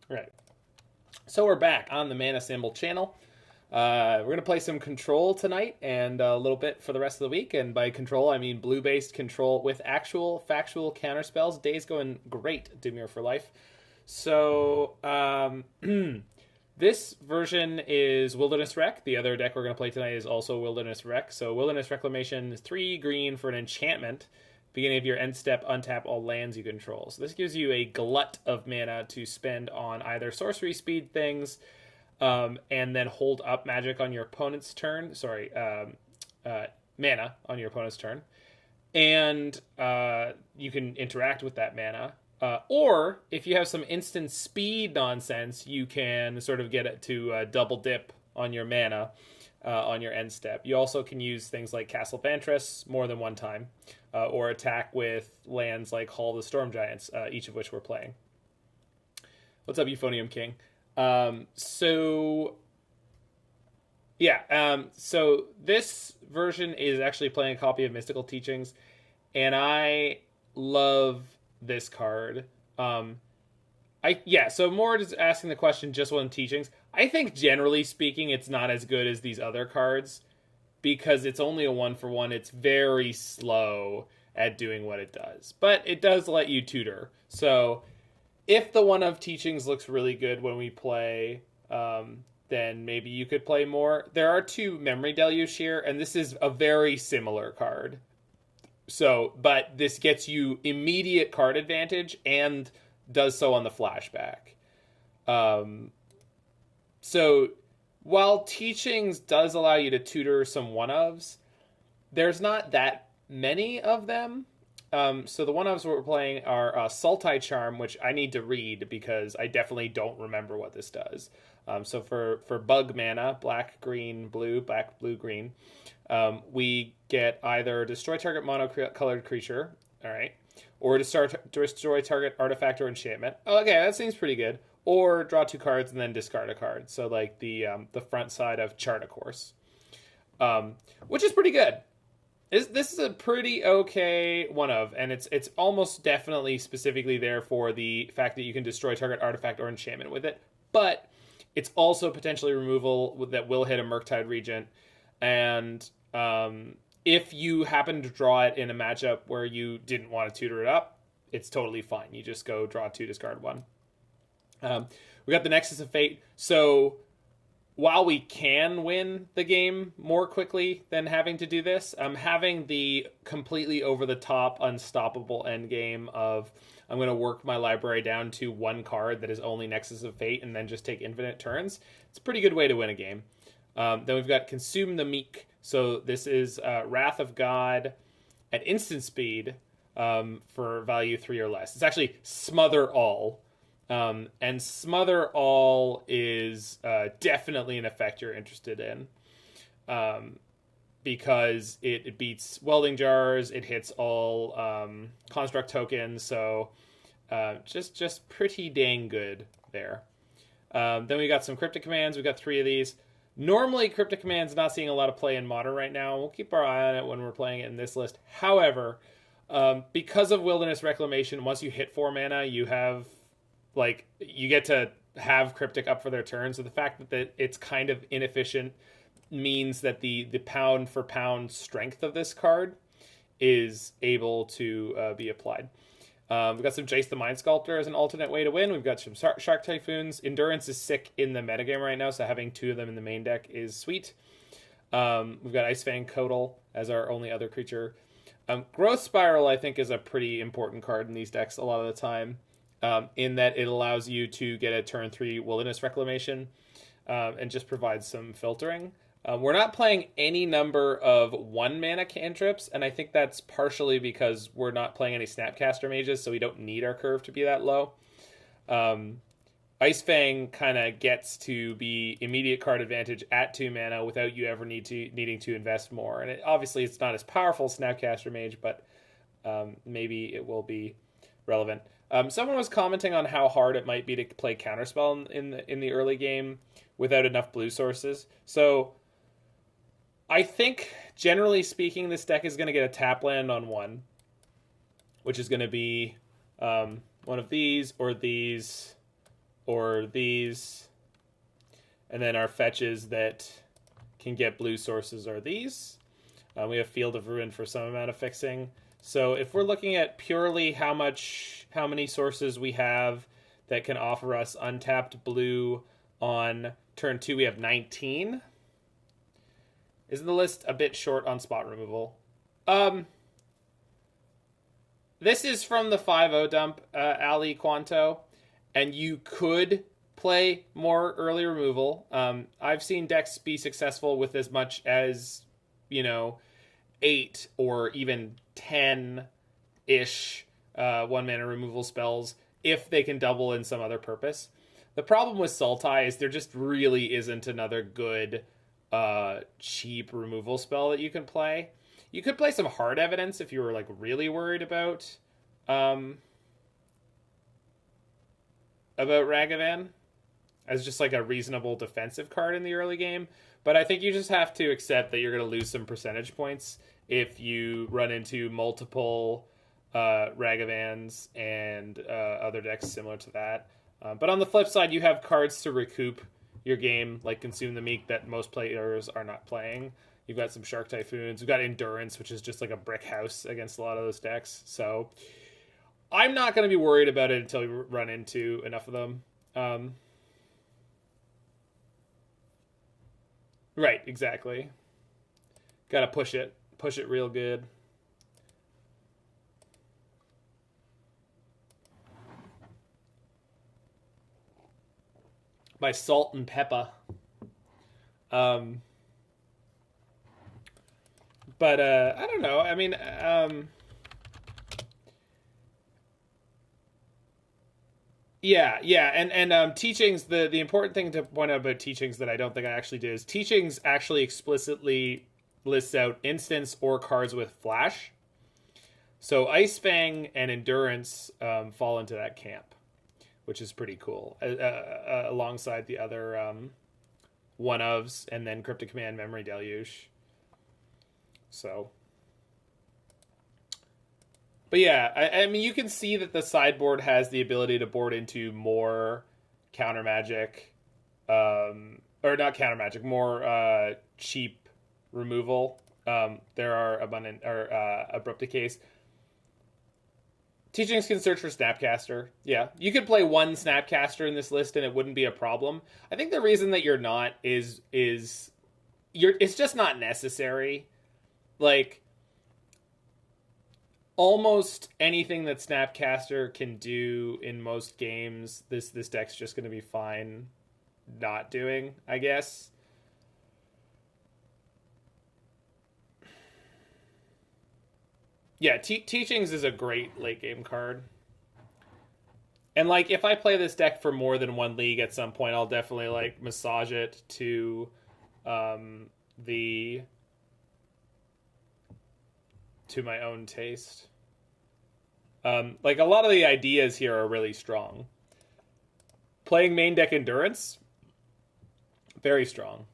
Right. So we're back on the Mana Symbol channel. We're going to play some Control tonight and a little bit for the rest of the week. And by Control, I mean blue-based Control with actual factual counterspells. Day's going great, Dimir for life. So this version is Wilderness Rec. The other deck we're going to play tonight is also Wilderness Rec. So Wilderness Reclamation is 3 green for an enchantment. Beginning of your end step, untap all lands you control. So this gives you a glut of mana to spend on either sorcery speed things, and then hold up magic on your opponent's turn. Mana on your opponent's turn. And you can interact with that mana. Or if you have some instant speed nonsense, you can sort of get it to double dip on your mana on your end step. You also can use things like Castle Vantress more than one time, or attack with lands like Hall of the Storm Giants, each of which we're playing. What's up, Euphonium King? So this version is actually playing a copy of Mystical Teachings, and I love this card. So more just asking the question just on Teachings. I think generally speaking, it's not as good as these other cards because it's only a 1-for-1. It's very slow at doing what it does, but it does let you tutor. So if the one of Teachings looks really good when we play, then maybe you could play more. There are 2 Memory Deluge here, and this is a very similar card. So, but this gets you immediate card advantage and does so on the flashback. So while Teachings does allow you to tutor some one-ofs, there's not that many of them. So the one-ofs we're playing are Sultai Charm, which I need to read because I definitely don't remember what this does. So for bug mana, black, green, blue, black, blue, green, we get either destroy target mono-colored creature, all right, or destroy target artifact or enchantment. Oh, okay, that seems pretty good. Or draw 2 cards and then discard a card. So like the front side of Chart a Course, which is pretty good. This is a pretty okay one-of, and it's almost definitely specifically there for the fact that you can destroy target artifact or enchantment with it. But it's also potentially removal that will hit a Murktide Regent, and if you happen to draw it in a matchup where you didn't want to tutor it up, it's totally fine. You just go draw 2, discard 1. We got the Nexus of Fate. So while we can win the game more quickly than having to do this, having the completely over-the-top, unstoppable endgame of I'm going to work my library down to 1 card that is only Nexus of Fate and then just take infinite turns, it's a pretty good way to win a game. Then we've got Consume the Meek. So this is Wrath of God at instant speed for value 3 or less. It's actually Smother All. And Smother All is definitely an effect you're interested in, because it beats Welding Jars, it hits all construct tokens, so just pretty dang good there. Then we got some Cryptic Commands. We got 3 of these. Normally, Cryptic Command's not seeing a lot of play in Modern right now. We'll keep our eye on it when we're playing it in this list. However, because of Wilderness Reclamation, once you hit 4 mana, you get to have Cryptic up for their turn. So the fact that it's kind of inefficient means that the pound for pound strength of this card is able to be applied. We've got some Jace the Mind Sculptor as an alternate way to win. We've got some Shark Typhoons. Endurance is sick in the metagame right now, so having 2 of them in the main deck is sweet. We've got Ice-Fang Coatl as our only other creature. Growth Spiral, I think, is a pretty important card in these decks a lot of the time. In that it allows you to get a turn 3 Wilderness Reclamation, and just provides some filtering. We're not playing any number of 1 mana cantrips, and I think that's partially because we're not playing any Snapcaster Mages, so we don't need our curve to be that low. Ice-Fang kind of gets to be immediate card advantage at 2 mana without you ever needing to invest more. And obviously it's not as powerful as Snapcaster Mage, but maybe it will be relevant. Someone was commenting on how hard it might be to play Counterspell in the early game without enough blue sources. So I think, generally speaking, this deck is going to get a tap land on 1, which is going to be one of these or these, or these. And then our fetches that can get blue sources are these. We have Field of Ruin for some amount of fixing. So if we're looking at purely how many sources we have that can offer us untapped blue on turn 2, we have 19. Isn't the list a bit short on spot removal? This is from the 5-0 dump, Ali Quanto, and you could play more early removal. I've seen decks be successful with as much as, 8 or even 10-ish 1-mana removal spells if they can double in some other purpose. The problem with Sultai is there just really isn't another good cheap removal spell that you can play. You could play some Hard Evidence if you were really worried about Ragavan as just a reasonable defensive card in the early game. But I think you just have to accept that you're going to lose some percentage points if you run into multiple Ragavans and other decks similar to that. But on the flip side, you have cards to recoup your game, like Consume the Meek, that most players are not playing. You've got some Shark Typhoons. You've got Endurance, which is just a brick house against a lot of those decks. So I'm not going to be worried about it until you run into enough of them. Right, exactly. Got to push it real good. By Salt and Pepper. But I don't know. I mean, yeah, and teachings. The important thing to point out about teachings that I don't think I actually did is teachings actually explicitly lists out instants or cards with flash. So Ice-Fang and Endurance fall into that camp, which is pretty cool. Alongside the other one-ofs, and then Cryptic Command, Memory Deluge. So, but yeah, I mean, you can see that the sideboard has the ability to board into more counter magic, or not counter magic, more cheap removal. There are abundant or abrupt decays. Teachings can search for Snapcaster. Yeah, you could play one Snapcaster in this list and it wouldn't be a problem. I think the reason that you're not is it's just not necessary. Almost anything that Snapcaster can do in most games, this deck's just going to be fine not doing, I guess. Yeah, Teachings is a great late game card. And if I play this deck for more than one league at some point, I'll definitely massage it to my own taste. A lot of the ideas here are really strong. Playing main deck Endurance, very strong.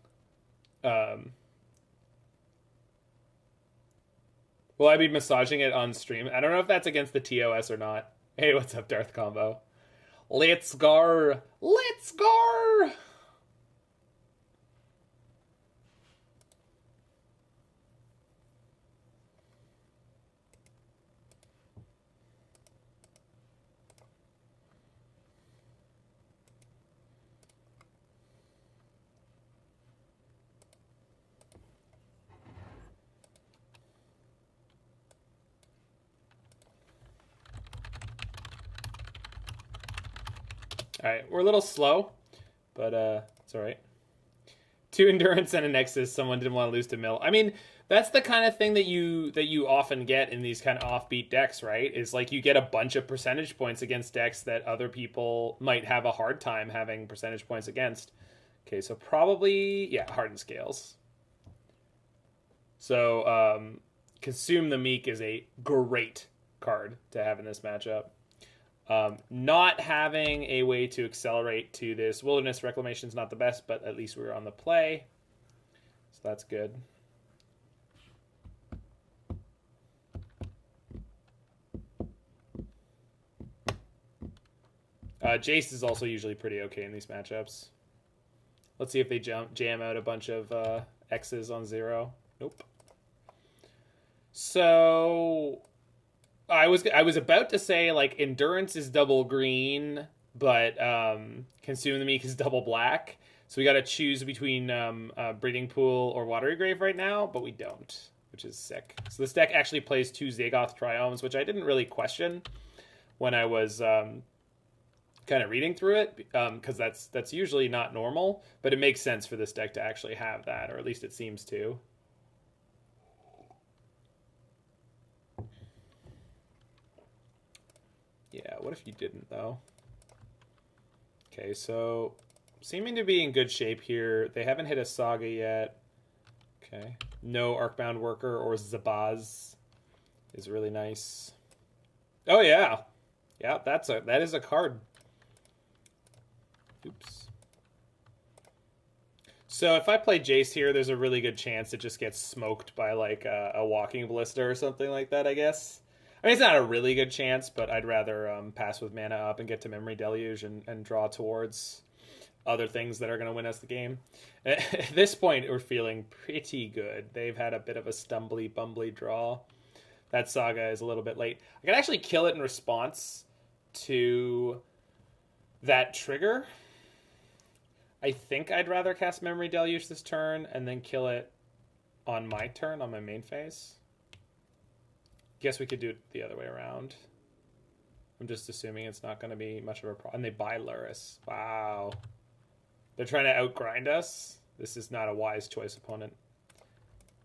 Will I be massaging it on stream? I don't know if that's against the TOS or not. Hey, what's up, Darth Combo? Let's go! Let's go! Alright, we're a little slow, but it's alright. 2 Endurance and a Nexus, someone didn't want to lose to Mill. I mean, that's the kind of thing that you often get in these kind of offbeat decks, right? Is you get a bunch of percentage points against decks that other people might have a hard time having percentage points against. Okay, so probably, yeah, Hardened Scales. So, Consume the Meek is a great card to have in this matchup. Not having a way to accelerate to this Wilderness Reclamation is not the best, but at least we're on the play. So that's good. Jace is also usually pretty okay in these matchups. Let's see if they jam out a bunch of X's on 0. Nope. So I was about to say like Endurance is double green, but Consume the Meek is double black. So we got to choose between Breeding Pool or Watery Grave right now, but we don't, which is sick. So this deck actually plays 2 Zagoth Triomes, which I didn't really question when I was kind of reading through it, because that's usually not normal, but it makes sense for this deck to actually have that, or at least it seems to. Yeah, what if you didn't, though? Okay, so seeming to be in good shape here. They haven't hit a Saga yet. Okay. No Arcbound Worker or Zabaz is really nice. Oh, yeah. Yeah, that is a card. Oops. So if I play Jace here, there's a really good chance it just gets smoked by like a Walking Ballista or something like that, I guess. I mean, it's not a really good chance, but I'd rather pass with mana up and get to Memory Deluge and draw towards other things that are going to win us the game. At this point, we're feeling pretty good. They've had a bit of a stumbly, bumbly draw. That Saga is a little bit late. I can actually kill it in response to that trigger. I think I'd rather cast Memory Deluge this turn and then kill it on my turn, on my main phase. Guess we could do it the other way around. I'm just assuming it's not going to be much of a problem. And they buy Luris. Wow. They're trying to outgrind us. This is not a wise choice, opponent.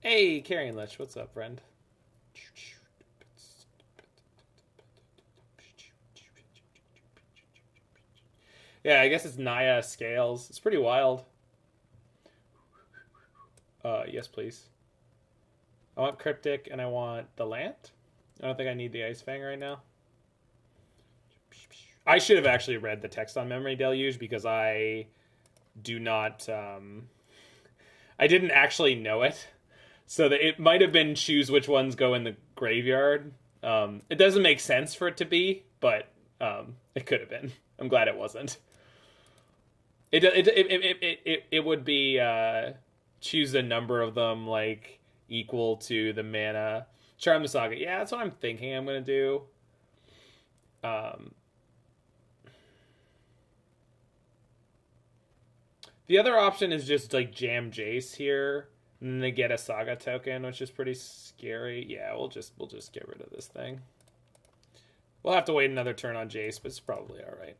Hey, Carrion Lich. What's up, friend? Yeah, I guess it's Naya Scales. It's pretty wild. Yes, please. I want Cryptic and I want the land. I don't think I need the Ice-Fang right now. I should have actually read the text on Memory Deluge because I do not... I didn't actually know it. So that it might have been choose which ones go in the graveyard. It doesn't make sense for it to be, but it could have been. I'm glad it wasn't. It would be choose a number of them like equal to the mana. Charm the Saga. Yeah, that's what I'm thinking I'm going to do. The other option is just like jam Jace here, and then they get a Saga token, which is pretty scary. Yeah, we'll just get rid of this thing. We'll have to wait another turn on Jace, but it's probably all right.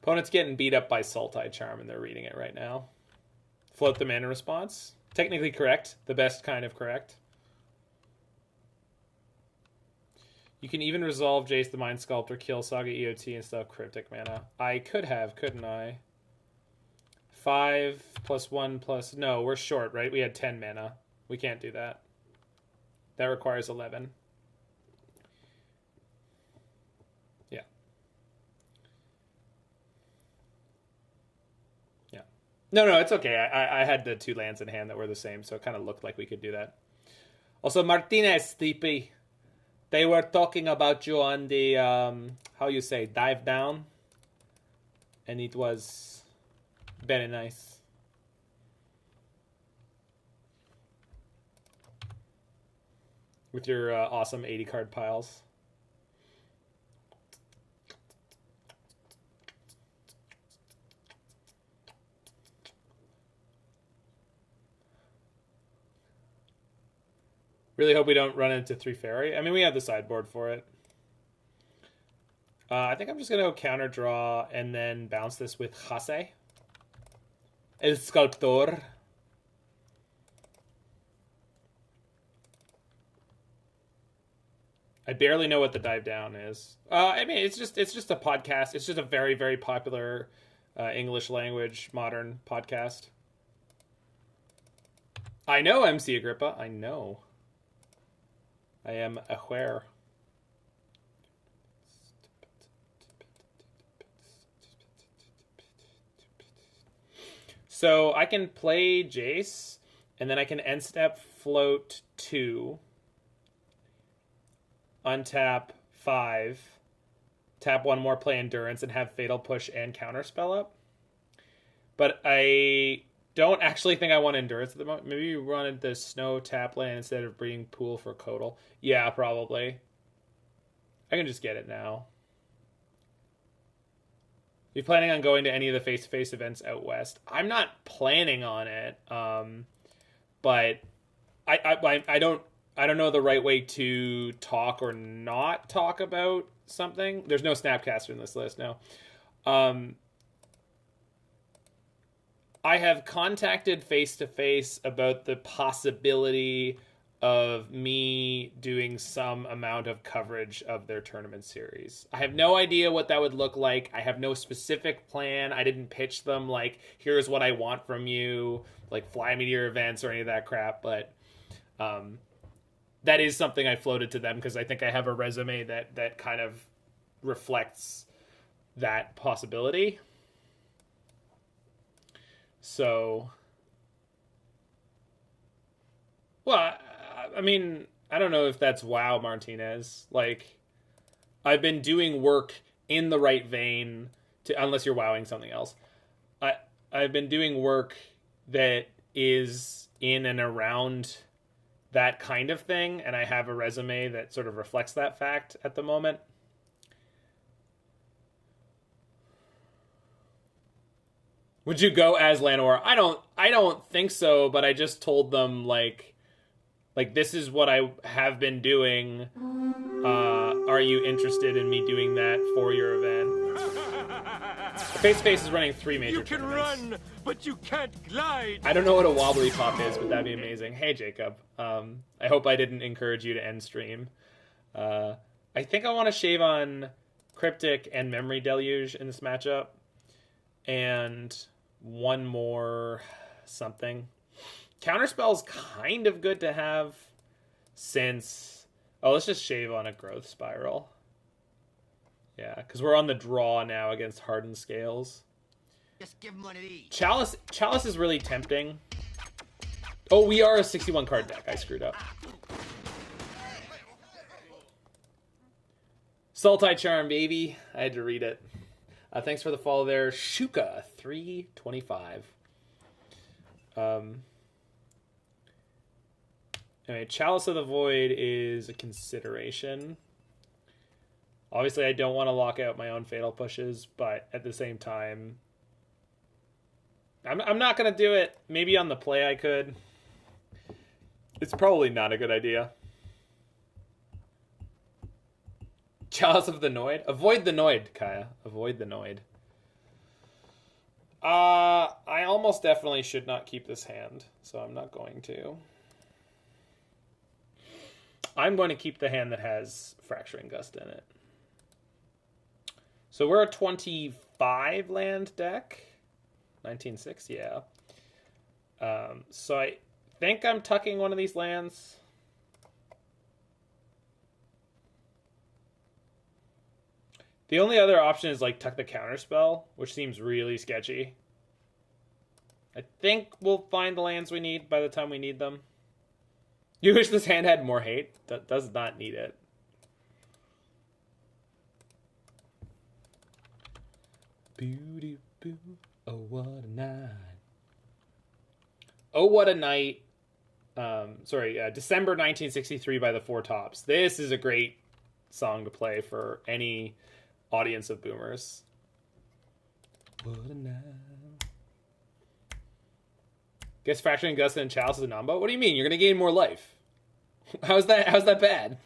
Opponent's getting beat up by Sultai Charm, and they're reading it right now. Float the mana response. Technically correct. The best kind of correct. You can even resolve Jace the Mind Sculptor, kill Saga EOT, and stuff Cryptic mana. I could have, couldn't I? 5 plus 1 plus... No, we're short, right? We had 10 mana. We can't do that. That requires 11. Yeah. Yeah. No, it's okay. I had the 2 lands in hand that were the same, so it kind of looked like we could do that. Also, Martinez, TP. They were talking about you on the, how you say, dive down. And it was very nice. With your awesome 80 card piles. Really hope we don't run into 3 fairy. I mean, we have the sideboard for it. I think I'm just going to go counter draw and then bounce this with Jace. El Sculptor. I barely know what the dive down is. I mean, it's just a podcast. It's just a very, very popular English language modern podcast. I know, MC Agrippa. I know. I am aware. So I can play Jace, and then I can end step float 2. untap 5, tap 1 more, play Endurance, and have Fatal Push and Counterspell up. But I don't actually think I want Endurance at the moment. Maybe you run the Snow tap land instead of Breeding Pool for Coatl. Yeah, probably. I can just get it now. You planning on going to any of the face-to-face events out west? I'm not planning on it, but I don't know the right way to talk or not talk about something. There's no Snapcaster in this list now. I have contacted face-to-face about the possibility of me doing some amount of coverage of their tournament series. I have no idea what that would look like. I have no specific plan. I didn't pitch them like, here's what I want from you, like fly me to your events or any of that crap. But that is something I floated to them because I think I have a resume that kind of reflects that possibility. So, well, I mean, I don't know if that's WoW, Martinez. Like, I've been doing work in the right vein to, unless you're wowing something else. I've been doing work that is in and around that kind of thing, and I have a resume that sort of reflects that fact at the moment. Would you go as Llanowar? I don't think so, but I just told them like this is what I have been doing. Are you interested in me doing that for your event? Face-to-Face is running 3 major tournaments. You can run, but you can't glide. I don't know what a wobbly pop is, but that'd be amazing. Hey, Jacob. I hope I didn't encourage you to end stream. I think I want to shave on Cryptic and Memory Deluge in this matchup. And one more something. Counterspell's kind of good to have since... Oh, let's just shave on a Growth Spiral. Yeah, because we're on the draw now against Hardened Scales. Just give him one of these. Chalice is really tempting. Oh, we are a 61 card deck. I screwed up. Sultai Charm, baby. I had to read it. Thanks for the follow there. Shuka, 325. Anyway, Chalice of the Void is a consideration. Obviously, I don't want to lock out my own Fatal Pushes, but at the same time, I'm not going to do it. Maybe on the play I could. It's probably not a good idea. Chalice of the Noid? Avoid the Noid, Kaya. Avoid the Noid. I almost definitely should not keep this hand, so I'm not going to. I'm going to keep the hand that has Fracturing Gust in it. So we're a 25 land deck. 19-6, yeah. So I think I'm tucking one of these lands. The only other option is like tuck the Counterspell, which seems really sketchy. I think we'll find the lands we need by the time we need them. You wish this hand had more hate? That does not need it. Boo-doo boo. Oh, what a night. Oh, what a night. December 1963 by the Four Tops. This is a great song to play for any audience of boomers. What a night. Guess Fracturing Gust and Chalice is a nombo? What do you mean? You're going to gain more life. How's that bad?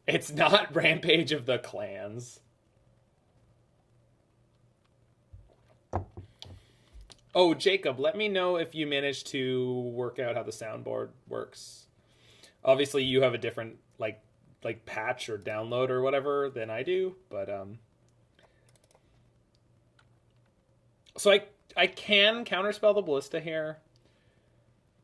It's not Rampage of the Clans. Oh, Jacob, let me know if you managed to work out how the soundboard works. Obviously, you have a different like patch or download or whatever than I do, but so I can counterspell the Ballista here,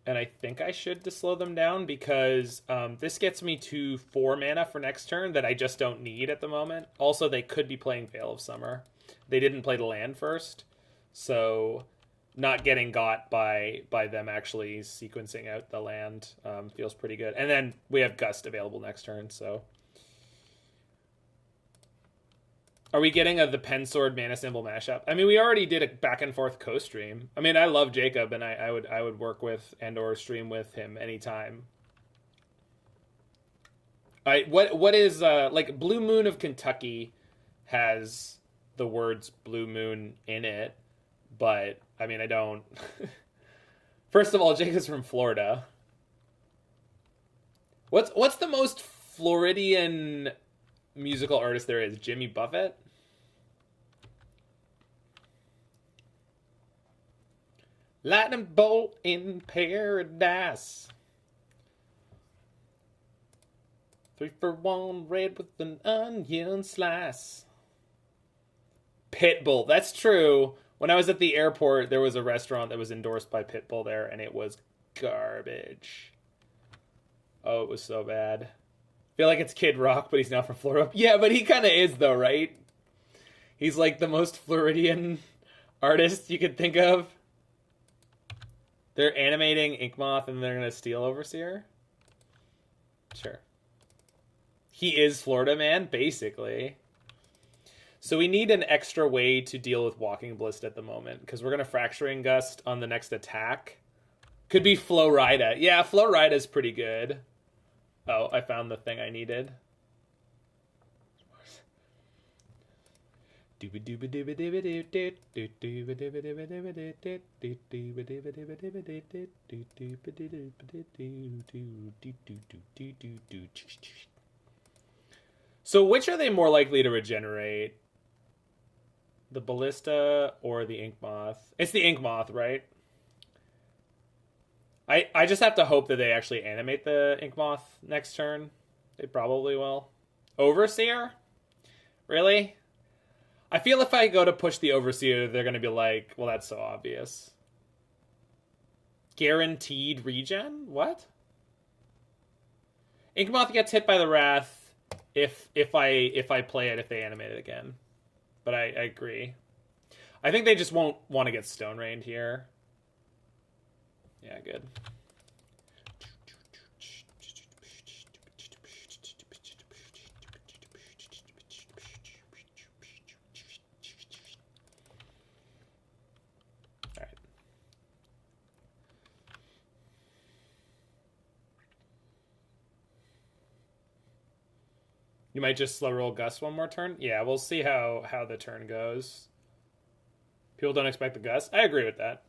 and I think I should to slow them down because this gets me to 4 mana for next turn that I just don't need at the moment. Also, they could be playing Veil of Summer. They didn't play the land first, so not getting got by them actually sequencing out the land feels pretty good. And then we have Gust available next turn, so... Are we getting the Pen Sword Mana Symbol mashup? I mean, we already did a back and forth co-stream. I mean, I love Jacob, and I would work with and/or stream with him anytime. What is like Blue Moon of Kentucky has the words Blue Moon in it, but I mean, I don't. First of all, Jacob's from Florida. What's the most Floridian musical artist there is? Jimmy Buffett? Lightning bolt in paradise. 3-for-1 red with an onion slice. Pitbull. That's true. When I was at the airport, there was a restaurant that was endorsed by Pitbull there, and it was garbage. Oh, it was so bad. I feel like it's Kid Rock, but he's not from Florida. Yeah, but he kind of is, though, right? He's like the most Floridian artist you could think of. They're animating Inkmoth and they're going to steal Overseer? Sure. He is Florida Man, basically. So we need an extra way to deal with Walking Ballista at the moment, because we're going to Fracturing Gust on the next attack. Could be Florida. Yeah, Florida is pretty good. Oh, I found the thing I needed. So which are they more likely to regenerate? The Ballista or the Inkmoth? It's the Inkmoth, right? I just have to hope that they actually animate the Inkmoth next turn. They probably will. Overseer? Really? I feel if I go to push the Overseer, they're going to be like, well, that's so obvious. Guaranteed regen? What? Inkmoth gets hit by the Wrath if I play it, if they animate it again. But I agree. I think they just won't want to get Stone Rained here. Yeah, good. All right. You might just slow roll Gust one more turn? Yeah, we'll see how the turn goes. People don't expect the Gust. I agree with that.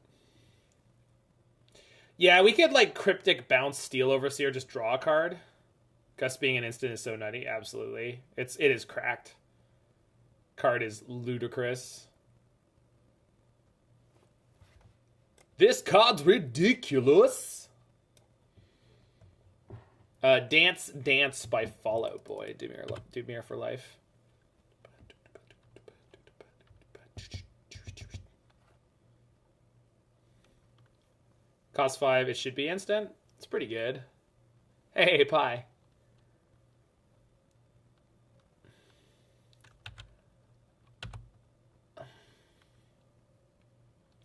Yeah, we could, like, Cryptic bounce Steel Overseer, just draw a card. Gust being an instant is so nutty. Absolutely. It is cracked. Card is ludicrous. This card's ridiculous. Dance by Fall Out Boy. Dimir for life. Cost 5, it should be instant. It's pretty good. Hey, Pie.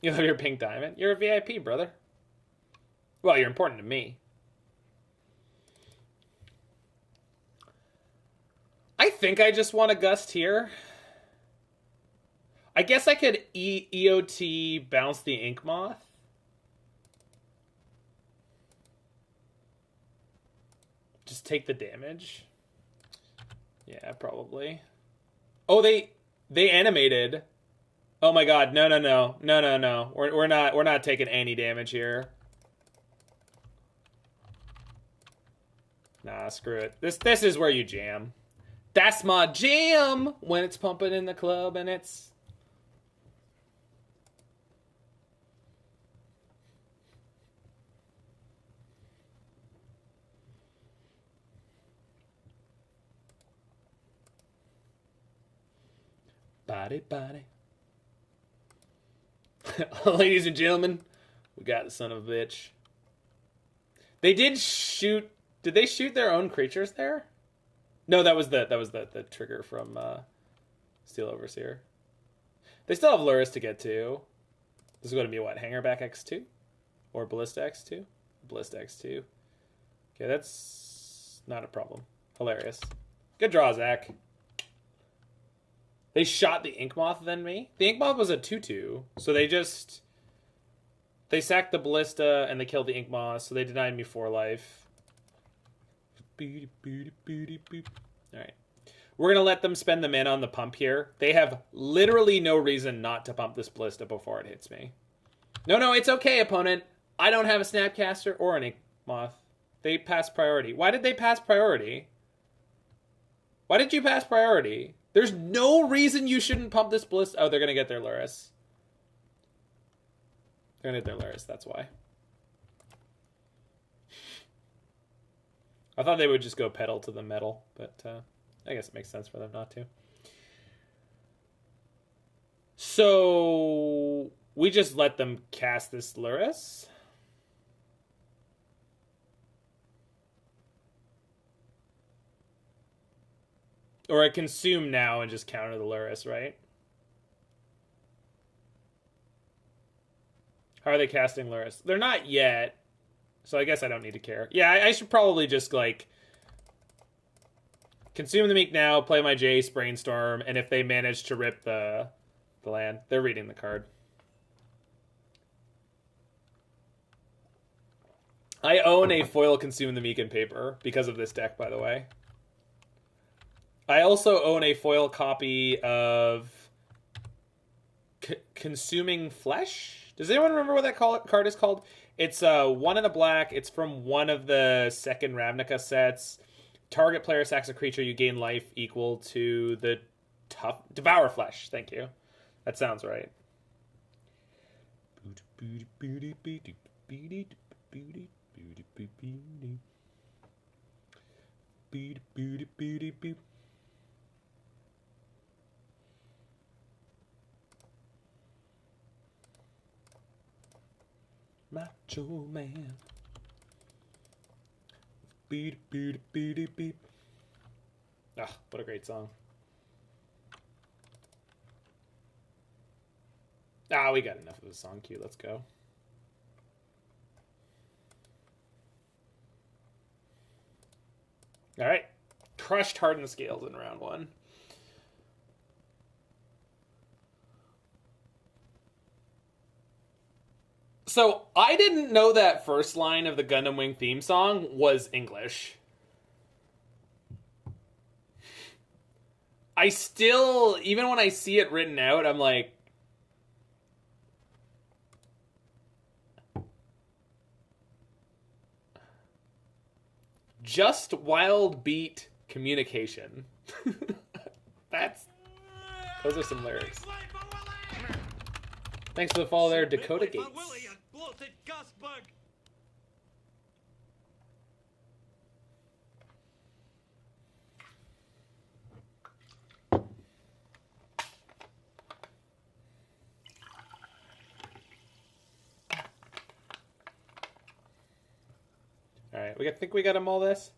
You love your pink diamond? You're a VIP, brother. Well, you're important to me. I think I just want a Gust here. I guess I could EOT bounce the Inkmoth. Just take the damage. Yeah, probably. Oh, they animated. Oh my god, no. We're not taking any damage here. Nah, screw it. This is where you jam. That's my jam when it's pumping in the club and it's... Body. Ladies and gentlemen, we got the son of a bitch. They did shoot... Did they shoot their own creatures there? No, that was the trigger from Steel Overseer. They still have Lurrus to get to. This is going to be what? Hangerback X2? Or Ballista X2? Ballista X2. Okay, that's not a problem. Hilarious. Good draw, Zach. They shot the Ink Moth than me. The Ink Moth was a 2/2, so they sacked the Ballista and they killed the Ink Moth, so they denied me 4 life. Alright. We're going to let them spend the mana on the pump here. They have literally no reason not to pump this Ballista before it hits me. No, it's okay, opponent. I don't have a Snapcaster or an Ink Moth. They pass priority. Why did they pass priority? Why did you pass priority? There's no reason you shouldn't pump this Ballista. Oh, they're going to get their Luris. They're going to get their Luris, that's why. I thought they would just go pedal to the metal, but I guess it makes sense for them not to. So we just let them cast this Luris. Or I consume now and just counter the Luris, right? How are they casting Luris? They're not yet, so I guess I don't need to care. Yeah, I should probably just, like, Consume the Meek now, play my Jace, Brainstorm, and if they manage to rip the land, they're reading the card. I own a foil Consume the Meek in paper because of this deck, by the way. I also own a foil copy of Consuming Flesh. Does anyone remember what that card is called? It's 1 in a black. It's from one of the second Ravnica sets. Target player sacks a creature. You gain life equal to the Devour Flesh. Thank you. That sounds right. Macho Man. Beep, beep, beep, beep. Ah, what a great song. Ah, we got enough of the song queue. Let's go. All right. Crushed Hardened Scales in round 1. So, I didn't know that first line of the Gundam Wing theme song was English. I still, even when I see it written out, I'm like, just wild beat communication. Those are some lyrics. Thanks for the follow there, Dakota Gates. All right, we think we got them all this.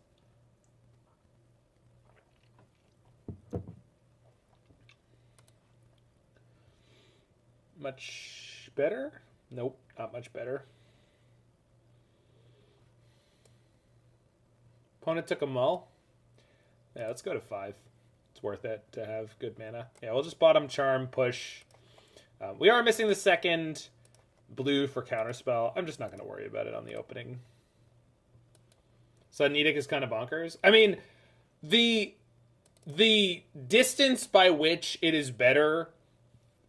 Much better? Nope, not much better. Opponent took a mull. Yeah, let's go to 5. It's worth it to have good mana. Yeah, we'll just bottom charm, push. We are missing the second blue for Counterspell. I'm just not going to worry about it on the opening. Sudden Edict is kind of bonkers. I mean, the distance by which it is better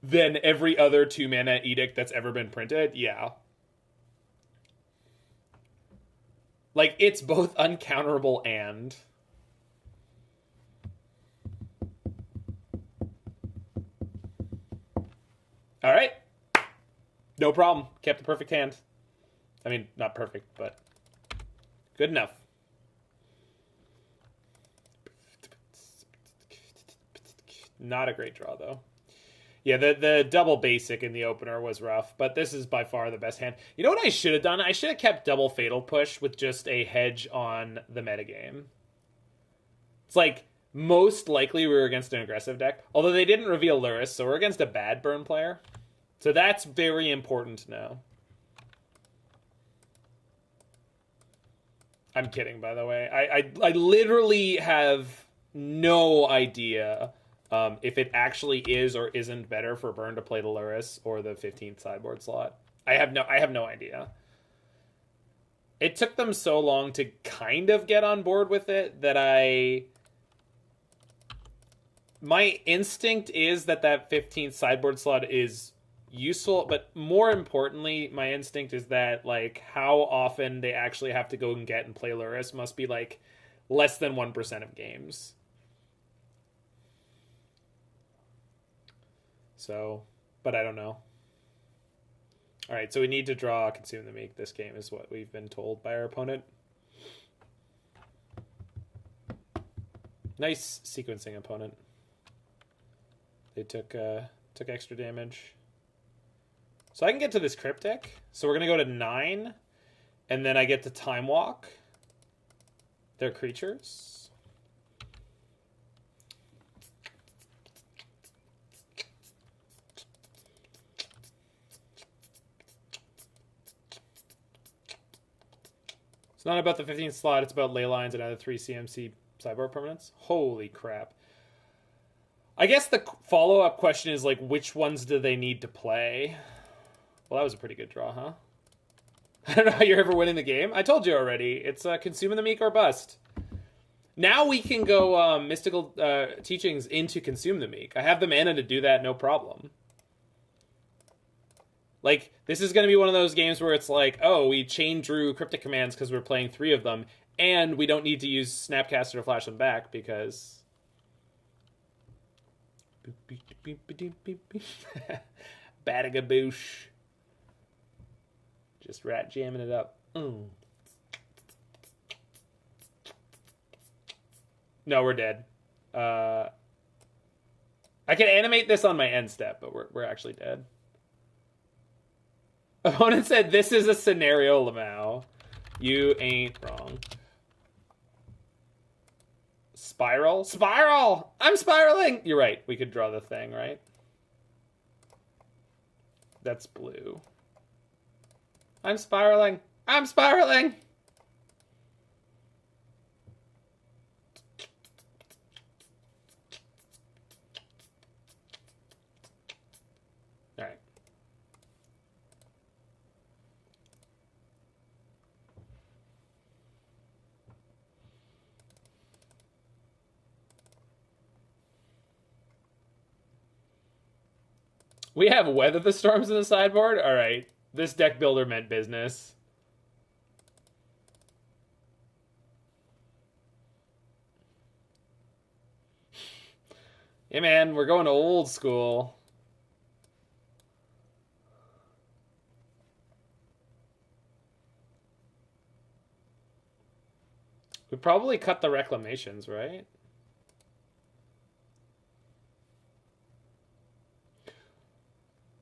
than every other 2-mana Edict that's ever been printed, yeah. Like, it's both uncounterable and... Alright. No problem. Kept the perfect hand. I mean, not perfect, but good enough. Not a great draw, though. Yeah, the double basic in the opener was rough, but this is by far the best hand. You know what I should have done? I should have kept double Fatal Push with just a hedge on the metagame. It's like, most likely we were against an aggressive deck. Although they didn't reveal Luris, so we're against a bad burn player. So that's very important to know. I'm kidding, by the way. I literally have no idea if it actually is or isn't better for Burn to play the Lurrus or the 15th sideboard slot. I have no idea. It took them so long to kind of get on board with it that my instinct is that 15th sideboard slot is useful, but more importantly, my instinct is that, like, how often they actually have to go and get and play Lurrus must be, like, less than 1% of games. So, but I don't know. Alright, so we need to draw Consume the Meek this game, is what we've been told by our opponent. Nice sequencing, opponent. They took extra damage. So I can get to this Cryptic. So we're going to go to 9. And then I get to Time Walk their creatures. It's not about the 15th slot. It's about ley lines and other 3 CMC sideboard permanents. Holy crap. I guess the follow-up question is, like, which ones do they need to play? Well, that was a pretty good draw, huh? I don't know how you're ever winning the game. I told you already. It's Consuming the Meek or bust. Now we can go Mystical Teachings into Consume the Meek. I have the mana to do that, no problem. Like, this is going to be one of those games where it's like, oh, we chain drew Cryptic Commands because we're playing 3 of them, and we don't need to use Snapcaster to flash them back because... Badagaboosh. Just rat jamming it up. No, we're dead. I can animate this on my end step, but we're actually dead. Opponent said, this is a scenario, Lamau. You ain't wrong. Spiral? Spiral! I'm spiraling! You're right. We could draw the thing, right? That's blue. I'm spiraling. I'm spiraling! Alright. We have Weather the Storms in the sideboard? Alright. This deck builder meant business. Yeah, man, we're going to old school. We probably cut the reclamations, right?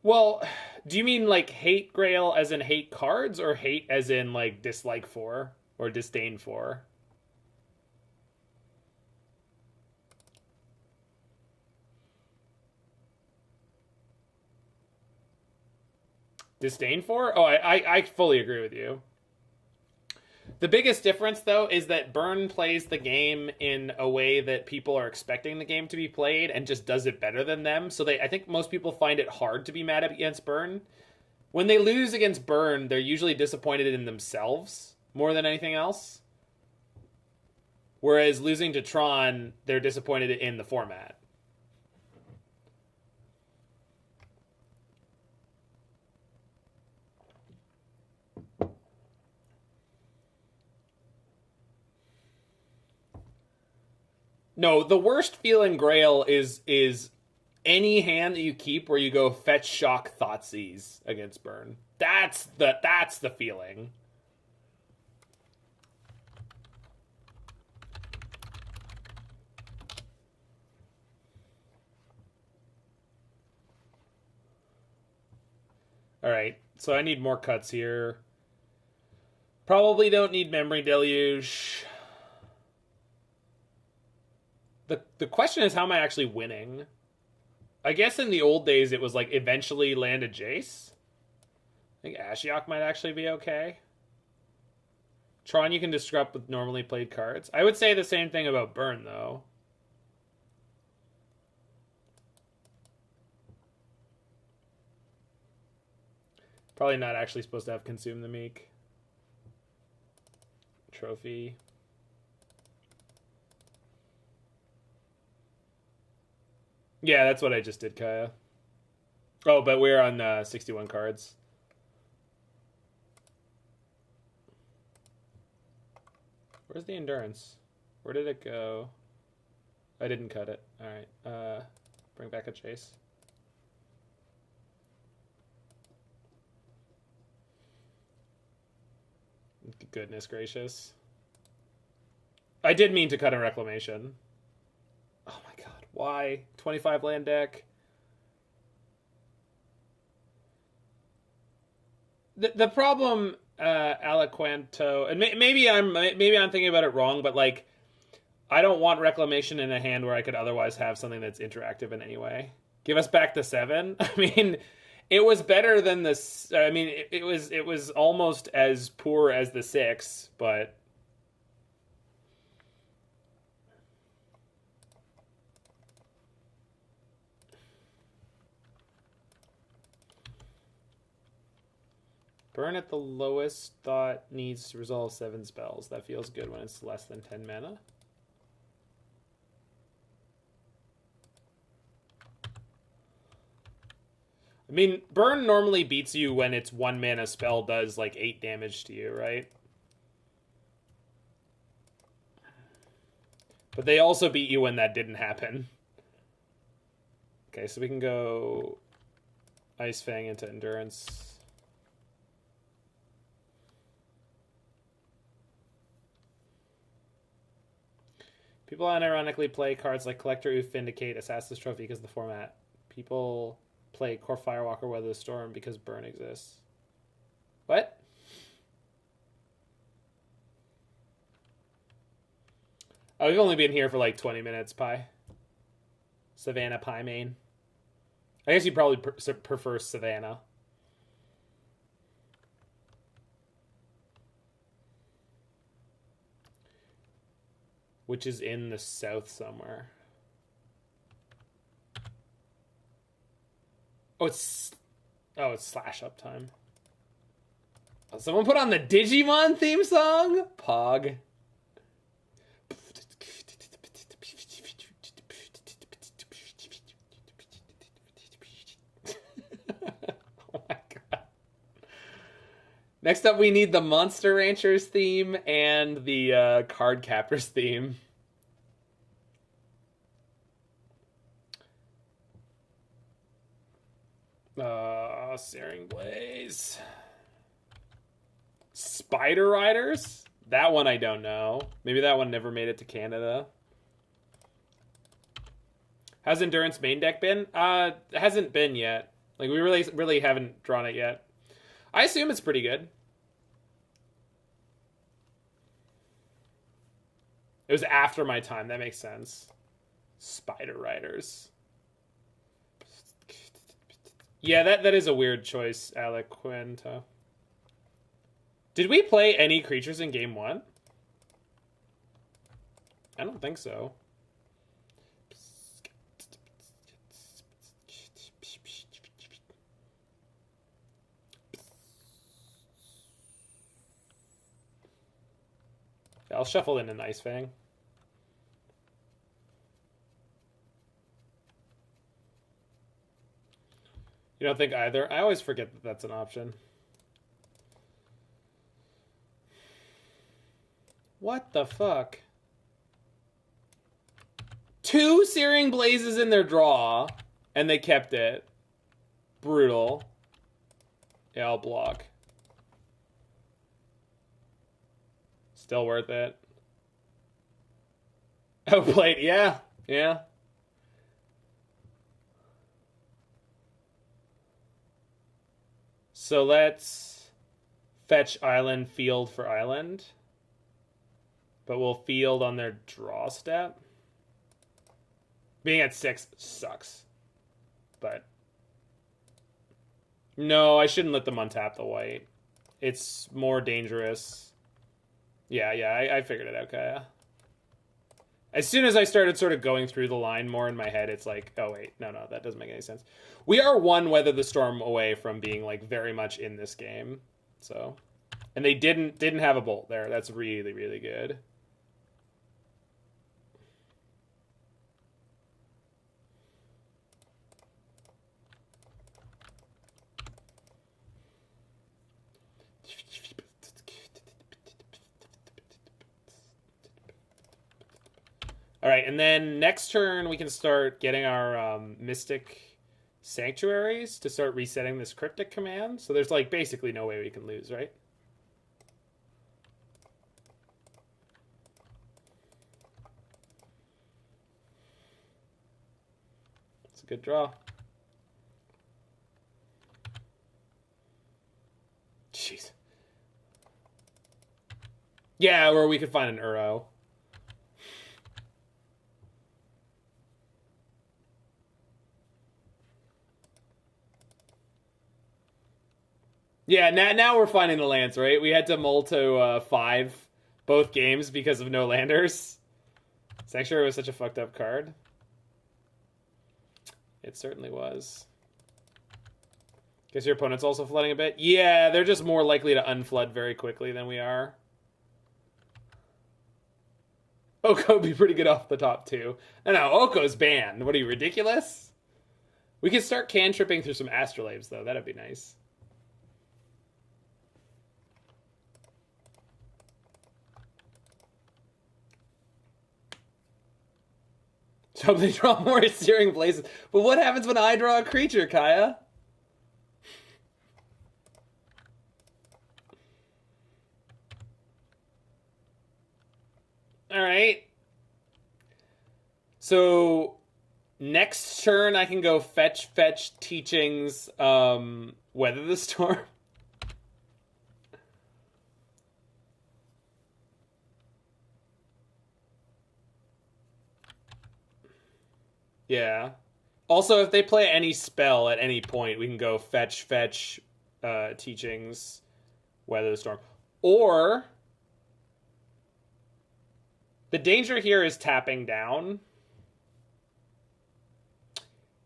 Well, do you mean like hate Grail as in hate cards, or hate as in like dislike for or disdain for? Disdain for? Oh, I fully agree with you. The biggest difference, though, is that Burn plays the game in a way that people are expecting the game to be played and just does it better than them. So I think most people find it hard to be mad against Burn. When they lose against Burn, they're usually disappointed in themselves more than anything else. Whereas losing to Tron, they're disappointed in the format. No, the worst feeling Grail is any hand that you keep where you go fetch shock Thoughtseize against Burn. That's the feeling. Alright, so I need more cuts here. Probably don't need Memory Deluge. The question is, how am I actually winning? I guess in the old days it was like eventually land a Jace. I think Ashiok might actually be okay. Tron you can disrupt with normally played cards. I would say the same thing about Burn, though. Probably not actually supposed to have Consume the Meek. Trophy. Yeah, that's what I just did, Kaya. Oh, but we're on 61 cards. Where's the endurance? Where did it go? I didn't cut it. All right. Bring back a Chase. Goodness gracious. I did mean to cut a Reclamation. Oh my god. Why? 25 land deck. The problem, Aliquanto, and maybe I'm thinking about it wrong, but like, I don't want Reclamation in a hand where I could otherwise have something that's interactive in any way. Give us back the 7. I mean, it was better than this. I mean, it was almost as poor as the 6, but. Burn at the lowest thought needs to resolve 7 spells. That feels good when it's less than 10 mana. I mean, Burn normally beats you when its 1 mana spell does like 8 damage to you, right? But they also beat you when that didn't happen. Okay, so we can go Ice-Fang into Endurance. People unironically play cards like Collector Oof, Vindicate, Assassin's Trophy because of the format. People play Core Firewalker, Weather the Storm because Burn exists. What? Oh, we've only been here for like 20 minutes, Pie. Savannah Pie main. I guess you probably prefer Savannah. Which is in the south somewhere. Oh, it's Slash Up time. Oh, someone put on the Digimon theme song? Pog. Oh my god. Next up, we need the Monster Ranchers theme and the Card Captors theme. Searing Blaze. Spider Riders? That one I don't know. Maybe that one never made it to Canada. How's Endurance main deck been? It hasn't been yet. Like, we really haven't drawn it yet. I assume it's pretty good. It was after my time. That makes sense. Spider Riders. Yeah, that is a weird choice, Aliquanto. Did we play any creatures in game 1? I don't think so. I'll shuffle in an Ice-Fang. You don't think either? I always forget that that's an option. What the fuck? 2 Searing Blazes in their draw, and they kept it. Brutal. Yeah, I'll block. Still worth it. Oh, plate. Yeah. Yeah. So let's fetch island, field for island. But we'll field on their draw step. Being at 6 sucks. but no, I shouldn't let them untap the white. It's more dangerous. Yeah, I figured it out, Kaya. As soon as I started sort of going through the line more in my head, it's like, oh wait, no, that doesn't make any sense. We are one Weather the Storm away from being like very much in this game. So, and they didn't have a bolt there. That's really, really good. All right, and then next turn we can start getting our Mystic Sanctuaries to start resetting this Cryptic Command. So there's like basically no way we can lose, right? It's a good draw. Jeez. Yeah, or we could find an Uro. Yeah, now we're finding the lands, right? We had to mull to 5 both games because of no landers. Sanctuary was such a fucked up card. It certainly was. Guess your opponent's also flooding a bit? Yeah, they're just more likely to unflood very quickly than we are. Oko would be pretty good off the top, too. No, Oko's banned. What are you, ridiculous? We could start cantripping through some Astrolabes, though. That'd be nice. So they draw more Searing Blazes. But what happens when I draw a creature, Kaya? Alright. So next turn I can go fetch teachings, Weather the Storm. Yeah. Also, if they play any spell at any point, we can go fetch teachings, Weather the Storm. Or the danger here is tapping down.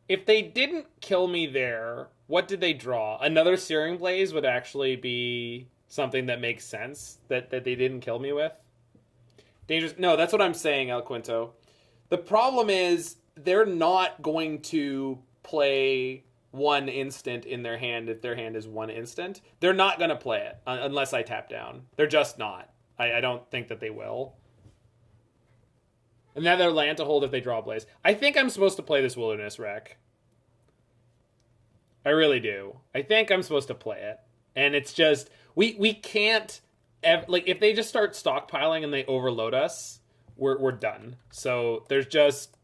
If they didn't kill me there, what did they draw? Another Searing Blaze would actually be something that makes sense that they didn't kill me with. Dangerous. No, that's what I'm saying, El Quinto. The problem is they're not going to play 1 instant in their hand if their hand is 1 instant. They're not going to play it unless I tap down. They're just not. I don't think that they will. And then they're land to hold if they draw a Blaze. I think I'm supposed to play this Wilderness Rec. I really do. I think I'm supposed to play it. And it's just, we can't, like, if they just start stockpiling and they overload us, we're done. So there's just,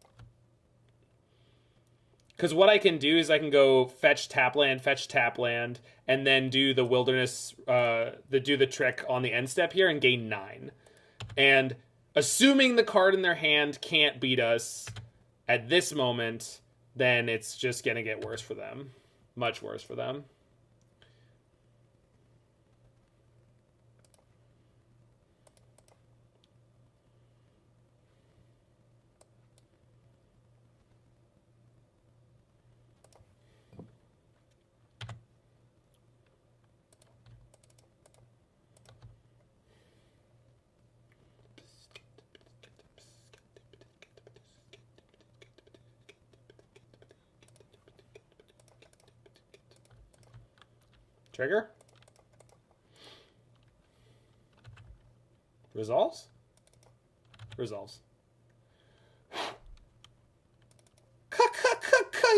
because what I can do is I can go fetch tap land, and then do the Wilderness, do the trick on the end step here and gain 9. And assuming the card in their hand can't beat us at this moment, then it's just going to get worse for them. Much worse for them. Trigger? Resolves? Resolves.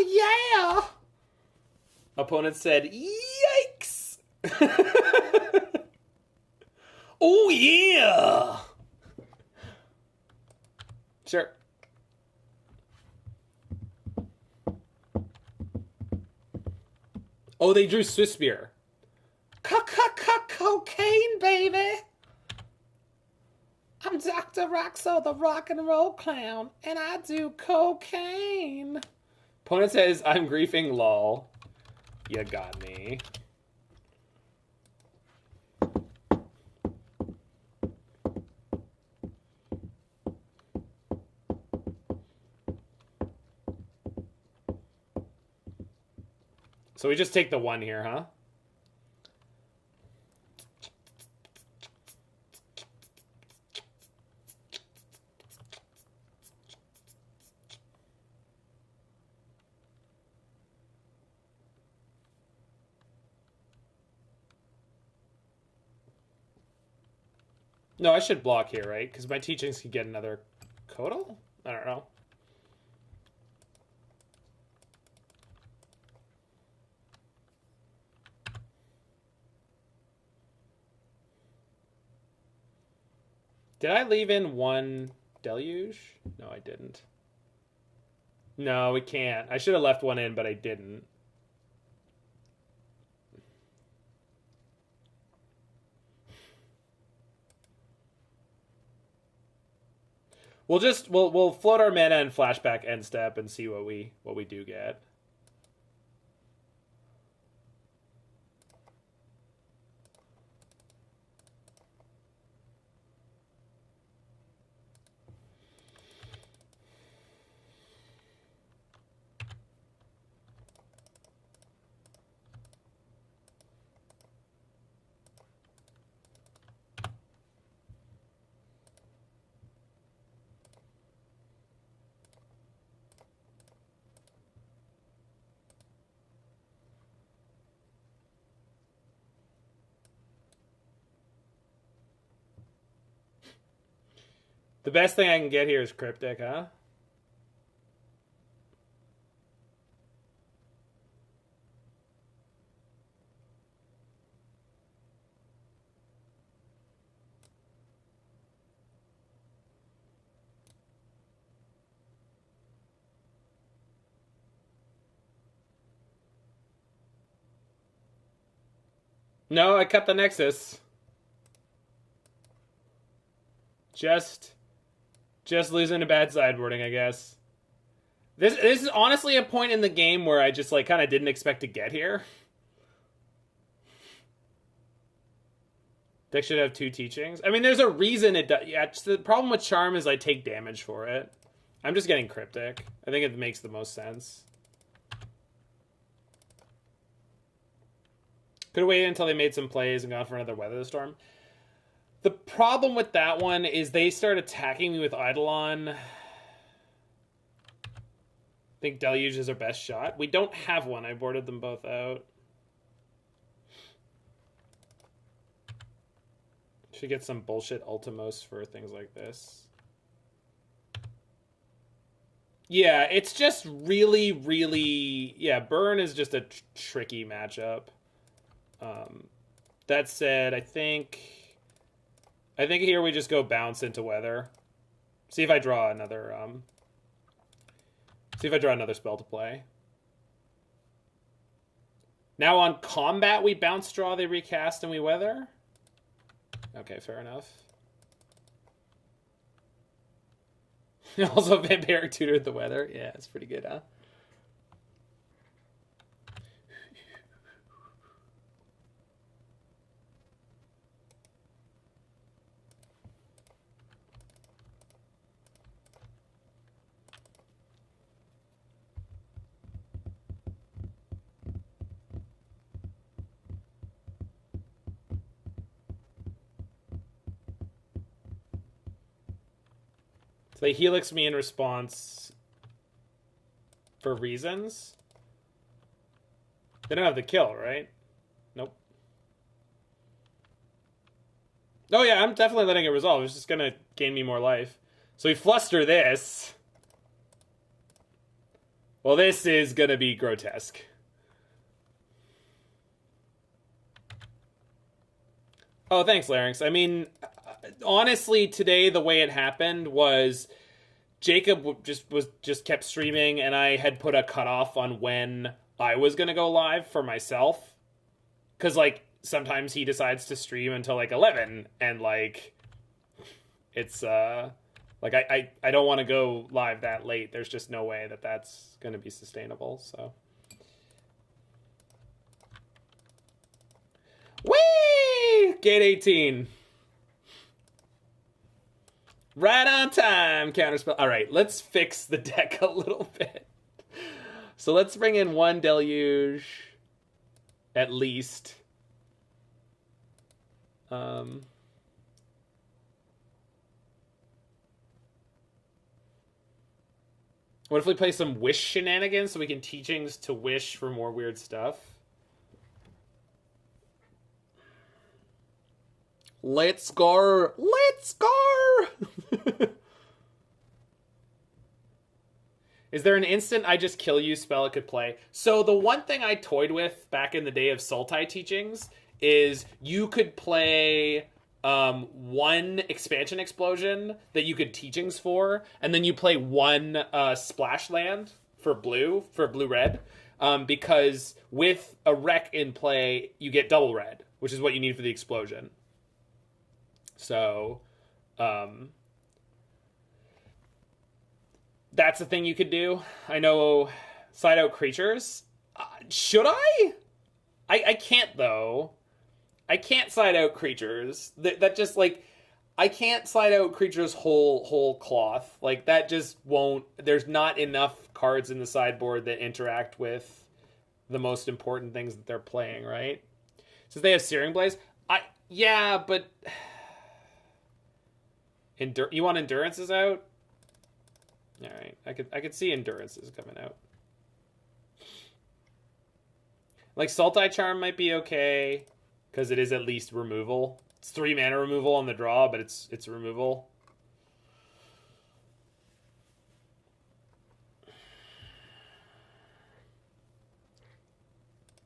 Yeah! Opponent said, yikes! Oh, yeah! Sure. Oh, they drew Swiftspear. Cocaine, baby! I'm Dr. Roxo, the rock and roll clown, and I do cocaine. Opponent says, I'm griefing, lol. You got me. So we just take the 1 here, huh? No, I should block here, right? Because my teachings could get another Coatl? I don't know. Did I leave in 1 Deluge? No, I didn't. No, we can't. I should have left 1 in, but I didn't. We'll float our mana and flashback end step and see what we do get. The best thing I can get here is Cryptic, huh? No, I cut the Nexus. Just losing to bad sideboarding, I guess. This is honestly a point in the game where I just like kind of didn't expect to get here. Deck should have 2 teachings. I mean, there's a reason it does. Yeah, the problem with Charm is I take damage for it. I'm just getting Cryptic. I think it makes the most sense. Could have waited until they made some plays and gone for another Weather Storm. The problem with that one is they start attacking me with Eidolon. I think Deluge is our best shot. We don't have one. I boarded them both out. Should get some bullshit Ultimos for things like this. Yeah, it's just really, really... Yeah, Burn is just a tricky matchup. That said, I think here we just go bounce into Weather. See if I draw another spell to play. Now on combat we bounce draw, they recast, and we Weather. Okay, fair enough. Also Vampiric Tutored the Weather. Yeah, it's pretty good, huh? So they helix me in response for reasons. They don't have the kill, right? Nope. Oh yeah, I'm definitely letting it resolve. It's just gonna gain me more life. So we fluster this. Well, this is gonna be grotesque. Oh, thanks, Larynx. I mean, honestly, today the way it happened was Jacob just kept streaming, and I had put a cutoff on when I was gonna go live for myself, because like sometimes he decides to stream until like 11, and like it's Like, I don't want to go live that late. There's just no way that that's going to be sustainable, so. Whee! Gate 18. Right on time, Counterspell. All right, let's fix the deck a little bit. So let's bring in one Deluge, at least. What if we play some Wish shenanigans so we can teachings to Wish for more weird stuff? Let's go! Let's go! Is there an instant I just kill you spell it could play? So the one thing I toyed with back in the day of Sultai teachings is you could play one expansion explosion that you could teachings for, and then you play one splash land for blue-red, because with a wreck in play, you get double red, which is what you need for the explosion. So, that's the thing you could do. I know side out creatures. Should I? I can't, though. I can't side out creatures. That just, like, I can't side out creatures whole cloth. Like, that just won't... There's not enough cards in the sideboard that interact with the most important things that they're playing, right? Since they have Searing Blaze, yeah, but... You want Endurances out? Alright, I could see Endurances coming out. Like, Sultai Charm might be okay, because it is at least removal. It's 3 mana removal on the draw, but it's removal.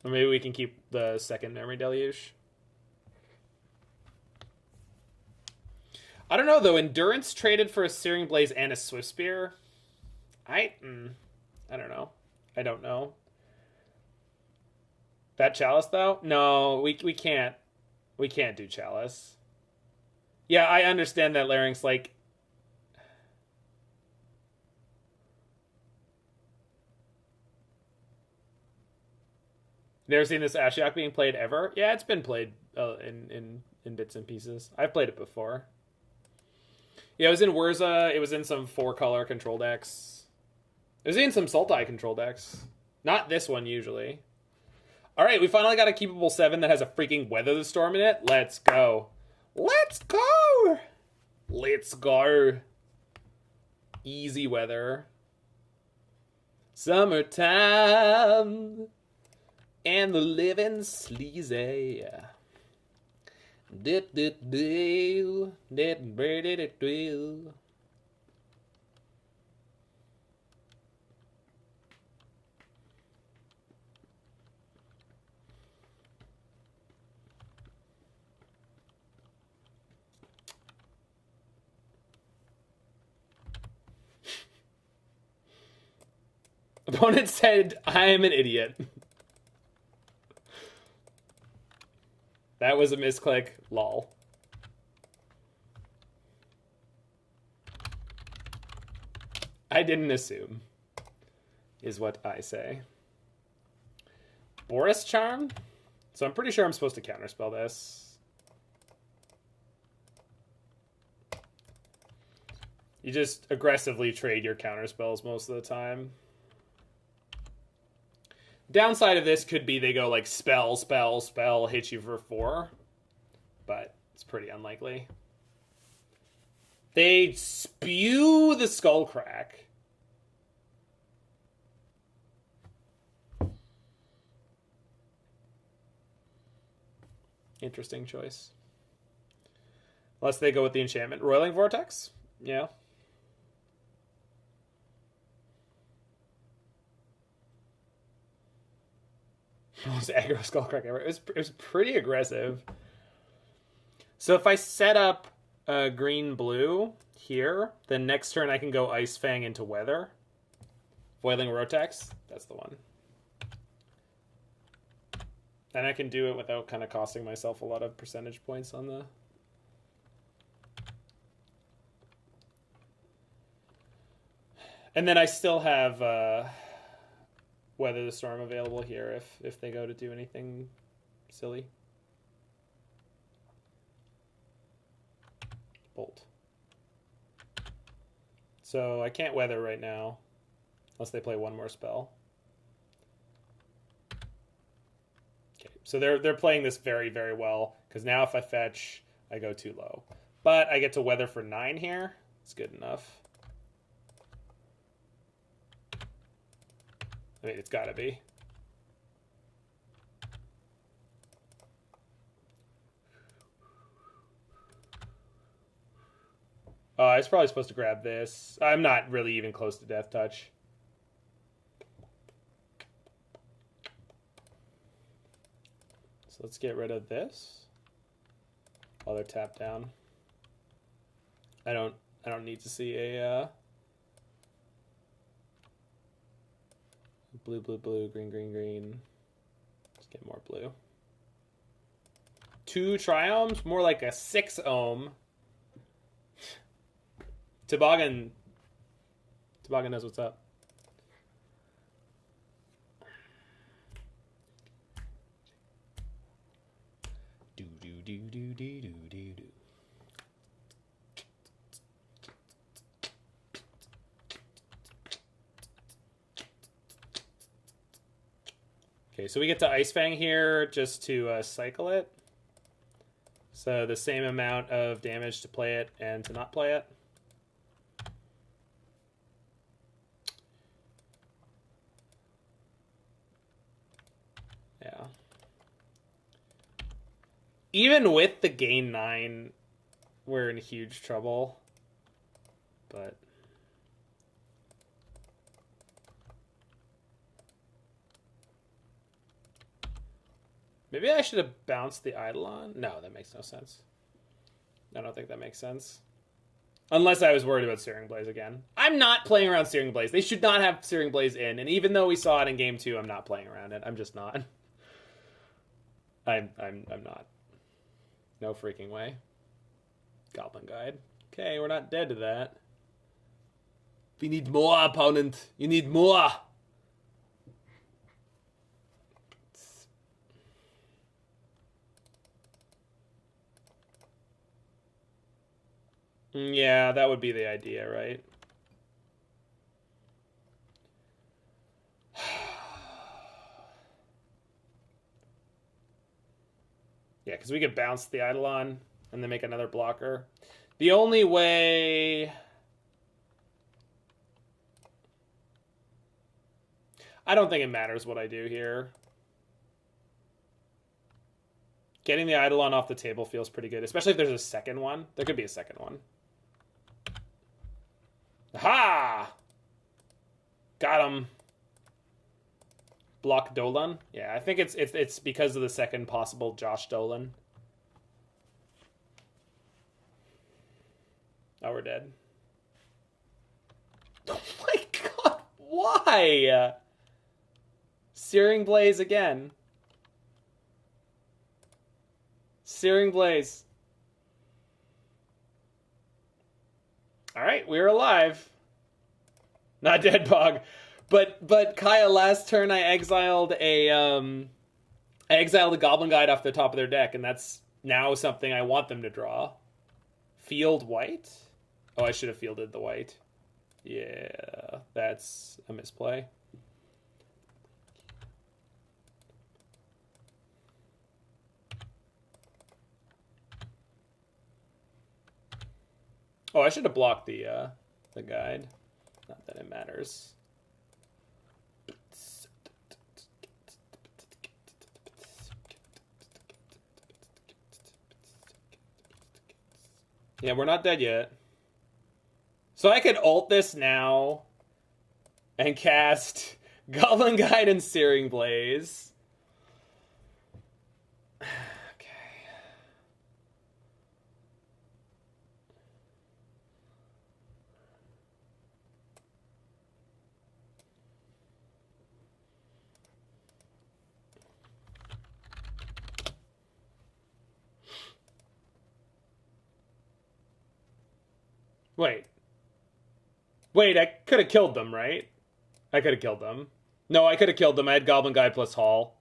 Or maybe we can keep the second Memory Deluge. I don't know, though. Endurance traded for a Searing Blaze and a Swift Spear. I don't know. I don't know. That Chalice, though? No, we can't. We can't do Chalice. Yeah, I understand that, Larynx. Like... Never seen this Ashiok being played ever? Yeah, it's been played in bits and pieces. I've played it before. Yeah, it was in Wurza. It was in some 4-color control decks. It was in some Sultai control decks. Not this one, usually. Alright, we finally got a keepable 7 that has a freaking Weather the Storm in it. Let's go. Let's go! Let's go. Easy weather. Summertime. And the living sleazy. Opponent said, I am an idiot. That was a misclick. Lol. I didn't assume, is what I say. Boris Charm? So I'm pretty sure I'm supposed to counterspell this. You just aggressively trade your counterspells most of the time. Downside of this could be they go like spell, spell, spell, hit you for 4. But it's pretty unlikely. They spew the Skullcrack. Interesting choice. Unless they go with the enchantment. Roiling Vortex? Yeah. Most aggro Skullcrack ever. It was pretty aggressive. So if I set up green-blue here, then next turn I can go Ice-Fang into Weather. Foiling Vortex, that's the one. And I can do it without kind of costing myself a lot of percentage points on the... And then I still have Weather the Storm available here if they go to do anything silly. Bolt. So I can't Weather right now unless they play one more spell. Okay, so they're playing this very, very well because now if I fetch, I go too low. But I get to Weather for 9 here. It's good enough. I mean, it's got to be. I was probably supposed to grab this. I'm not really even close to Death Touch. So let's get rid of this while they're tapped down. I don't need to see a blue, blue, blue, green, green, green. Let's get more blue. 2 Triomes, more like a 6 ohm. Toboggan knows what's up. Do do do do do do do do. Okay, so we get to Ice-Fang here just to cycle it. So the same amount of damage to play it and to not play it. Yeah. Even with the gain 9, we're in huge trouble. But maybe I should have bounced the Eidolon. No, that makes no sense. I don't think that makes sense. Unless I was worried about Searing Blaze again. I'm not playing around Searing Blaze. They should not have Searing Blaze in. And even though we saw it in game 2, I'm not playing around it. I'm just not. I'm not. No freaking way. Goblin Guide. Okay, we're not dead to that. We need more, opponent. You need more. Yeah, that would be the idea, right? Yeah, because we could bounce the Eidolon and then make another blocker. The only way... I don't think it matters what I do here. Getting the Eidolon off the table feels pretty good, especially if there's a second one. There could be a second one. Aha! Got him. Block Dolan. Yeah, I think it's because of the second possible Josh Dolan. Oh, we're dead. Oh my god, why? Searing Blaze again. Searing Blaze. Alright, we're alive. Not dead, Bog. But Kaya, last turn I exiled a Goblin Guide off the top of their deck, and that's now something I want them to draw. Field white? Oh, I should have fielded the white. Yeah, that's a misplay. Oh, I should have blocked the guide. Not that it matters. Yeah, we're not dead yet. So I could ult this now and cast Goblin Guide and Searing Blaze. Wait. Wait, I could have killed them, right? I could have killed them. No, I could have killed them. I had Goblin Guide plus Haul.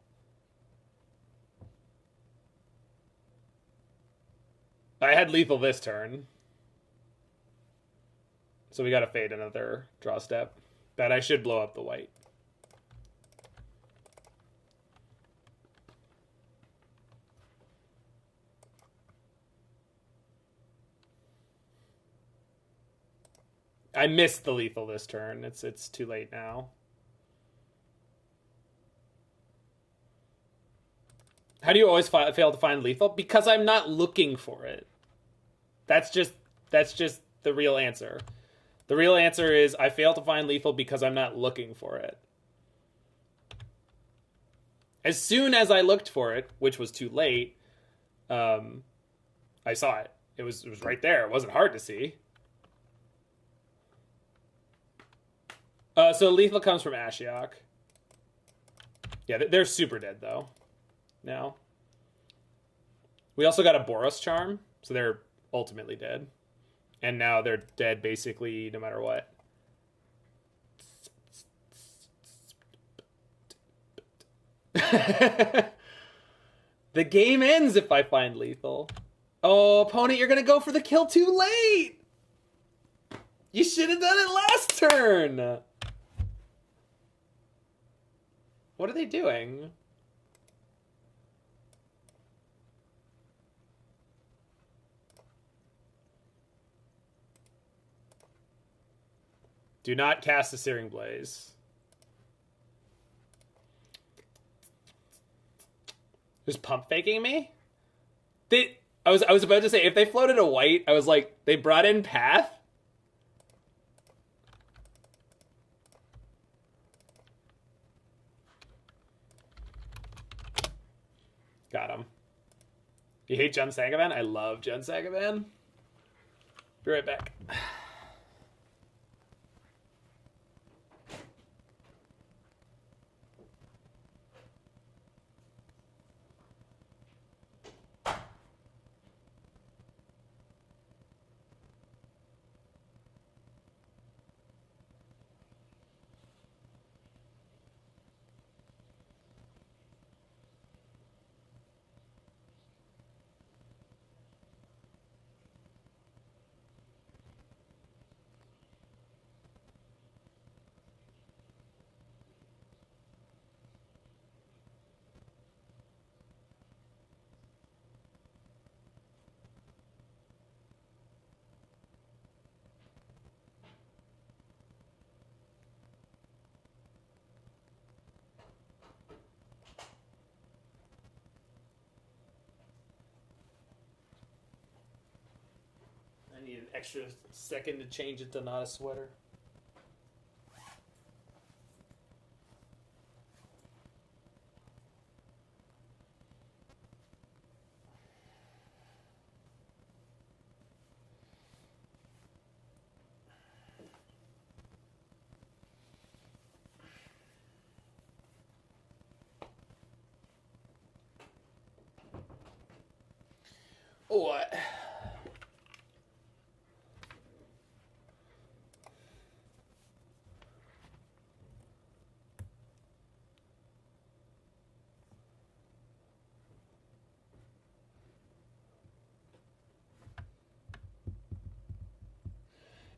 I had lethal this turn. So we gotta fade another draw step. Bet I should blow up the white. I missed the lethal this turn. It's too late now. How do you always fail to find lethal? Because I'm not looking for it. That's just the real answer. The real answer is I fail to find lethal because I'm not looking for it. As soon as I looked for it, which was too late, I saw it. It was right there. It wasn't hard to see. So lethal comes from Ashiok. Yeah, they're super dead, though. Now. We also got a Boros Charm, so they're ultimately dead. And now they're dead, basically, no matter what. The game ends if I find lethal. Oh, opponent, you're going to go for the kill too late! You should have done it last turn! What are they doing? Do not cast a Searing Blaze. Just pump faking me? I was about to say, if they floated a white, I was like, they brought in Path? Got him. You hate Jun Sagavan? I love Jun Sagavan. Be right back. I need an extra second to change it to not a sweater. What?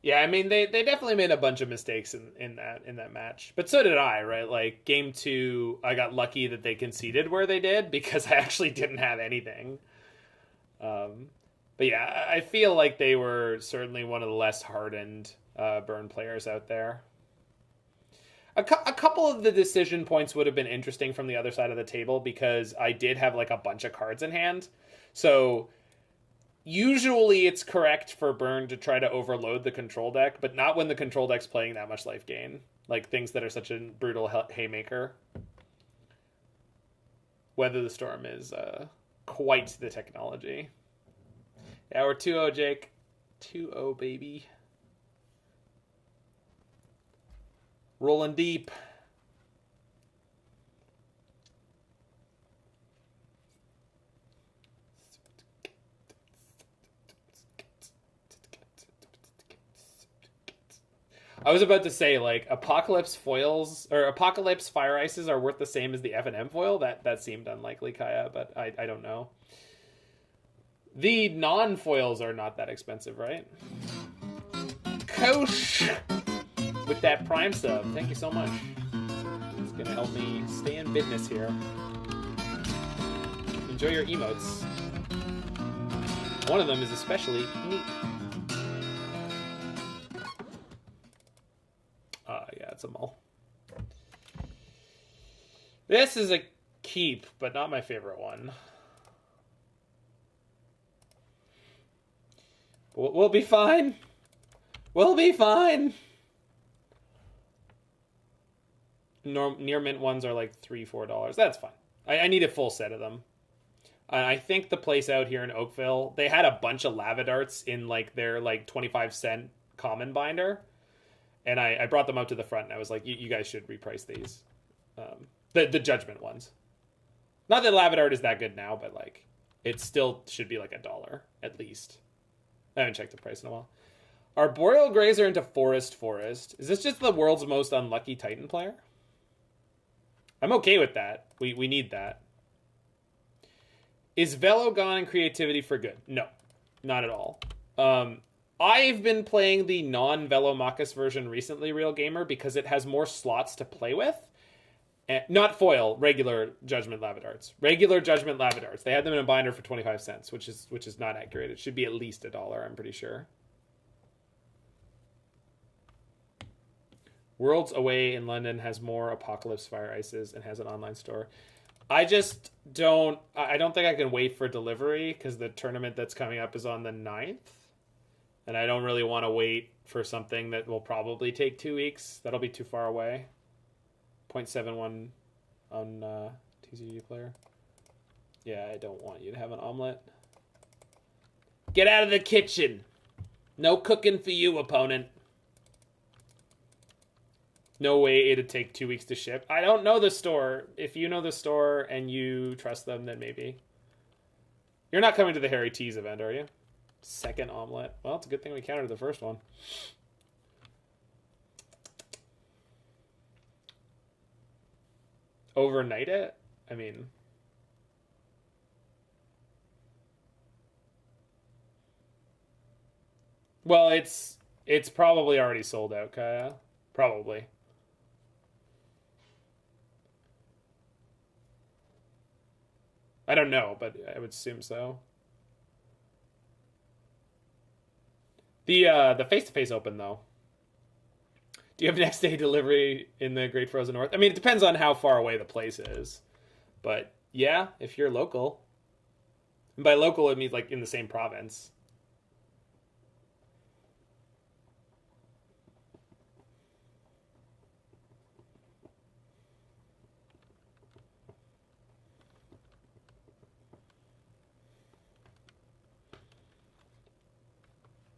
Yeah, I mean they definitely made a bunch of mistakes in that match. But so did I, right? Like game 2, I got lucky that they conceded where they did because I actually didn't have anything. But yeah, I feel like they were certainly one of the less hardened burn players out there. A couple of the decision points would have been interesting from the other side of the table because I did have like a bunch of cards in hand. So usually it's correct for burn to try to overload the control deck, but not when the control deck's playing that much life gain. Like things that are such a brutal haymaker. Weather the Storm is quite the technology. Yeah, we're 2-0, Jake. 2-0, baby. Rolling deep. I was about to say, like, Apocalypse foils or Apocalypse Fire Ices are worth the same as the F&M foil. That seemed unlikely, Kaya, but I don't know. The non-foils are not that expensive, right? Kosh! With that Prime sub. Thank you so much. It's gonna help me stay in business here. Enjoy your emotes. One of them is especially neat. Yeah, it's a mull. This is a keep, but not my favorite one. We'll be fine. We'll be fine. Near mint ones are like $3-4. That's fine. I need a full set of them. I think the place out here in Oakville, they had a bunch of lava darts in like their like 25-cent common binder. And I brought them up to the front and I was like, you guys should reprice these. The Judgment ones. Not that lava dart is that good now, but like it still should be like $1 at least. I haven't checked the price in a while. Arboreal Greys are into Forest. Is this just the world's most unlucky Titan player? I'm okay with that. We need that. Is Velo gone in creativity for good? No, not at all. I've been playing the non-Velo Makis version recently, Real Gamer, because it has more slots to play with. Not foil, regular Judgment Lava Darts. Regular Judgment Lava Darts. They had them in a binder for 25 cents, which is not accurate. It should be at least $1, I'm pretty sure. Worlds Away in London has more Apocalypse Fire Ices and has an online store. I just don't... I don't think I can wait for delivery because the tournament that's coming up is on the 9th. And I don't really want to wait for something that will probably take 2 weeks. That'll be too far away. 0.71 on TCG player. Yeah, I don't want you to have an omelet. Get out of the kitchen. No cooking for you, opponent. No way it'd take 2 weeks to ship. I don't know the store. If you know the store and you trust them, then maybe. You're not coming to the Harry Tees event, are you? Second omelet. Well, it's a good thing we countered the first one. Overnight it? I mean... Well, it's probably already sold out, Kaya. Probably. I don't know, but I would assume so. The face-to-face open, though. Do you have next day delivery in the Great Frozen North? I mean, it depends on how far away the place is. But, yeah, if you're local. And by local, it means, like, in the same province.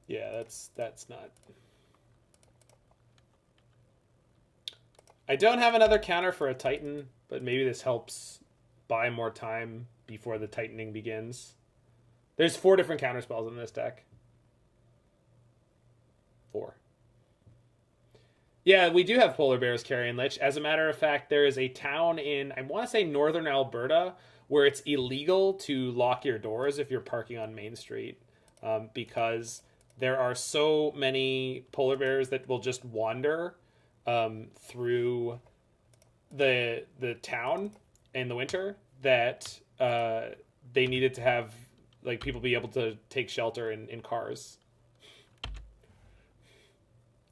Yeah, that's not... I don't have another counter for a Titan, but maybe this helps buy more time before the tightening begins. There's 4 different counterspells in this deck. 4. Yeah, we do have polar bears carrying Lich. As a matter of fact, there is a town in, I want to say northern Alberta, where it's illegal to lock your doors if you're parking on Main Street. Because there are so many polar bears that will just wander through the town in the winter that they needed to have like people be able to take shelter in cars.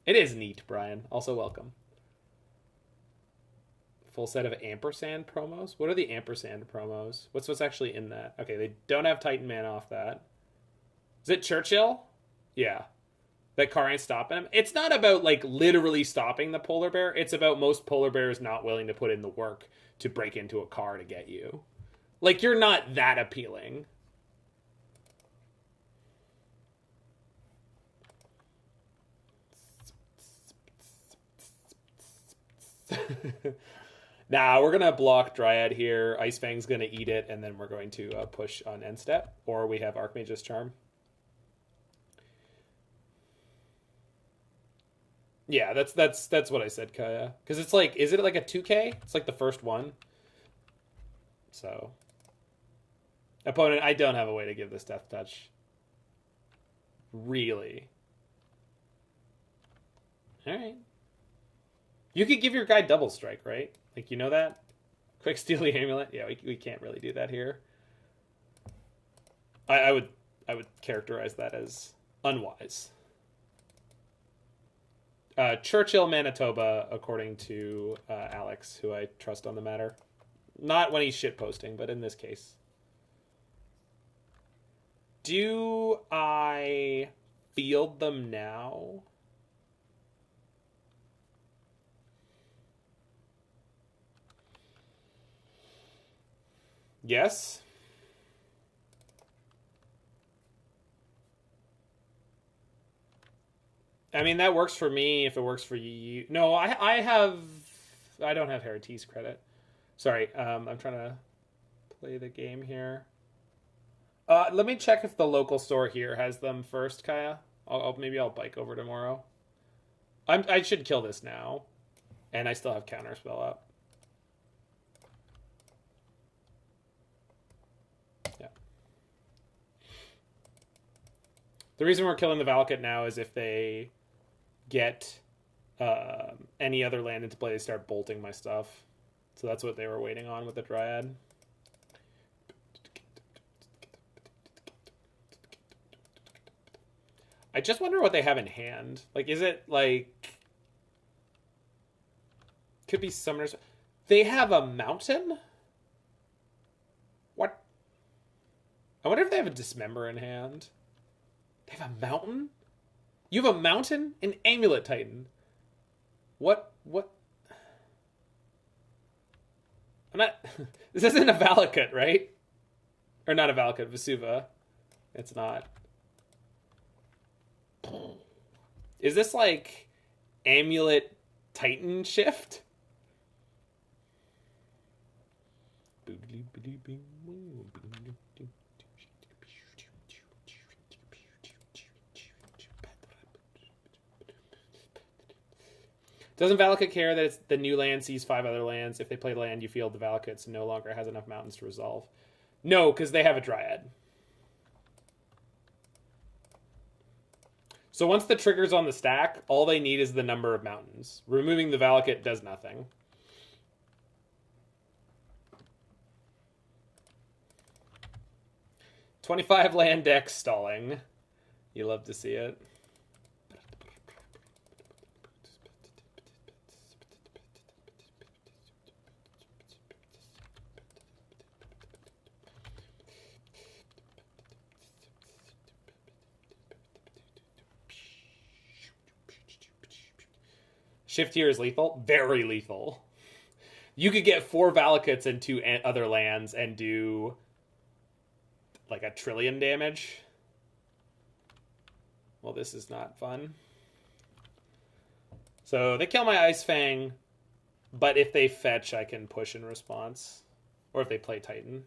It is neat, Brian. Also welcome. Full set of ampersand promos. What are the ampersand promos? What's actually in that? Okay, they don't have Titan Man off that. Is it Churchill? Yeah. That car ain't stopping him. It's not about, like, literally stopping the polar bear. It's about most polar bears not willing to put in the work to break into a car to get you. Like, you're not that appealing. Nah, we're going to block Dryad here. Ice-Fang's going to eat it, and then we're going to push on end step. Or we have Archmage's Charm. Yeah, that's what I said, Kaya. Because it's like, is it like a 2K? It's like the first one. So, opponent, I don't have a way to give this Death Touch. Really? All right. You could give your guy Double Strike, right? Like, you know that? Quick Steal the Amulet? Yeah, we can't really do that here. I would characterize that as unwise. Churchill, Manitoba, according to Alex, who I trust on the matter. Not when he's shitposting, but in this case. Do I field them now? Yes. I mean, that works for me if it works for you. No, I don't have Heritage credit. Sorry, I'm trying to play the game here. Let me check if the local store here has them first, Kaya. Maybe I'll bike over tomorrow. I should kill this now, and I still have Counterspell up. Yeah. The reason we're killing the Valakut now is if they get any other land into play, they start bolting my stuff. So that's what they were waiting on with the Dryad. I just wonder what they have in hand. Like, is it like... Could be Summoners. They have a mountain? What? I wonder if they have a Dismember in hand. They have a mountain? You have a mountain? An Amulet Titan. What? I'm not... This isn't a Valakut, right? Or not a Valakut, Vesuva. It's not. Is this like Amulet Titan shift? Doesn't Valakut care that it's the new land sees 5 other lands? If they play land, you field the Valakut, so no longer has enough mountains to resolve. No, because they have a Dryad. So once the trigger's on the stack, all they need is the number of mountains. Removing the Valakut does nothing. $25 land deck stalling. You love to see it. Shift here is lethal. Very lethal. You could get 4 Valakuts and 2 other lands and do like 1 trillion damage. Well, this is not fun. So they kill my Ice-Fang, but if they fetch, I can push in response. Or if they play Titan.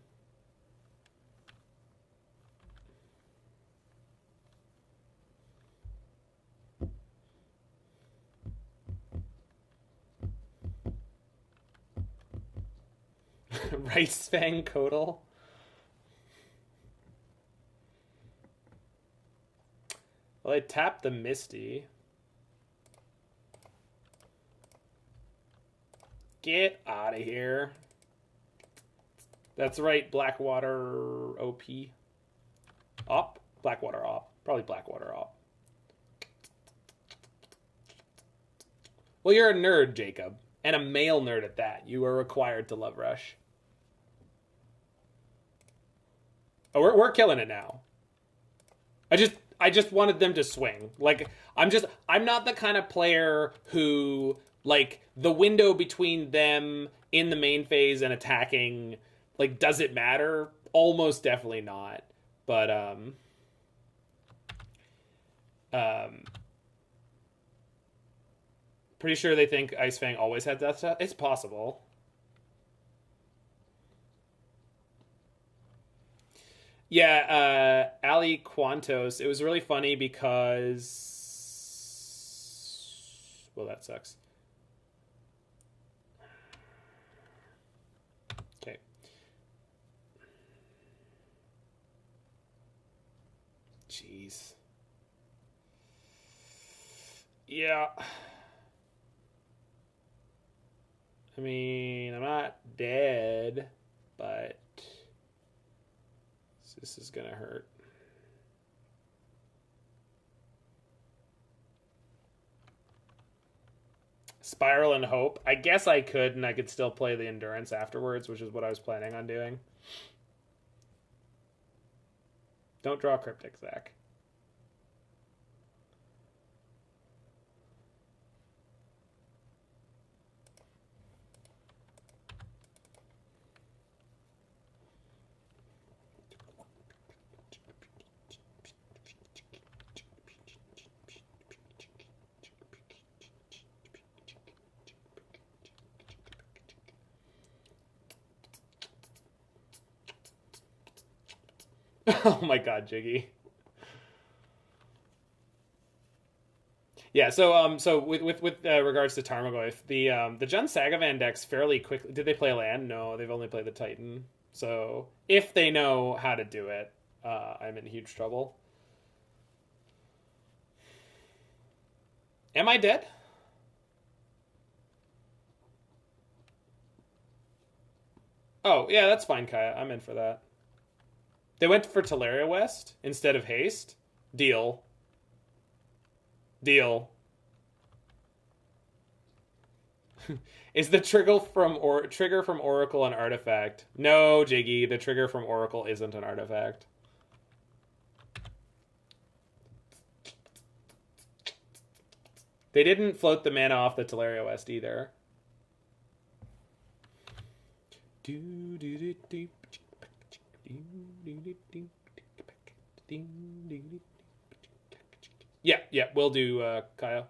Ice-Fang Coatl. Well, I tapped the Misty. Get out of here. That's right, Blackwater OP. Op? Blackwater Op. Probably Blackwater Op. Well, you're a nerd, Jacob. And a male nerd at that. You are required to love Rush. Oh, we're killing it now. I just wanted them to swing. Like, I'm not the kind of player who, like, the window between them in the main phase and attacking, like, does it matter? Almost definitely not. But, pretty sure they think Ice-Fang always had Death Touch. It's possible. Yeah, Ali Quantos. It was really funny because... Well, that sucks. Okay. Jeez. Yeah. I mean, I'm not dead, but this is gonna hurt. Spiral and Hope. I guess I could, and I could still play the Endurance afterwards, which is what I was planning on doing. Don't draw Cryptic, Zach. Oh my god, Jiggy. Yeah, so with regards to Tarmogoyf, the Jund Sagavan decks fairly quickly. Did they play land? No, they've only played the Titan. So if they know how to do it, I'm in huge trouble. Am I dead? Oh yeah, that's fine, Kaya. I'm in for that. They went for Teleria West instead of Haste. Deal. Deal. Is the trigger from Oracle an artifact? No, Jiggy. The trigger from Oracle isn't an artifact. They didn't float the mana off the Teleria West either. Yeah, we'll do, Kyle.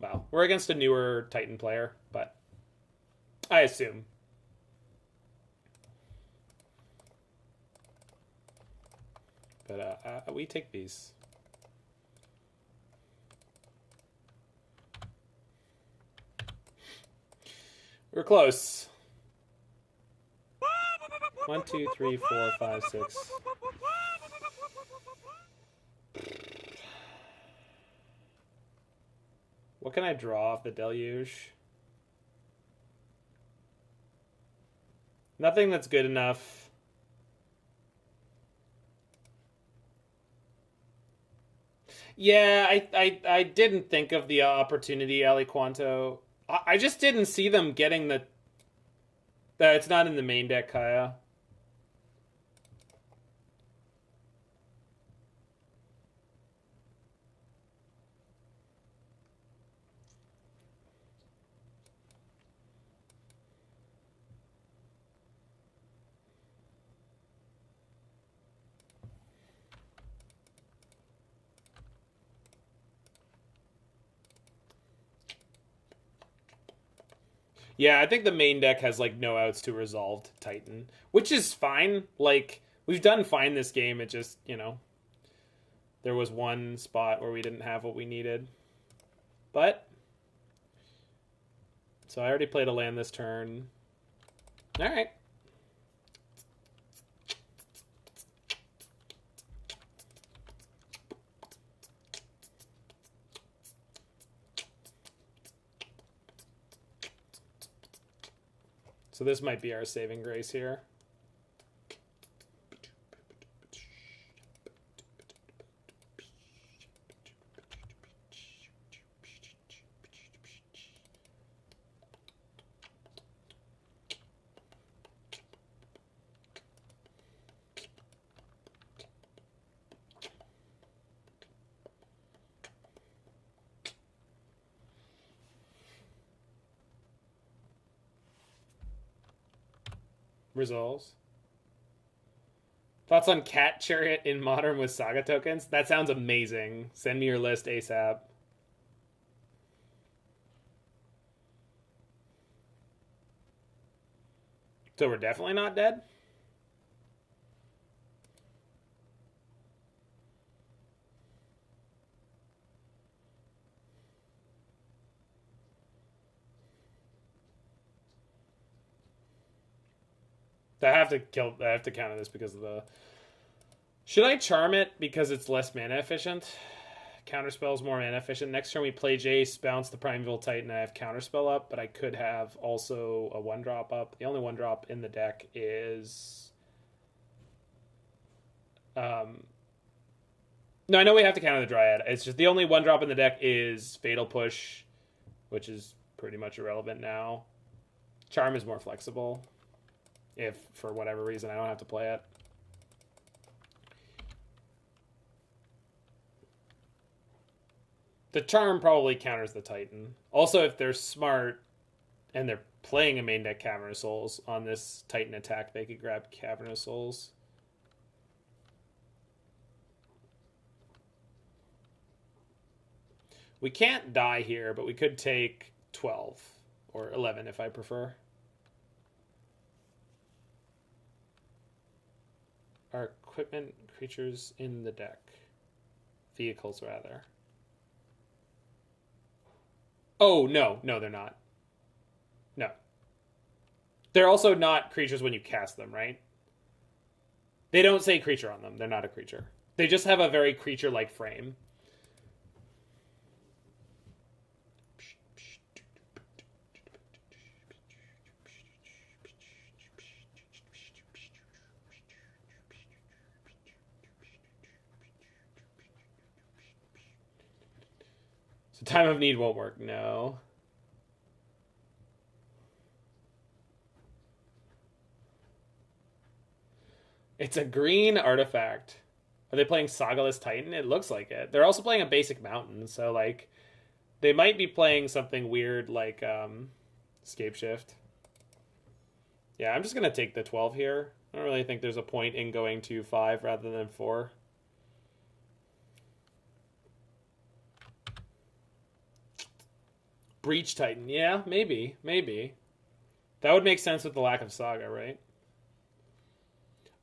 Wow, we're against a newer Titan player, but I assume. But we take these. We're close. 1, 2, 3, 4, 5, 6. What can I draw off the Deluge? Nothing that's good enough. Yeah, I didn't think of the opportunity, Aliquanto. I just didn't see them getting the... It's not in the main deck, Kaya. Yeah, I think the main deck has, like, no outs to Resolved Titan, which is fine. Like, we've done fine this game. It just, you know, there was one spot where we didn't have what we needed. But, so I already played a land this turn. All right. So this might be our saving grace here. Resolves. Thoughts on Cat Chariot in Modern with Saga tokens? That sounds amazing. Send me your list ASAP. So we're definitely not dead? I have to counter this because of the... Should I charm it because it's less mana efficient? Counterspell is more mana efficient. Next turn we play Jace, bounce the Primeval Titan, and I have Counterspell up, but I could have also a 1-drop up. The only 1-drop in the deck is... No, I know we have to counter the Dryad. It's just the only 1-drop in the deck is Fatal Push, which is pretty much irrelevant now. Charm is more flexible. If, for whatever reason, I don't have to play it. The Charm probably counters the Titan. Also, if they're smart and they're playing a main deck Cavernous Souls on this Titan attack, they could grab Cavernous Souls. We can't die here, but we could take 12 or 11 if I prefer. Our equipment creatures in the deck. Vehicles, rather. Oh, no, they're not. No. They're also not creatures when you cast them, right? They don't say creature on them. They're not a creature. They just have a very creature-like frame. So Time of Need won't work, no. It's a green artifact. Are they playing Sagaless Titan? It looks like it. They're also playing a basic mountain, so like they might be playing something weird like Scape Shift. Yeah, I'm just gonna take the 12 here. I don't really think there's a point in going to 5 rather than 4. Breach Titan. Yeah, maybe. That would make sense with the lack of Saga, right?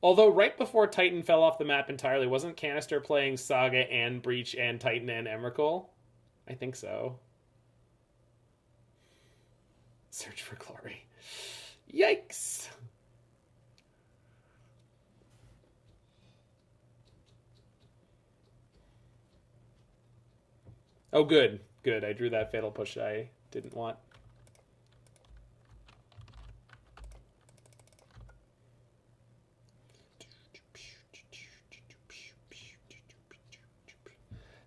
Although right before Titan fell off the map entirely, wasn't Canister playing Saga and Breach and Titan and Emrakul? I think so. Search for Glory. Yikes! Oh, good. Good. I drew that Fatal Push I didn't want.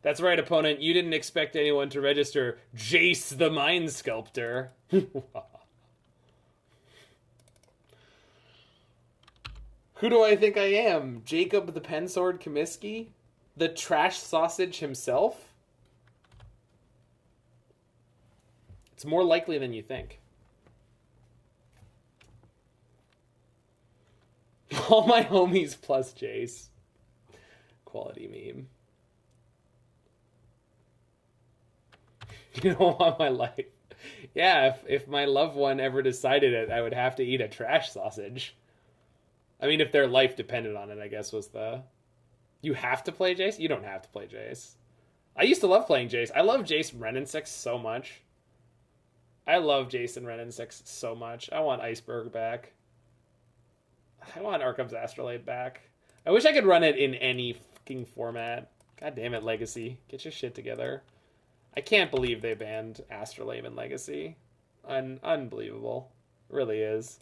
That's right, opponent. You didn't expect anyone to register Jace the Mind Sculptor. Who do I think I am? Jacob the Pensword Comiskey? The trash sausage himself? It's more likely than you think. All my homies plus Jace. Quality meme. You don't want my life. Yeah, if my loved one ever decided it, I would have to eat a trash sausage. I mean, if their life depended on it, I guess was the... You have to play Jace? You don't have to play Jace. I used to love playing Jace. I love Jace Wrenn and 6 so much. I love Jace and Wrenn and 6 so much. I want Iceberg back. I want Arkham's Astrolabe back. I wish I could run it in any fucking format. God damn it, Legacy. Get your shit together. I can't believe they banned Astrolabe in Legacy. Unbelievable. It really is.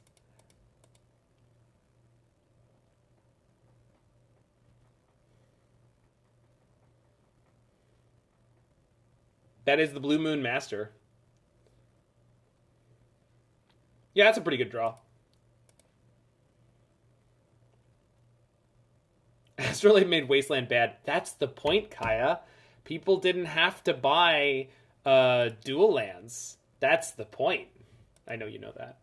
That is the Blue Moon Master. Yeah, that's a pretty good draw. Astrolabe made Wasteland bad. That's the point, Kaya. People didn't have to buy dual lands. That's the point. I know you know that.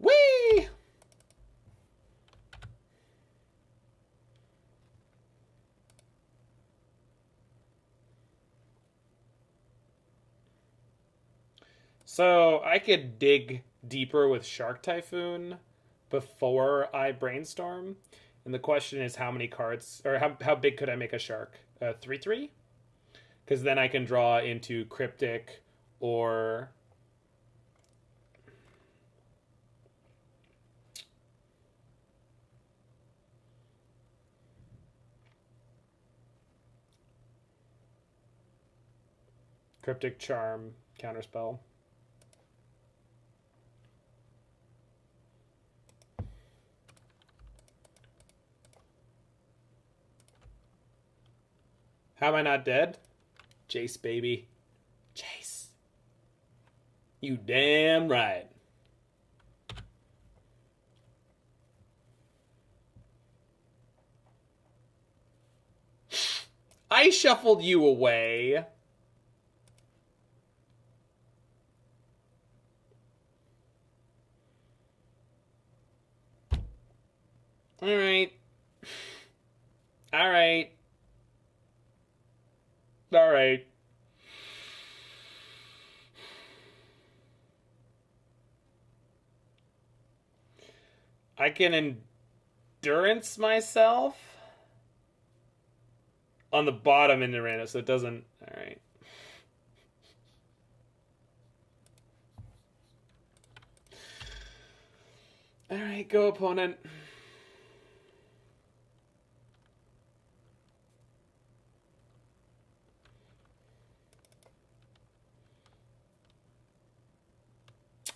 Whee! So I could dig deeper with Shark Typhoon before I brainstorm. And the question is how many cards, or how big could I make a shark? 3/3? Because then I can draw into Cryptic or... Cryptic Charm, Counterspell. How am I not dead? Jace, baby. Jace. You damn right. I shuffled you away. All right. All right. All right. I can endurance myself on the bottom in the random, so it doesn't. All right. All right, go opponent.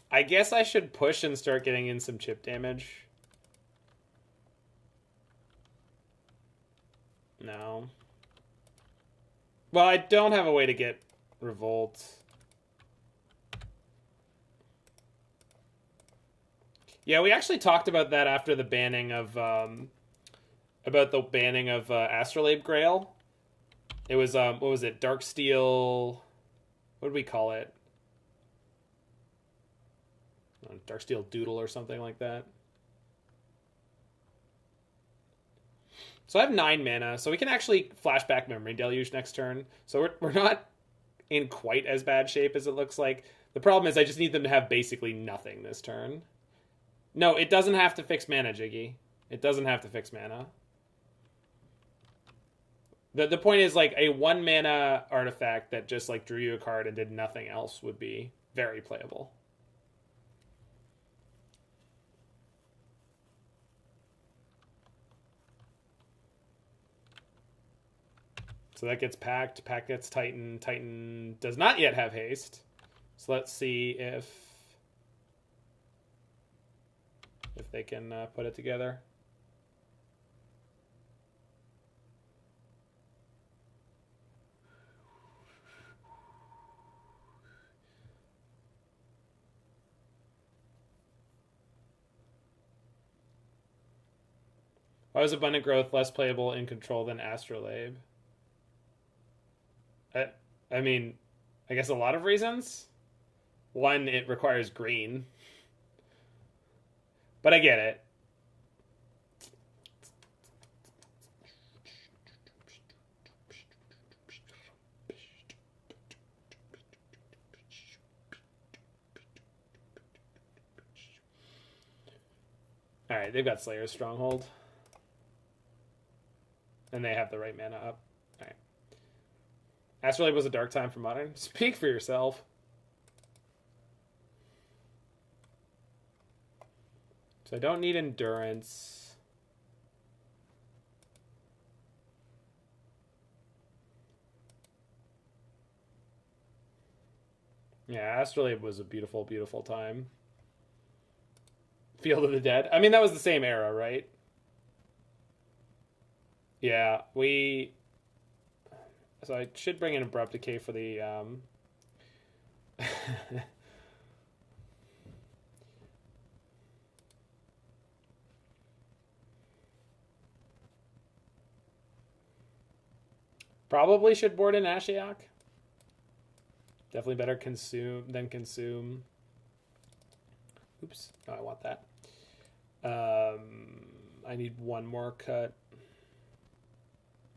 I guess I should push and start getting in some chip damage. No. Well, I don't have a way to get Revolt. Yeah, we actually talked about that after the banning of Astrolabe Grail. It was what was it? Darksteel. What did we call it? Darksteel Doodle or something like that. So I have 9 mana, so we can actually flashback Memory Deluge next turn. So we're not in quite as bad shape as it looks like. The problem is I just need them to have basically nothing this turn. No, it doesn't have to fix mana, Jiggy. It doesn't have to fix mana. The point is, like, a 1 mana artifact that just, like, drew you a card and did nothing else would be very playable. So that gets packed. Pack gets Titan. Titan does not yet have haste. So let's see if they can put it together. Why was Abundant Growth less playable in Control than Astrolabe? I mean, I guess a lot of reasons. One, it requires green. But I get it. Alright, they've got Slayer's Stronghold. And they have the right mana up. Alright. Astrolabe was a dark time for Modern. Speak for yourself. So I don't need Endurance. Yeah, Astrolabe was a beautiful, beautiful time. Field of the Dead. I mean, that was the same era, right? Yeah, we... So I should bring in Abrupt Decay for the... Probably should board in Ashiok. Definitely better consume than consume. Oops. No, I want that. I need one more cut.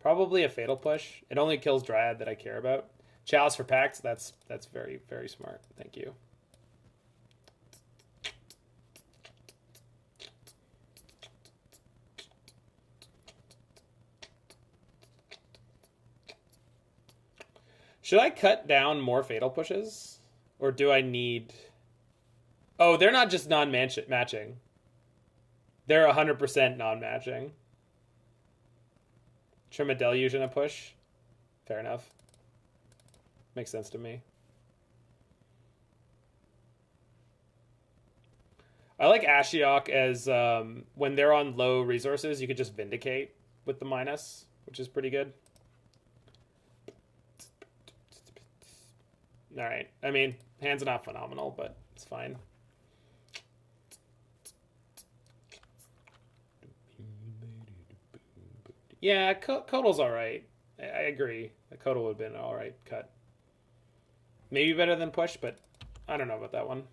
Probably a Fatal Push. It only kills Dryad that I care about. Chalice for Pact. That's very, very smart. Thank you. Should I cut down more Fatal Pushes? Or do I need... Oh, they're not just non-matching. They're 100% non-matching. Trim a Deluge and a push? Fair enough. Makes sense to me. I like Ashiok as when they're on low resources, you could just Vindicate with the minus, which is pretty good. Alright, I mean, hand's not phenomenal, but it's fine. Yeah, Coatl's alright. I agree. The Coatl would have been an alright cut. Maybe better than push, but I don't know about that one.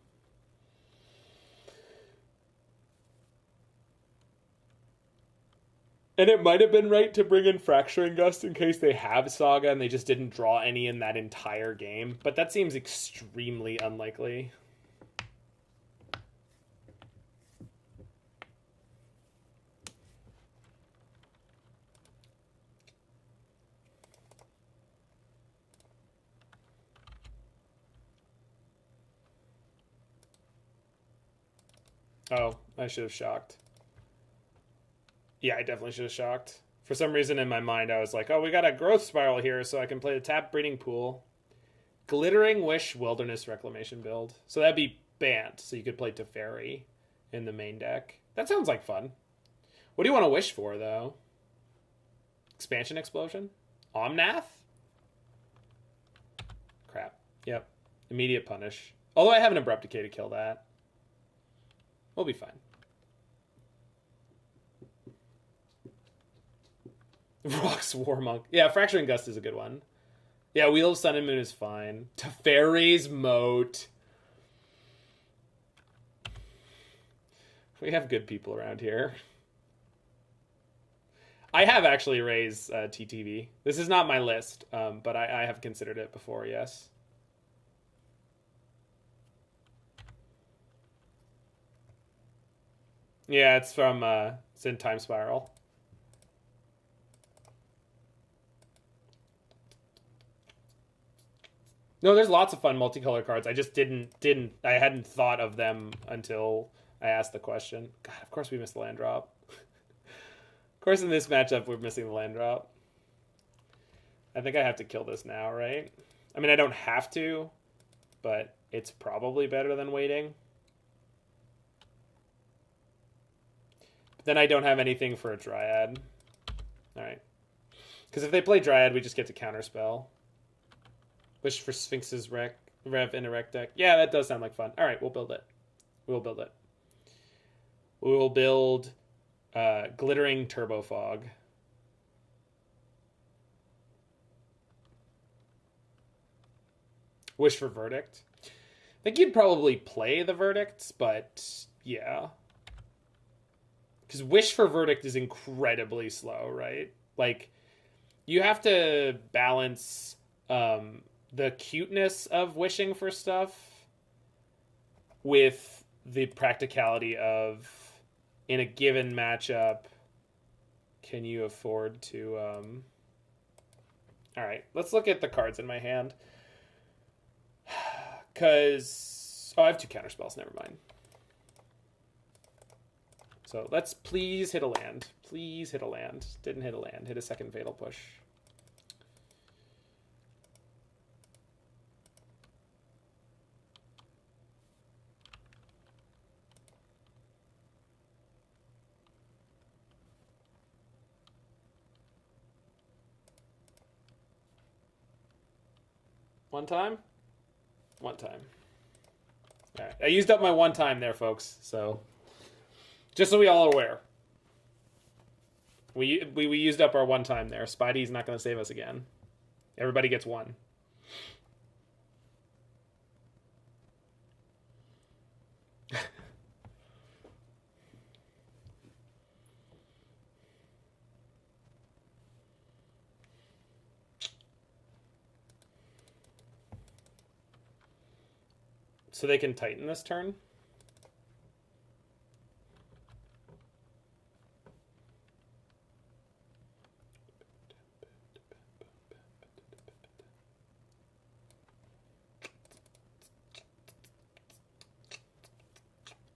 And it might have been right to bring in Fracturing Gust in case they have Saga and they just didn't draw any in that entire game. But that seems extremely unlikely. Oh, I should have shocked. Yeah, I definitely should have shocked. For some reason in my mind, I was like, oh, we got a growth spiral here, so I can play the tap breeding pool. Glittering Wish Wilderness Reclamation build. So that'd be Bant, so you could play Teferi in the main deck. That sounds like fun. What do you want to wish for, though? Expansion Explosion? Omnath? Crap. Yep. Immediate punish. Although I have an Abrupt Decay to kill that. We'll be fine. Rocks Warmonk. Yeah, Fracturing Gust is a good one. Yeah, Wheel of Sun and Moon is fine. Teferi's Moat. We have good people around here. I have actually raised TTV. This is not my list, but I have considered it before, yes. Yeah, it's from it's in Time Spiral. No, there's lots of fun multicolor cards. I just I hadn't thought of them until I asked the question. God, of course we missed the land drop. Of course in this matchup we're missing the land drop. I think I have to kill this now, right? I mean, I don't have to, but it's probably better than waiting. But then I don't have anything for a Dryad. Alright. Because if they play Dryad, we just get to Counterspell. Wish for Sphinx's Rev in a Rec deck. Yeah, that does sound like fun. All right, we'll build it. We'll build it. We will build Glittering Turbo Fog. Wish for Verdict. I think you'd probably play the Verdicts, but yeah. Because Wish for Verdict is incredibly slow, right? Like, you have to balance... the cuteness of wishing for stuff with the practicality of, in a given matchup, can you afford to... Alright, let's look at the cards in my hand. Because... Oh, I have 2 counterspells, never mind. So let's please hit a land. Please hit a land. Didn't hit a land. Hit a second Fatal Push. One time? One time. All right. I used up my one time there, folks. So, just so we all are aware. We used up our one time there. Spidey's not going to save us again. Everybody gets one. So they can Titan this turn.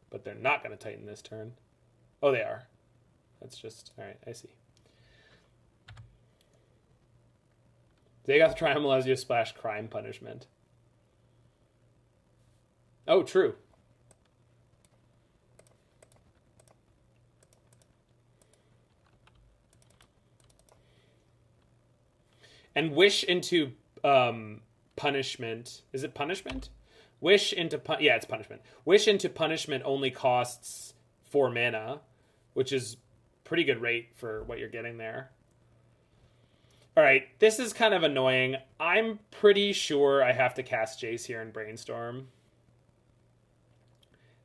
But they're not going to Titan this turn. Oh, they are. That's just... All right, I see. Zagoth Triome allows you to splash Crime Punishment. Oh, true. And Wish into Punishment. Is it Punishment? Wish into... Yeah, it's Punishment. Wish into Punishment only costs 4 mana, which is pretty good rate for what you're getting there. All right, this is kind of annoying. I'm pretty sure I have to cast Jace here and Brainstorm.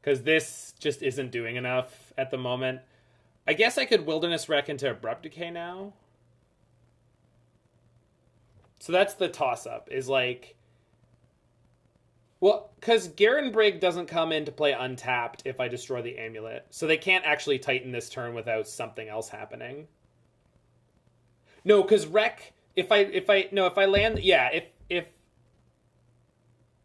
Because this just isn't doing enough at the moment. I guess I could Wilderness Rec into Abrupt Decay now. So that's the toss-up, is like... Well, because Garenbrig doesn't come into play untapped if I destroy the Amulet. So they can't actually Titan this turn without something else happening. No, because Rec... If I land... Yeah,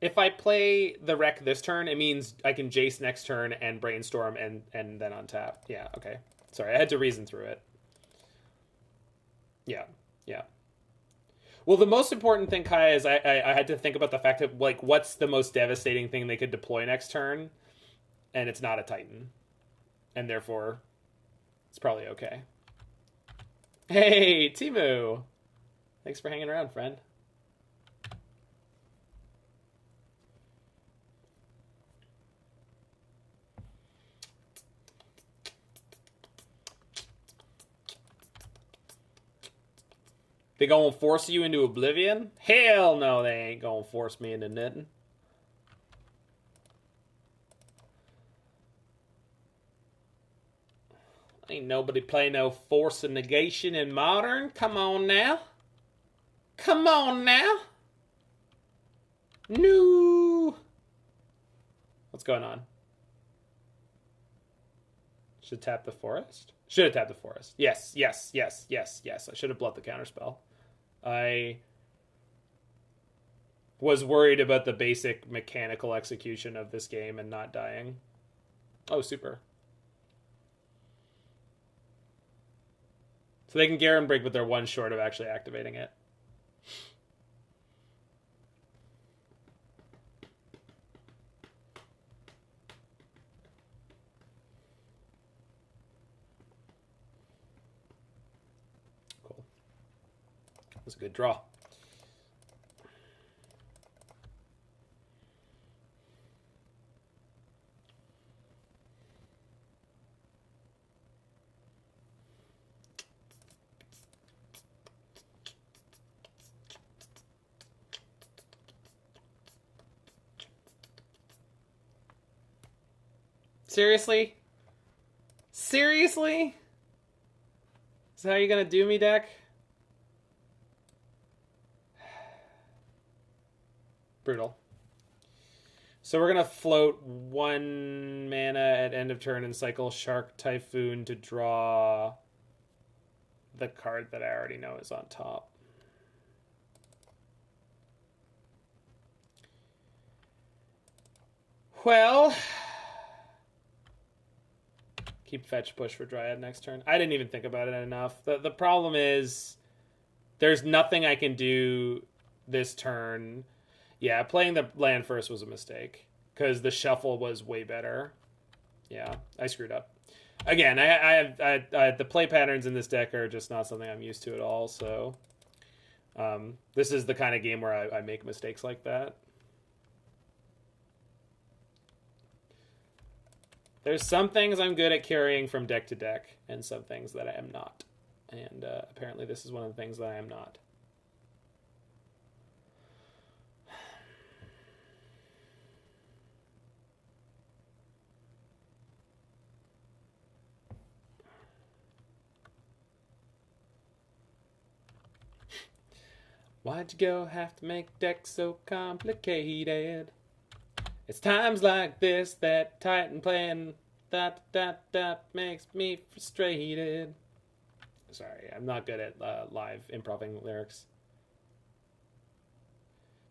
if I play the Rec this turn, it means I can Jace next turn and Brainstorm and then untap. Yeah, okay. Sorry, I had to reason through it. Yeah, yeah. Well, the most important thing, Kai, is I had to think about the fact that, like, what's the most devastating thing they could deploy next turn? And it's not a Titan. And therefore, it's probably okay. Hey, Timu! Thanks for hanging around, friend. They gonna force you into oblivion? Hell no, they ain't gonna force me into nothing. Ain't nobody play no Force of Negation in Modern. Come on now. Come on now. No. What's going on? Should tap the forest? Should have tapped the forest. Yes, yes, yes, yes, yes. I should have blocked the counterspell. I was worried about the basic mechanical execution of this game and not dying. Oh, super. So they can Garen break, but they're one short of actually activating it. Cool. That was a good draw. Seriously? Seriously? Is that how you're gonna do me, deck? Brutal. So we're gonna float 1 mana at end of turn and cycle Shark Typhoon to draw the card that I already know is on top. Well... Keep fetch push for Dryad next turn. I didn't even think about it enough. The problem is there's nothing I can do this turn. Yeah, playing the land first was a mistake because the shuffle was way better. Yeah, I screwed up. Again, I the play patterns in this deck are just not something I'm used to at all. So this is the kind of game where I make mistakes like that. There's some things I'm good at carrying from deck to deck, and some things that I am not. And apparently this is one of the things that I am not. Why'd you go have to make decks so complicated? It's times like this that Titan playing that makes me frustrated. Sorry, I'm not good at live improving lyrics.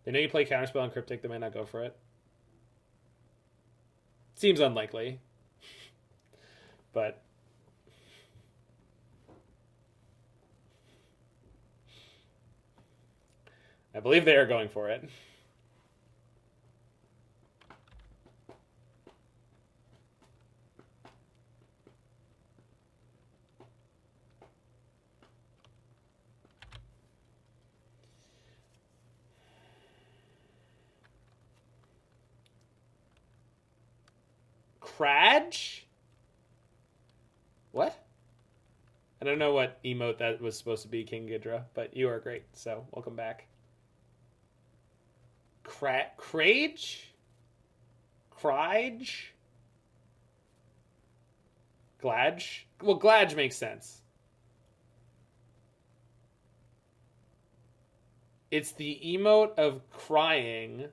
They know you play Counterspell and Cryptic, they might not go for it. Seems unlikely. But I believe they are going for it. Craj? What? I don't know what emote that was supposed to be, King Ghidra, but you are great, so welcome back. Crage? Crige? Gladge? Well, Gladge makes sense. It's the emote of crying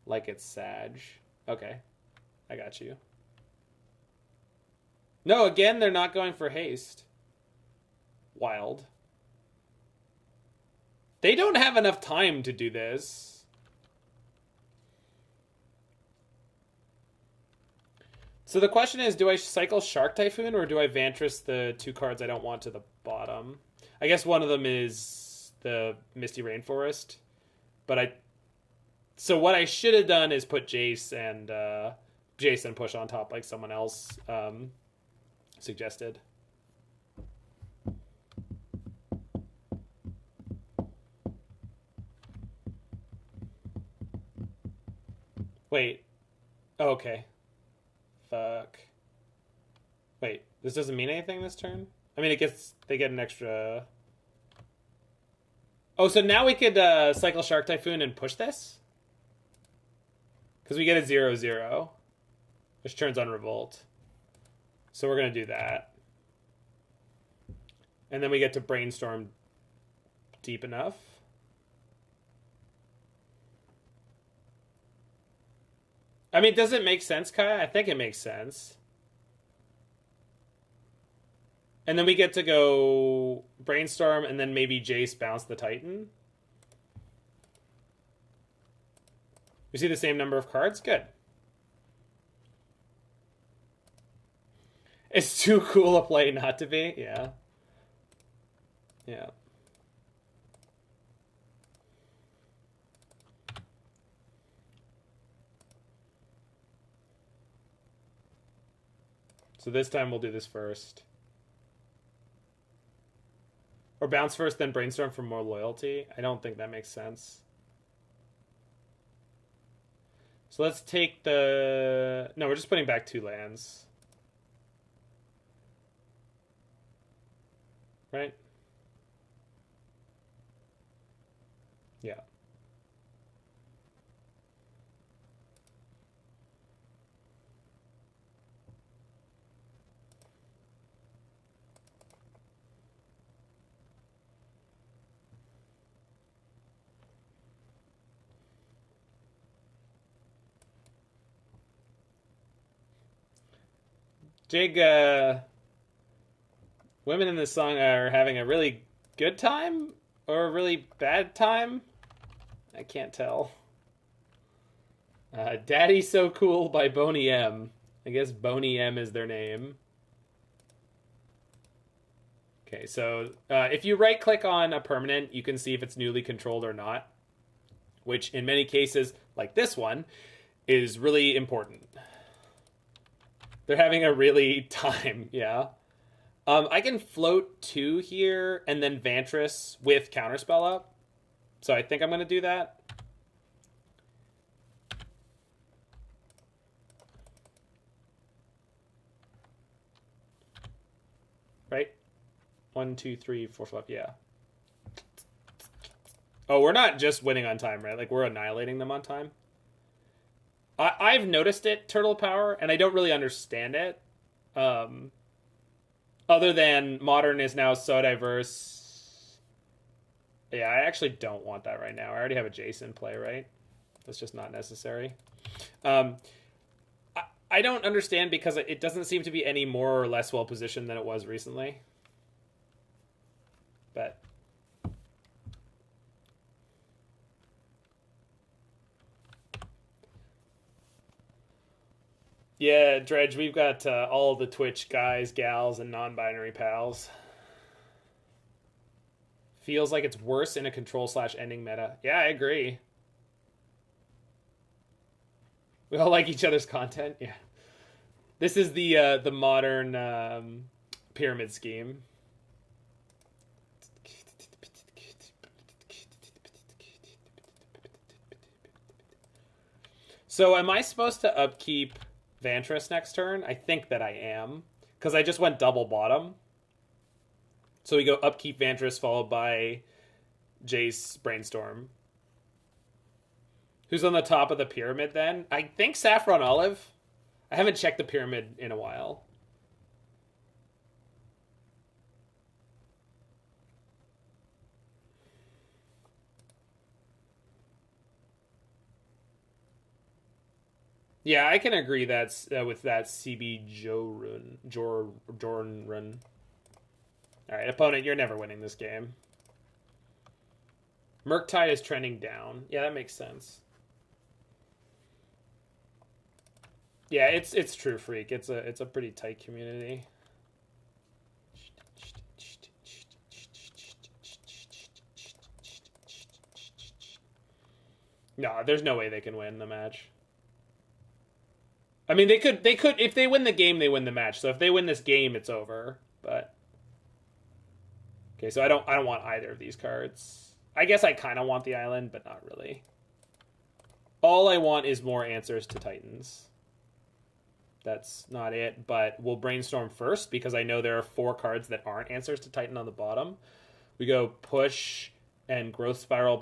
like it's Sag. Okay, I got you. No, again, they're not going for haste. Wild. They don't have enough time to do this. So the question is, do I cycle Shark Typhoon or do I Vantress the 2 cards I don't want to the bottom? I guess one of them is the Misty Rainforest. But so what I should have done is put Jace and push on top like someone else suggested. Wait. Oh, okay. Fuck. Wait, this doesn't mean anything this turn? I mean, they get an extra... Oh, so now we could cycle Shark Typhoon and push this? Because we get a 0/0, which turns on Revolt. So we're going to do that. And then we get to Brainstorm deep enough. I mean, does it make sense, Kai? I think it makes sense. And then we get to go Brainstorm and then maybe Jace bounce the Titan. We see the same number of cards? Good. It's too cool a play not to be? Yeah. Yeah. So this time we'll do this first. Or bounce first, then Brainstorm for more loyalty. I don't think that makes sense. So let's take the... No, we're just putting back 2 lands. Right? Yeah. Jig, women in this song are having a really good time or a really bad time? I can't tell. Daddy So Cool by Boney M. I guess Boney M is their name. Okay, so if you right-click on a permanent, you can see if it's newly controlled or not, which in many cases, like this one, is really important. They're having a really time, yeah. I can float 2 here and then Vantress with Counterspell up. So I think I'm going to do that. Right? 1, 2, 3, 4, 5, yeah. Oh, we're not just winning on time, right? Like, we're annihilating them on time. I've noticed it, Turtle Power, and I don't really understand it. Other than Modern is now so diverse. Yeah, I actually don't want that right now. I already have a Jace in play, right? That's just not necessary. Um, I don't understand because it doesn't seem to be any more or less well positioned than it was recently. But yeah, Dredge, we've got all the Twitch guys, gals, and non-binary pals. Feels like it's worse in a control/ending meta. Yeah, I agree. We all like each other's content. Yeah, this is the modern pyramid scheme. So, am I supposed to upkeep Vantress next turn? I think that I am, because I just went double bottom. So we go upkeep Vantress followed by Jace Brainstorm. Who's on the top of the pyramid then? I think Saffron Olive. I haven't checked the pyramid in a while. Yeah, I can agree that's with that CB Jorn run. Alright, opponent, you're never winning this game. Murktide is trending down. Yeah, that makes sense. Yeah, it's true, Freak. It's a pretty tight community. No, there's no way they can win the match. I mean, they could if they win the game, they win the match. So if they win this game, it's over. But okay, so I don't want either of these cards. I guess I kind of want the island, but not really. All I want is more answers to Titans. That's not it, but we'll brainstorm first because I know there are 4 cards that aren't answers to Titan on the bottom. We go push and Growth Spiral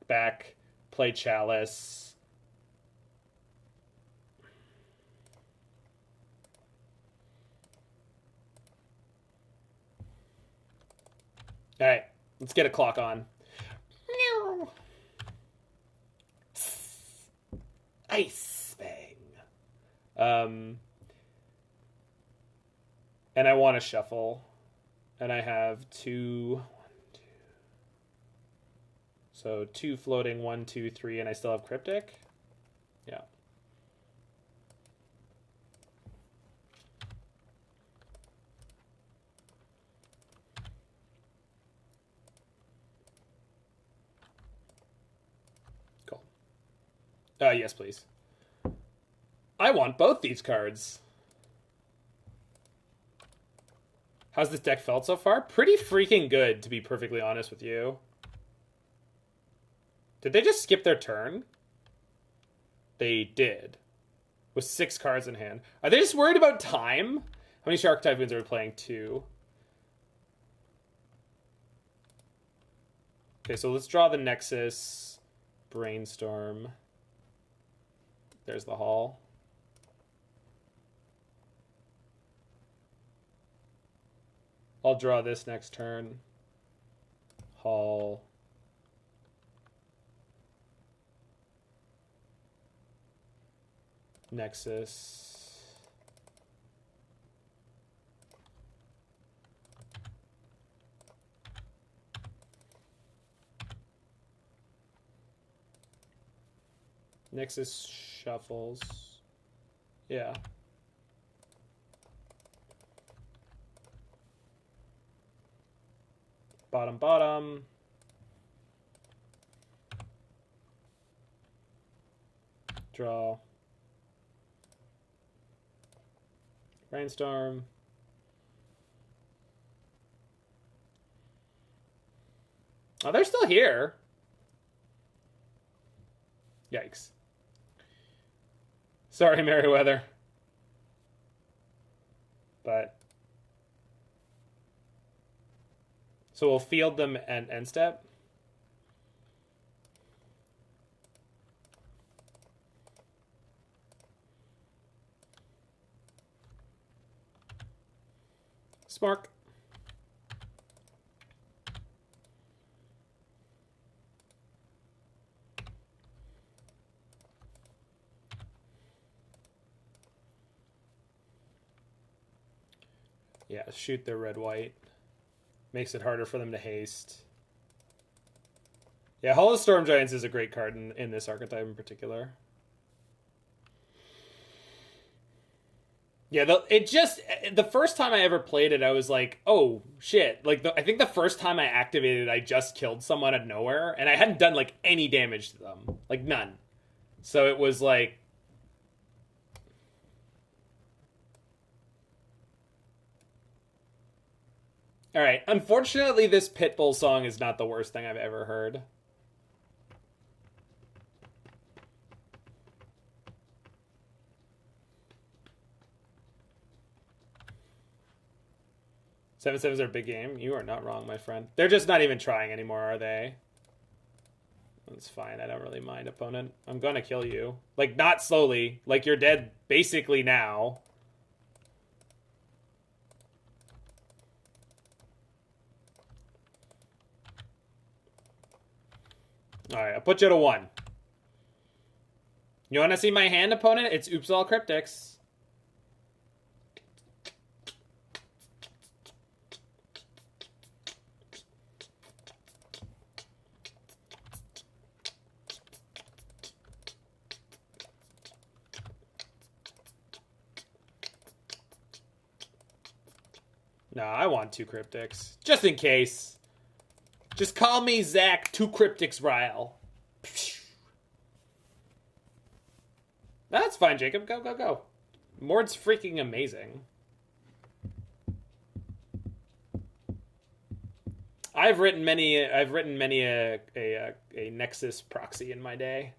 back, play Chalice. All right, let's get a clock on. Ice-Fang. And I want to shuffle. And I have 2. So 2 floating, 1, 2, 3, and I still have Cryptic. Yeah. Cool. Yes, please. I want both these cards. How's this deck felt so far? Pretty freaking good, to be perfectly honest with you. Did they just skip their turn? They did. With 6 cards in hand. Are they just worried about time? How many Shark Typhoons are we playing? 2. Okay, so let's draw the Nexus. Brainstorm. There's the Hall. I'll draw this next turn. Hall. Nexus. Nexus shuffles. Yeah. Bottom. Draw. Brainstorm. Oh, they're still here. Yikes. Sorry, Merriweather. But so we'll field them and end step. Smark. Yeah, shoot their red-white. Makes it harder for them to haste. Yeah, Hall of Storm Giants is a great card in this archetype in particular. Yeah, the first time I ever played it, I was like, oh, shit. Like, I think the first time I activated it, I just killed someone out of nowhere, and I hadn't done, like, any damage to them. Like, none. So it was like... Alright, unfortunately, this Pitbull song is not the worst thing I've ever heard. Seven sevens are a big game. You are not wrong, my friend. They're just not even trying anymore, are they? That's fine. I don't really mind, opponent. I'm gonna kill you. Like, not slowly. Like, you're dead basically now. Alright, I'll put you to 1. You want to see my hand, opponent? It's Oops All Cryptics. No, I want 2 Cryptics. Just in case. Just call me Zach 2 Cryptics Ryle. That's fine, Jacob. Go, go, go. Mord's freaking amazing. I've written many a Nexus proxy in my day.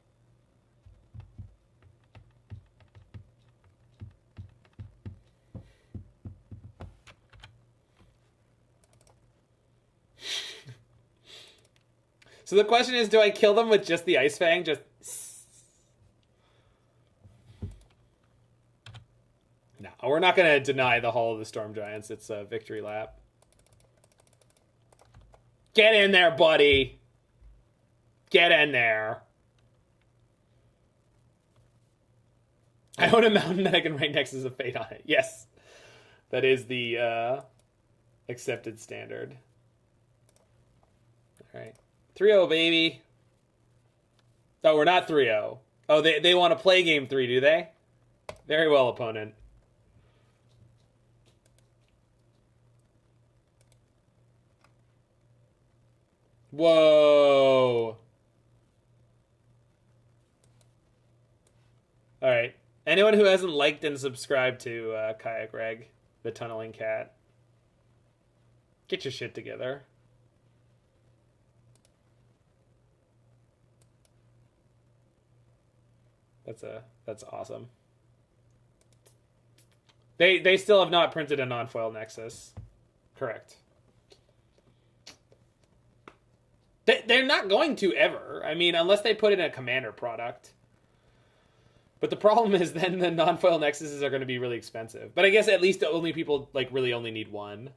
So the question is, do I kill them with just the Ice-Fang? Just... No, we're not going to deny the Hall of the Storm Giants. It's a victory lap. Get in there, buddy. Get in there. I own a mountain that I can write Nexus of Fate on it. Yes. That is the accepted standard. All right. 3-0, baby. Oh, we're not 3-0. Oh, they want to play game 3, do they? Very well, opponent. Whoa. All right. Anyone who hasn't liked and subscribed to Kayak Reg, the Tunneling Cat, get your shit together. That's awesome. They still have not printed a non-foil Nexus. Correct. They're not going to ever. I mean, unless they put in a Commander product. But the problem is then the non-foil Nexuses are going to be really expensive. But I guess at least only people like really only need one.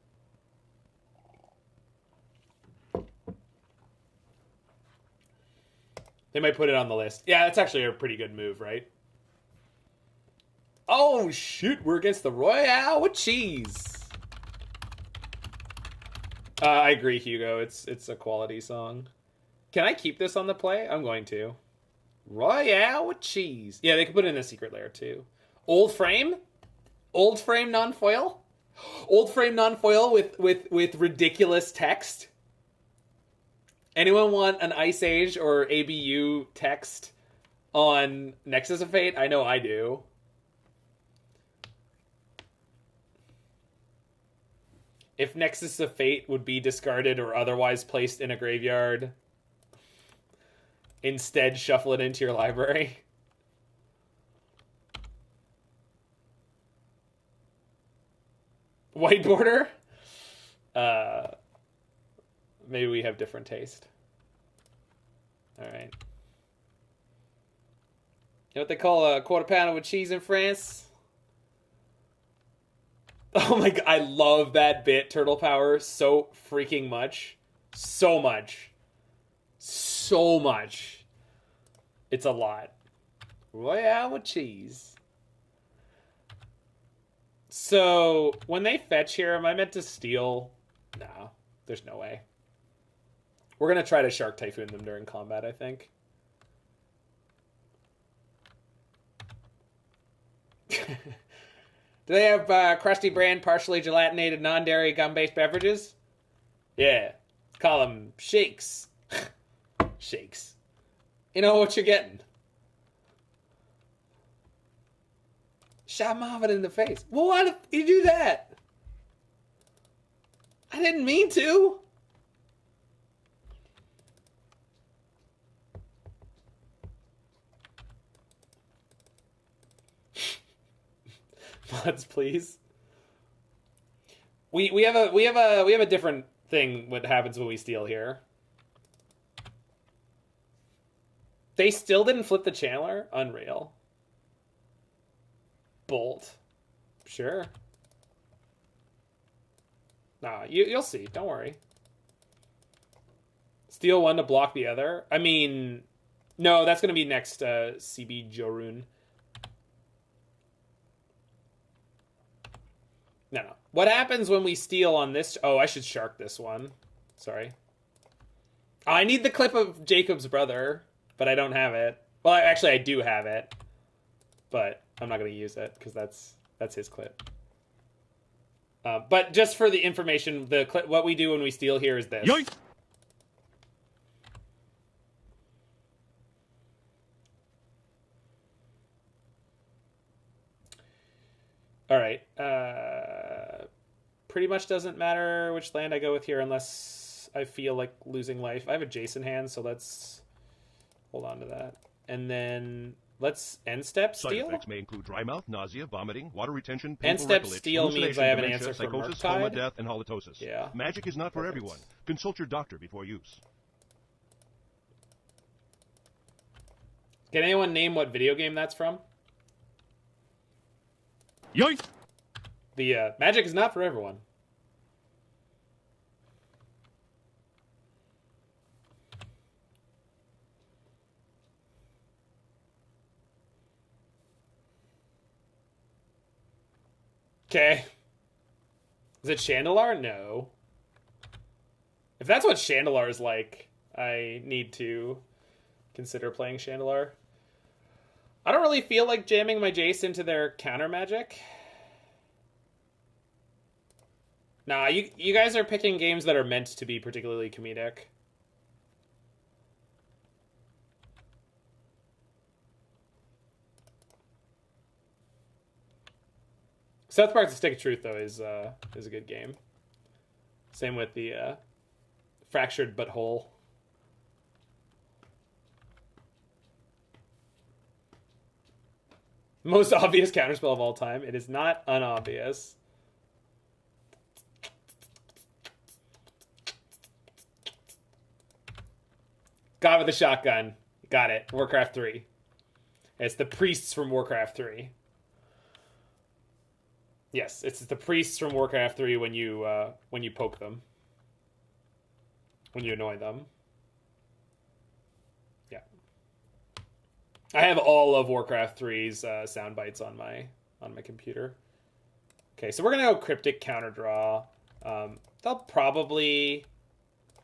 They might put it on the list. Yeah, that's actually a pretty good move, right? Oh, shoot. We're against the Royale with cheese. I agree, Hugo. It's a quality song. Can I keep this on the play? I'm going to. Royale with cheese. Yeah, they could put it in a secret layer, too. Old frame? Old frame non-foil? Old frame non-foil with ridiculous text? Anyone want an Ice Age or ABU text on Nexus of Fate? I know I do. If Nexus of Fate would be discarded or otherwise placed in a graveyard, instead shuffle it into your library. White border? Maybe we have different taste. All right. You know what they call a quarter pounder with cheese in France? Oh my god, I love that bit, Turtle Power, so freaking much. So much. So much. It's a lot. Royale with cheese. So, when they fetch here, am I meant to steal? No, there's no way. We're going to try to Shark Typhoon them during combat, I think. Do they have Krusty Brand partially gelatinated non-dairy gum-based beverages? Yeah. Call them shakes. Shakes. You know what you're getting. Shot Marvin in the face. Well, why did you do that? I didn't mean to. Mods, please. We have a different thing what happens when we steal here. They still didn't flip the Channeler? Unreal. Bolt. Sure. Nah, you'll see. Don't worry. Steal one to block the other. I mean, no, that's going to be next CB Jorun. No. What happens when we steal on this? Oh, I should shark this one. Sorry. Oh, I need the clip of Jacob's brother, but I don't have it. Well, actually, I do have it, but I'm not going to use it because that's his clip. But just for the information, the clip, what we do when we steal here is this. Yoink! All right. Pretty much doesn't matter which land I go with here unless I feel like losing life. I have a Jace in hand, so let's hold on to that. And then let's end step steal. Side effects may include dry mouth, nausea, vomiting, water retention, end step steal means I have an answer for psychosis, Murktide. coma, death, and halitosis. Yeah. Magic is not for everyone. Consult your doctor before use. Can anyone name what video game that's from? Yoink! The magic is not for everyone. Okay. Is it Chandelar? No. If that's what Chandelar is like, I need to consider playing Chandelar. I don't really feel like jamming my Jace into their counter magic. Nah, you guys are picking games that are meant to be particularly comedic. South Park's A Stick of Truth, though, is a good game. Same with the Fractured But Whole. Most obvious counterspell of all time. It is not unobvious. God with a shotgun. Got it. Warcraft 3. It's the priests from Warcraft 3. Yes, it's the priests from Warcraft 3 when you poke them. When you annoy them. Yeah. I have all of Warcraft 3's sound bites on my computer. Okay, so we're gonna go Cryptic counter draw. They'll probably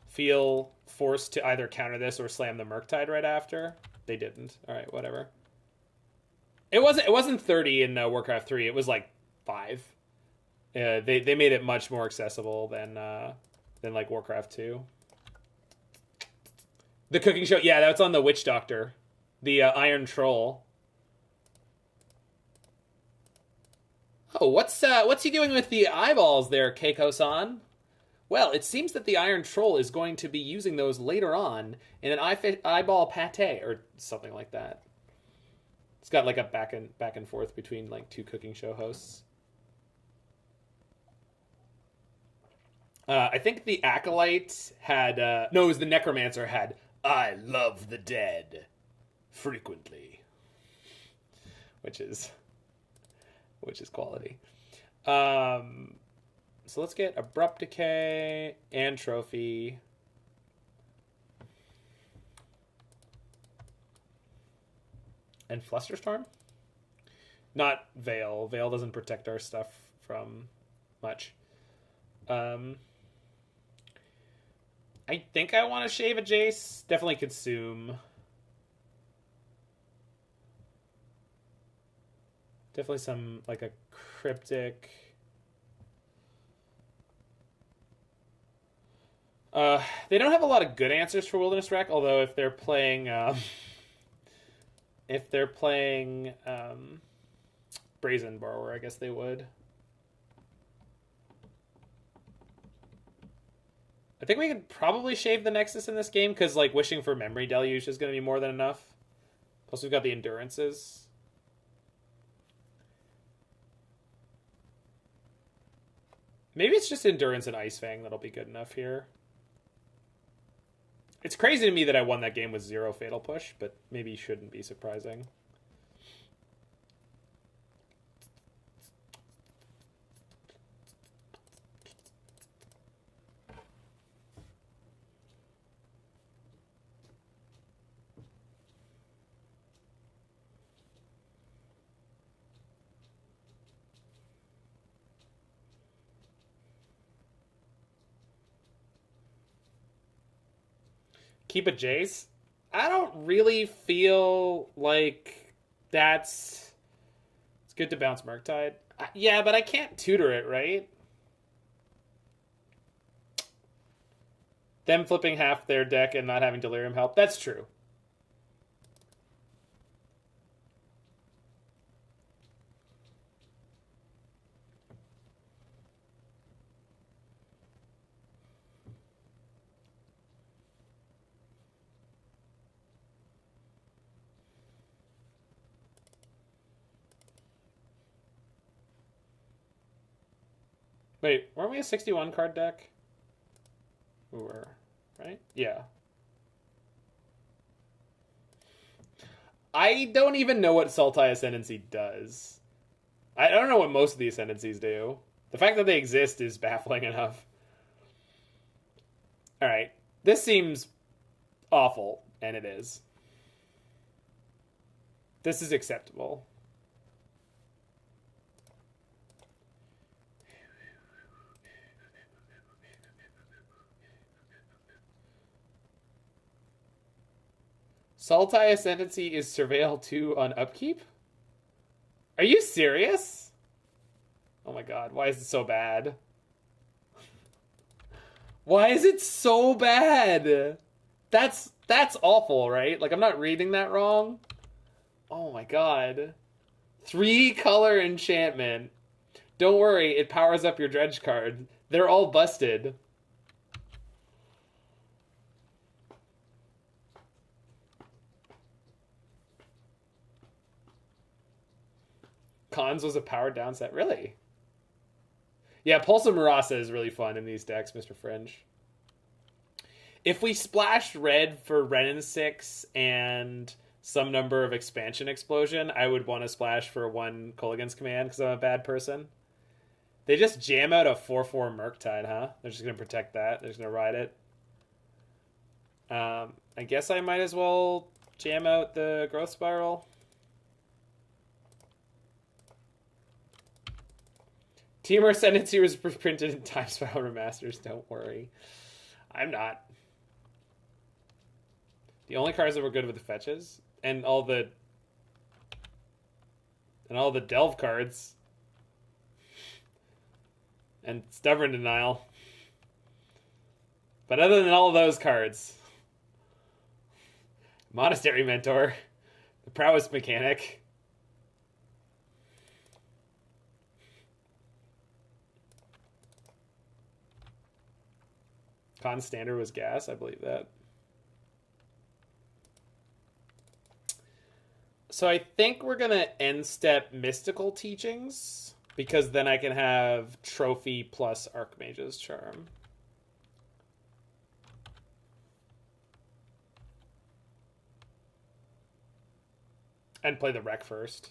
feel forced to either counter this or slam the Murktide right after. They didn't. All right, whatever. It wasn't 30 in Warcraft 3. It was like 5. They made it much more accessible than like Warcraft 2. The cooking show, yeah, that's on the Witch Doctor, the Iron Troll. Oh, what's he doing with the eyeballs there, Keiko-san? Well, it seems that the Iron Troll is going to be using those later on in an eyeball pate or something like that. It's got like a back and forth between like two cooking show hosts. I think the Acolyte had no, it was the Necromancer had "I love the dead" frequently, which is quality. So let's get Abrupt Decay and Trophy. And Flusterstorm? Not Veil. Veil doesn't protect our stuff from much. I think I want to shave a Jace. Definitely Consume. Definitely some, like a Cryptic. They don't have a lot of good answers for Wilderness Rec, although if they're playing Brazen Borrower, I guess they would. I think we could probably shave the Nexus in this game, because like wishing for Memory Deluge is going to be more than enough. Plus we've got the Endurances. Maybe it's just Endurance and Ice-Fang that'll be good enough here. It's crazy to me that I won that game with 0 Fatal Push, but maybe shouldn't be surprising. Keep a Jace? I don't really feel like that's... It's good to bounce Murktide. Yeah, but I can't tutor it, right? Them flipping half their deck and not having Delirium help. That's true. Wait, weren't we a 61 card deck? We were, right? Yeah. I don't even know what Sultai Ascendancy does. I don't know what most of the Ascendancies do. The fact that they exist is baffling enough. Alright. This seems awful, and it is. This is acceptable. Sultai Ascendancy is Surveil 2 on upkeep? Are you serious? Oh my god, why is it so bad? Why is it so bad? That's awful, right? Like, I'm not reading that wrong. Oh my god. 3-color enchantment. Don't worry, it powers up your dredge card. They're all busted. Cons was a powered down set. Really? Yeah, Pulse of Murasa is really fun in these decks, Mr. Fringe. If we splashed red for Renin 6 and some number of expansion explosion, I would want to splash for 1 Kolaghan's Command because I'm a bad person. They just jam out a 4/4 Murktide, huh? They're just going to protect that. They're just going to ride it. I guess I might as well jam out the Growth Spiral. Temur Ascendancy was printed in Time Spiral Remasters, don't worry. I'm not. The only cards that were good with the fetches and all the delve cards and Stubborn Denial. But other than all of those cards, Monastery Mentor, the Prowess Mechanic, Con Standard was gas, I believe that. So I think we're going to end step Mystical Teachings, because then I can have Trophy plus Archmage's Charm. And play the Wreck first.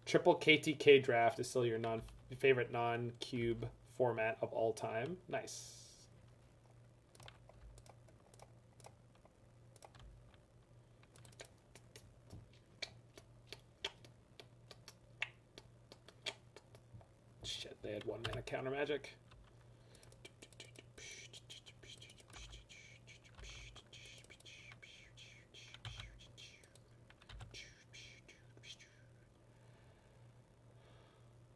Triple KTK Draft is still your favorite non-cube format of all time. Nice. Shit, they had 1 mana counter magic.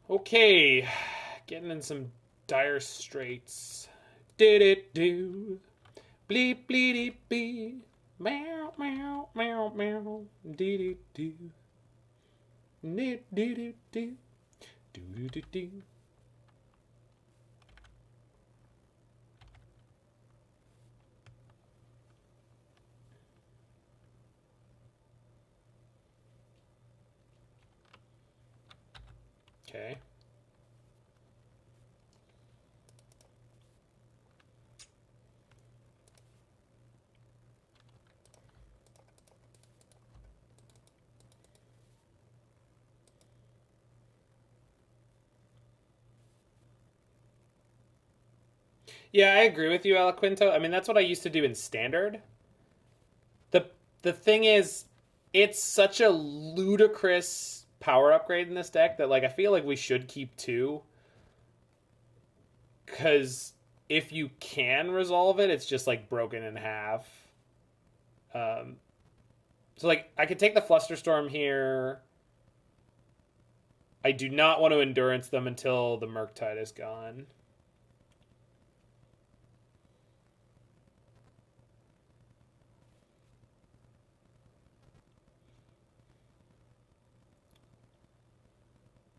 Okay, getting in some dire straits. Did it do? Bleep bleep bleep. Meow meow meow meow. Did it do? Did it do? Do do do do. Okay. Yeah, I agree with you, Alaquinto. I mean, that's what I used to do in Standard. The thing is, it's such a ludicrous power upgrade in this deck that, like, I feel like we should keep 2. Because if you can resolve it, it's just, like, broken in half. So, like, I could take the Flusterstorm here. I do not want to Endurance them until the Murktide is gone.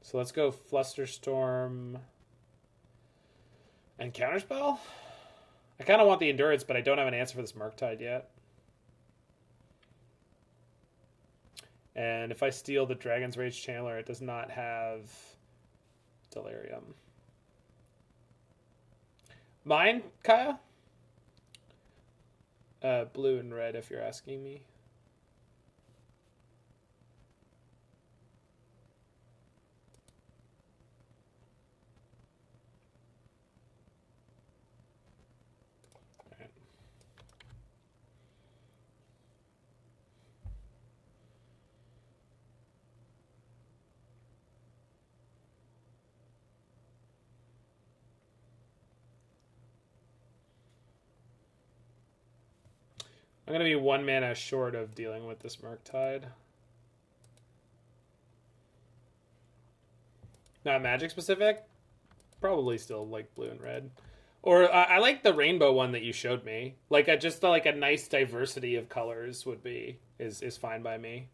So let's go Flusterstorm and Counterspell. I kind of want the Endurance, but I don't have an answer for this Murktide yet. And if I steal the Dragon's Rage Channeler, it does not have Delirium. Mine, Kaya? Blue and red, if you're asking me. I'm going to be 1 mana short of dealing with this Murktide. Not Magic specific? Probably still like blue and red. Or I like the rainbow one that you showed me. Like just like a nice diversity of colors would be is fine by me.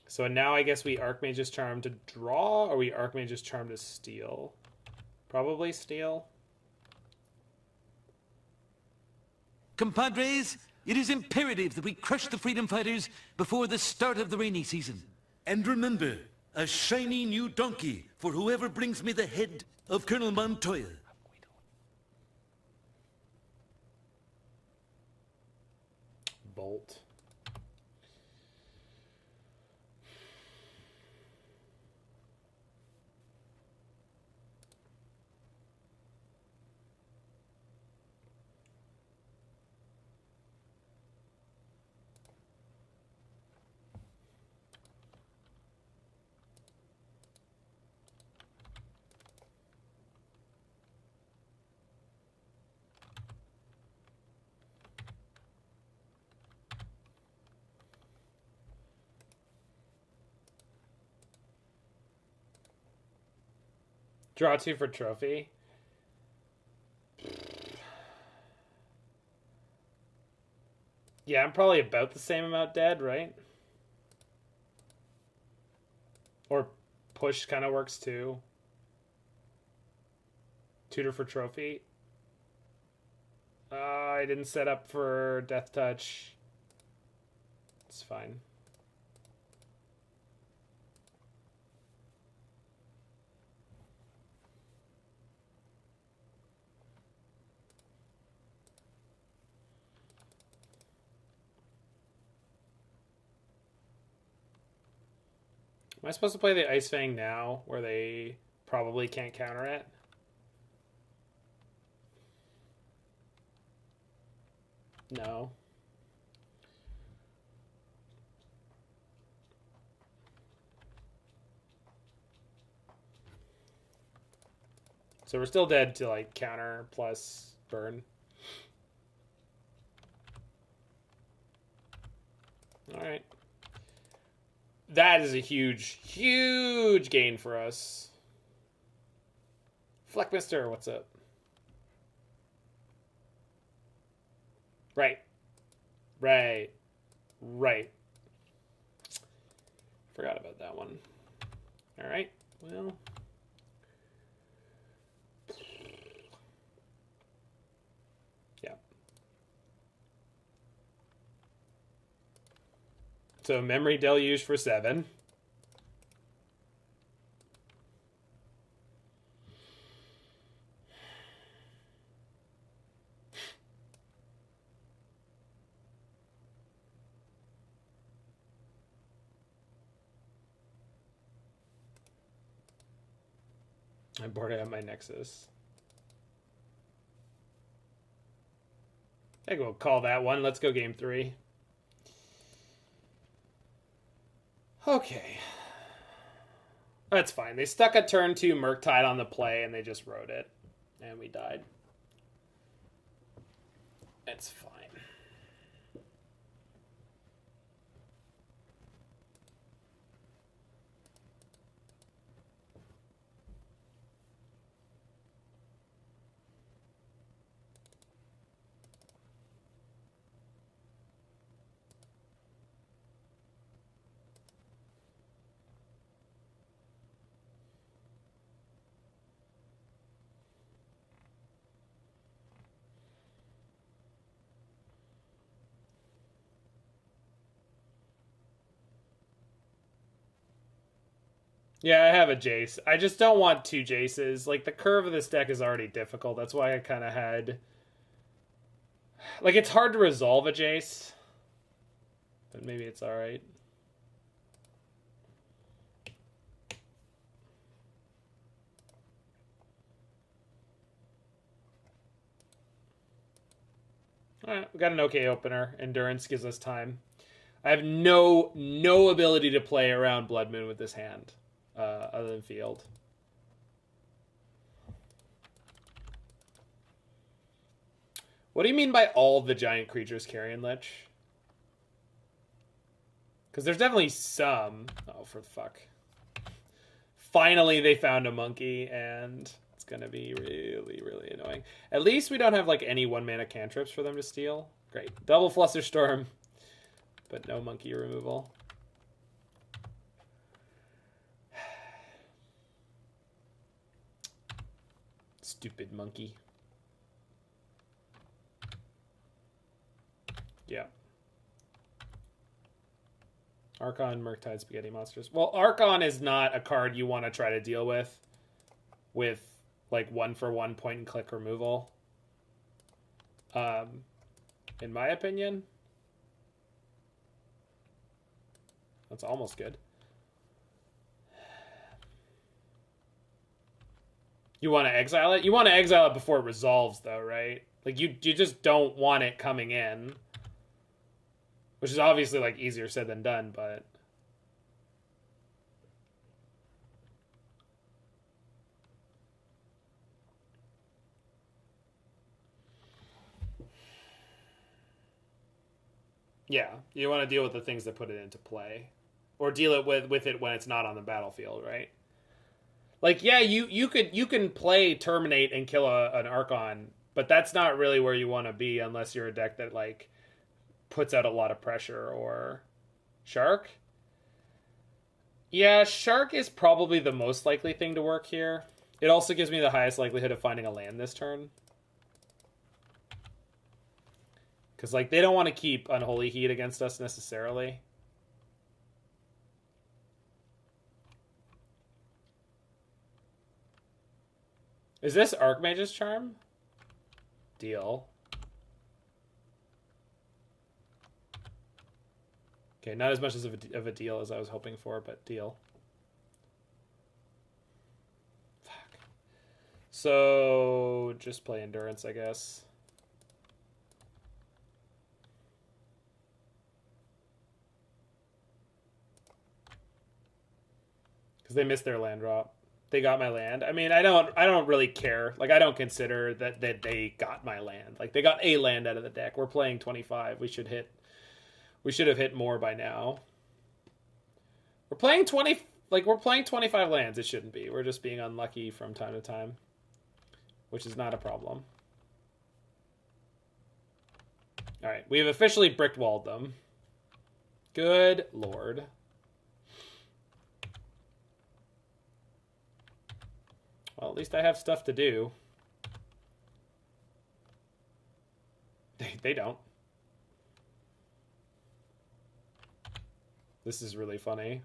So now I guess we Archmage's Charm to draw, or we Archmage's Charm to steal. Probably steal. Compadres, it is imperative that we crush the freedom fighters before the start of the rainy season. And remember, a shiny new donkey for whoever brings me the head of Colonel Montoya. Bolt. Draw 2 for trophy. Yeah, I'm probably about the same amount dead, right? Or push kind of works too. Tutor for trophy. I didn't set up for Death Touch. It's fine. Am I supposed to play the Ice-Fang now, where they probably can't counter it? No. So we're still dead to like counter plus burn. All right. That is a huge, huge gain for us. Fleckmister, what's up? Right. Right. Right. Forgot about that one. All right. Well. Yeah. So Memory Deluge for 7. I'm bored out my Nexus. I think we'll call that one. Let's go game 3. Okay. That's fine. They stuck a turn 2 Murktide on the play and they just wrote it. And we died. It's fine. Yeah, I have a Jace. I just don't want 2 Jaces. Like, the curve of this deck is already difficult. That's why I kind of had... Like, it's hard to resolve a Jace. But maybe it's alright. Alright, we got an okay opener. Endurance gives us time. I have no ability to play around Blood Moon with this hand. Other than field. What do you mean by all the giant creatures carrying Lich? Because there's definitely some. Oh, for the fuck. Finally, they found a monkey, and it's going to be really, really annoying. At least we don't have like any 1-mana cantrips for them to steal. Great. Double Flusterstorm, but no monkey removal. Stupid monkey. Yeah. Archon, Murktide, Spaghetti Monsters. Well, Archon is not a card you want to try to deal with like 1-for-1 point and click removal. In my opinion. That's almost good. You want to exile it? You want to exile it before it resolves, though, right? Like, you just don't want it coming in. Which is obviously, like, easier said than done, but... Yeah, you want to deal with the things that put it into play. Or deal it with it when it's not on the battlefield, right? Like, yeah, you can play Terminate and kill an Archon, but that's not really where you want to be unless you're a deck that, like, puts out a lot of pressure. Or Shark? Yeah, Shark is probably the most likely thing to work here. It also gives me the highest likelihood of finding a land this turn. Because, like, they don't want to keep Unholy Heat against us necessarily. Is this Archmage's Charm? Deal. Okay, not as much of a deal as I was hoping for, but deal. Fuck. So, just play Endurance, I guess. Because they missed their land drop. they got my land. I mean, I don't really care. Like, I don't consider that they got my land. Like, they got a land out of the deck. We're playing 25. We should have hit more by now. We're playing 25 lands. It shouldn't be. We're just being unlucky from time to time, which is not a problem. All right, we have officially brick walled them. Good lord. Well, at least I have stuff to do. They don't. This is really funny.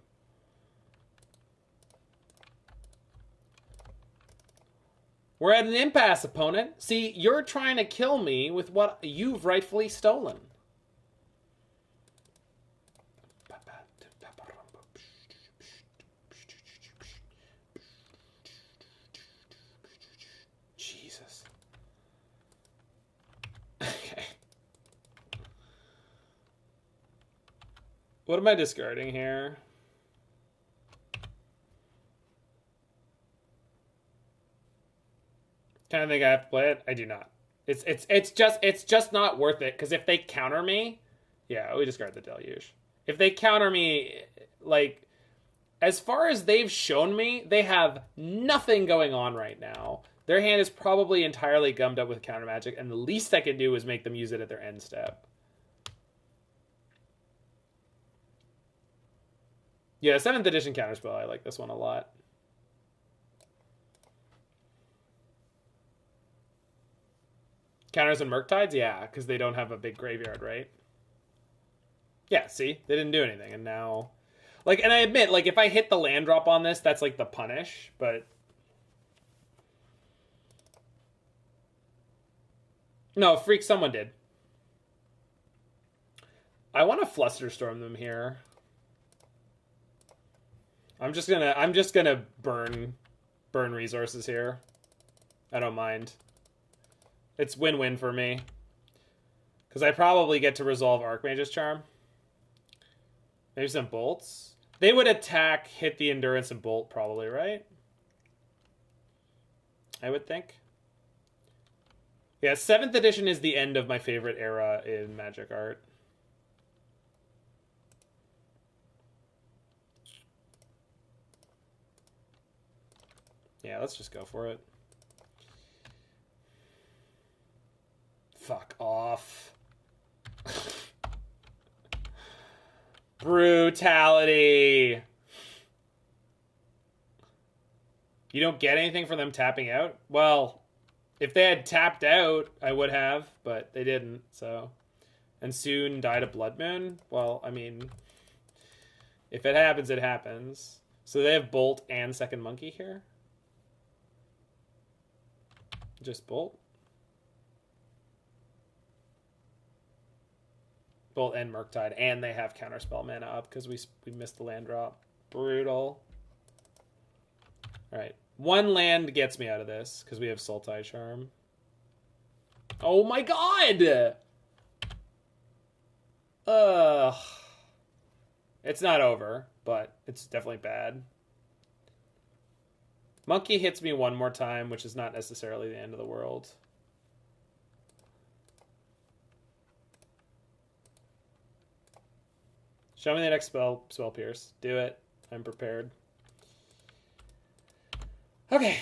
We're at an impasse, opponent. See, you're trying to kill me with what you've rightfully stolen. Jesus. Okay. What am I discarding here? Kind of think I have to play it. I do not. It's just not worth it, because if they counter me, yeah, we discard the Deluge. If they counter me, like, as far as they've shown me, they have nothing going on right now. Their hand is probably entirely gummed up with counter magic, and the least I can do is make them use it at their end step. Yeah, 7th edition Counterspell. I like this one a lot. Counters and Murktides? Yeah, because they don't have a big graveyard, right? Yeah, see? They didn't do anything, and now... Like, and I admit, like, if I hit the land drop on this, that's, like, the punish, but... No, freak, someone did. I want to Flusterstorm them here. I'm just gonna burn resources here. I don't mind. It's win-win for me. Because I probably get to resolve Archmage's Charm. Maybe some bolts. They would attack, hit the Endurance, and bolt probably, right? I would think. Yeah, 7th edition is the end of my favorite era in Magic art. Yeah, let's just go for it. Fuck off. Brutality. You don't get anything for them tapping out? Well, if they had tapped out, I would have, but they didn't, so. And soon died a Blood Moon? Well, I mean, if it happens, it happens. So they have Bolt and Second Monkey here? Just Bolt? Bolt and Murktide, and they have Counterspell mana up because we missed the land drop. Brutal. Alright. One land gets me out of this because we have Sultai Charm. Oh my god! Ugh. It's not over, but it's definitely bad. Monkey hits me one more time, which is not necessarily the end of the world. Show me the next spell pierce. Do it. I'm prepared. Okay.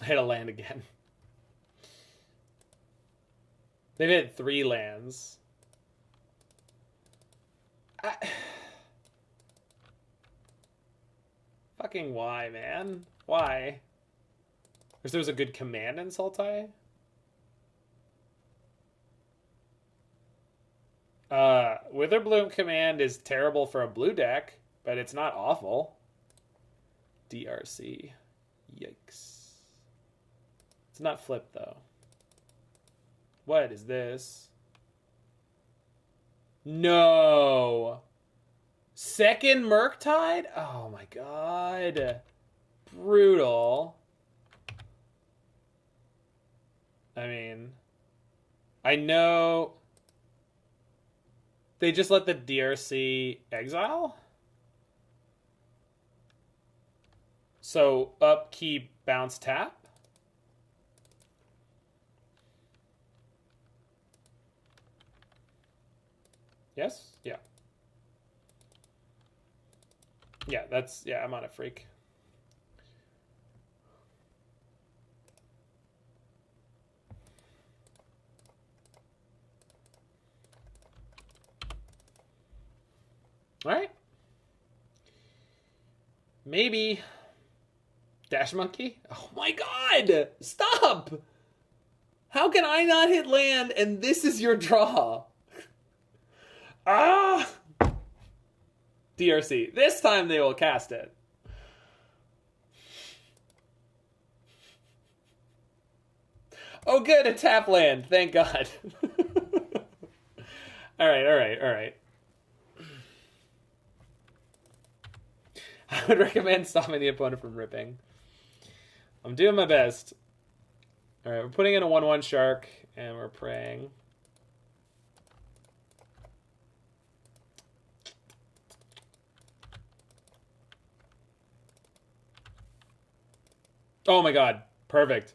I hit a land again. They've hit 3 lands. Fucking why, man? Why? Because there was a good command in Sultai? Witherbloom command is terrible for a blue deck, but it's not awful. DRC. Yikes. It's not flipped, though. What is this? No! Second Murktide? Oh my god. brutal. I mean, I know they just let the DRC exile. So upkeep, bounce, tap. Yes? Yeah. Yeah, that's, yeah, I'm on a freak. All right. Maybe Dash Monkey? Oh my god! Stop! How can I not hit land and this is your draw? Ah! DRC. This time they will cast it. Oh good, a tap land. Thank God. Alright. I would recommend stopping the opponent from ripping. I'm doing my best. Alright, we're putting in a 1/1 shark, and we're praying. Oh my god, perfect.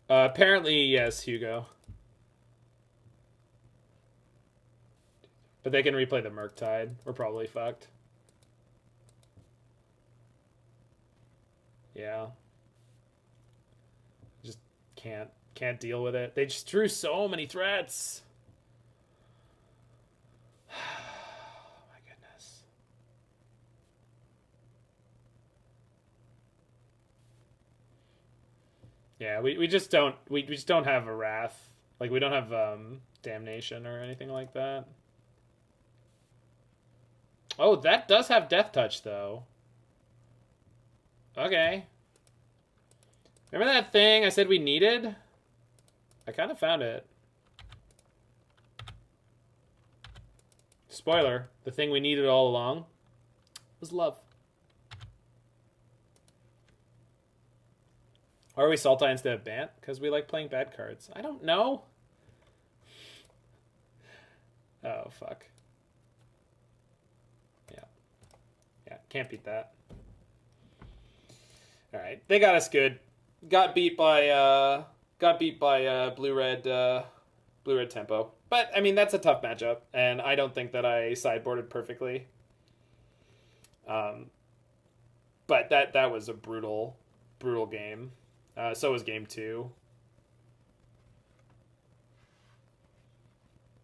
Apparently, yes, Hugo. But they can replay the Murktide. We're probably fucked. Yeah. Just can't deal with it. They just drew so many threats. Oh my goodness. Yeah, we just don't have a Wrath. Like we don't have Damnation or anything like that. Oh, that does have Death Touch, though. Okay. Remember that thing I said we needed? I kind of found it. Spoiler, the thing we needed all along was love. Or are we Sultai instead of Bant? Because we like playing bad cards. I don't know. Oh, fuck. Yeah, can't beat that. All right, they got us good. Got beat by blue-red tempo. But I mean that's a tough matchup, and I don't think that I sideboarded perfectly. But that was a brutal game. So was game 2.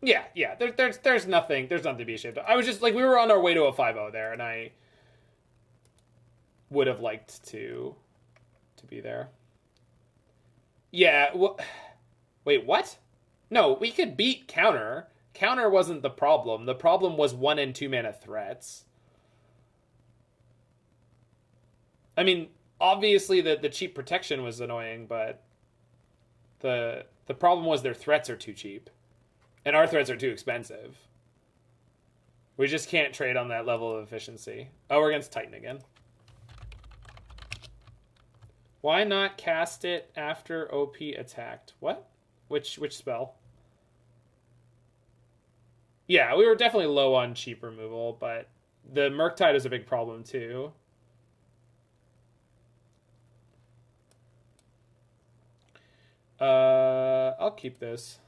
Yeah. There's nothing to be ashamed of. I was just like we were on our way to a 5-0 there, and I would have liked to be there. Yeah. Wait, what? No, we could beat counter. Counter wasn't the problem. The problem was 1 and 2 mana threats. I mean, obviously the cheap protection was annoying, but the problem was their threats are too cheap. And our threats are too expensive. We just can't trade on that level of efficiency. Oh, we're against Titan again. Why not cast it after OP attacked? What? Which spell? Yeah, we were definitely low on cheap removal, but the Murktide is a big problem too. I'll keep this.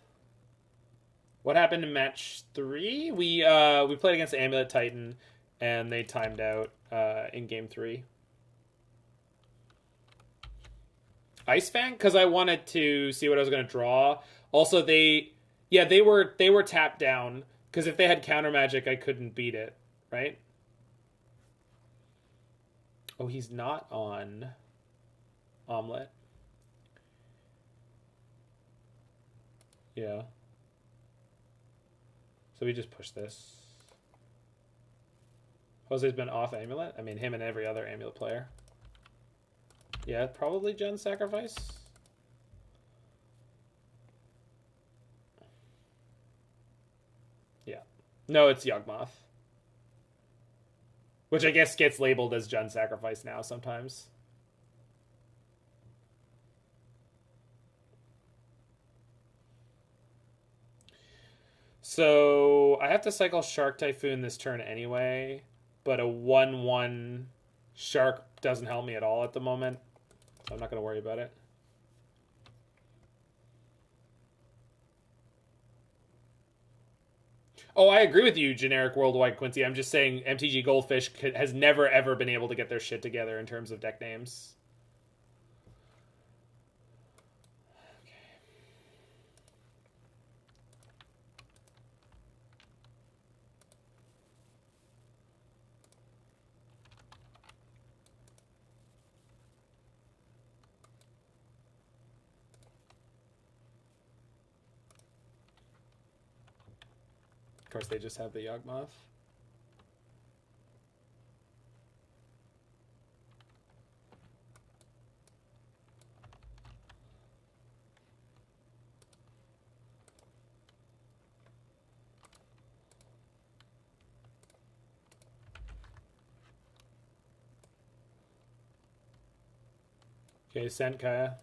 What happened in match 3? We played against the Amulet Titan, and they timed out in game 3. Ice-Fang? Because I wanted to see what I was going to draw. Also, they were tapped down, because if they had counter magic, I couldn't beat it, right? Oh, he's not on Omelet. Yeah. So we just push this. Jose's been off Amulet? I mean, him and every other Amulet player. Yeah, probably Gen Sacrifice. No, it's Yawgmoth. Which I guess gets labeled as Jund Sacrifice now sometimes. So I have to cycle Shark Typhoon this turn anyway, but a 1/1 Shark doesn't help me at all at the moment, so I'm not going to worry about it. Oh, I agree with you, generic worldwide Quincy. I'm just saying MTG Goldfish has never, ever been able to get their shit together in terms of deck names. Of course, they just have the Yawgmoth. Okay, sent Kaya.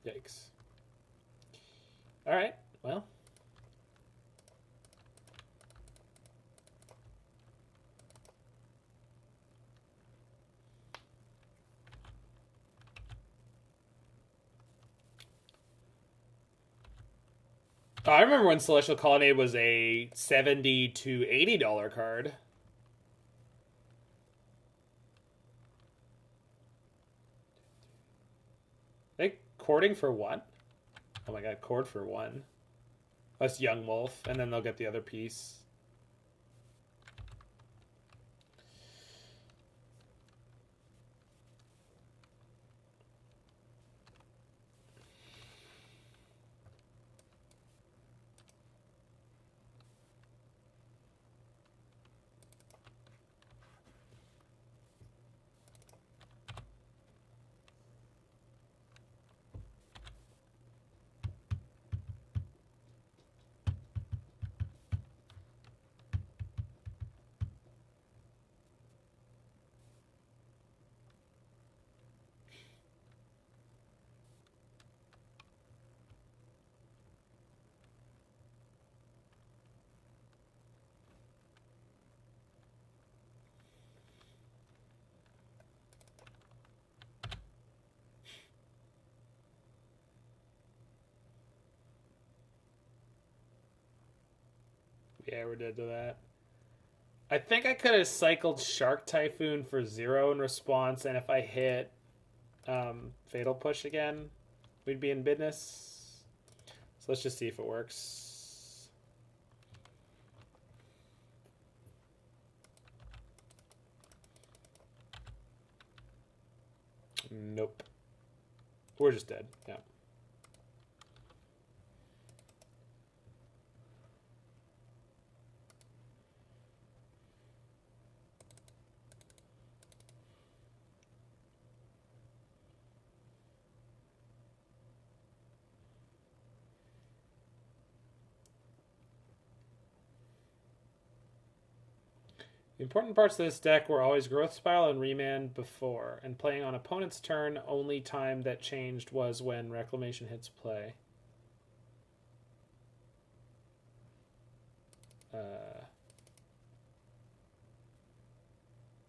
Yikes. Alright, well. Oh, I remember when Celestial Colonnade was a $70 to $80 card. They courting for what? Oh my god, cord for 1. That's Young Wolf, and then they'll get the other piece. Yeah, we're dead to that. I think I could have cycled Shark Typhoon for 0 in response, and if I hit Fatal Push again, we'd be in business. So let's just see if it works. Nope. We're just dead. Yeah. The important parts of this deck were always Growth Spiral and Remand before, and playing on opponent's turn. Only time that changed was when Reclamation hits play.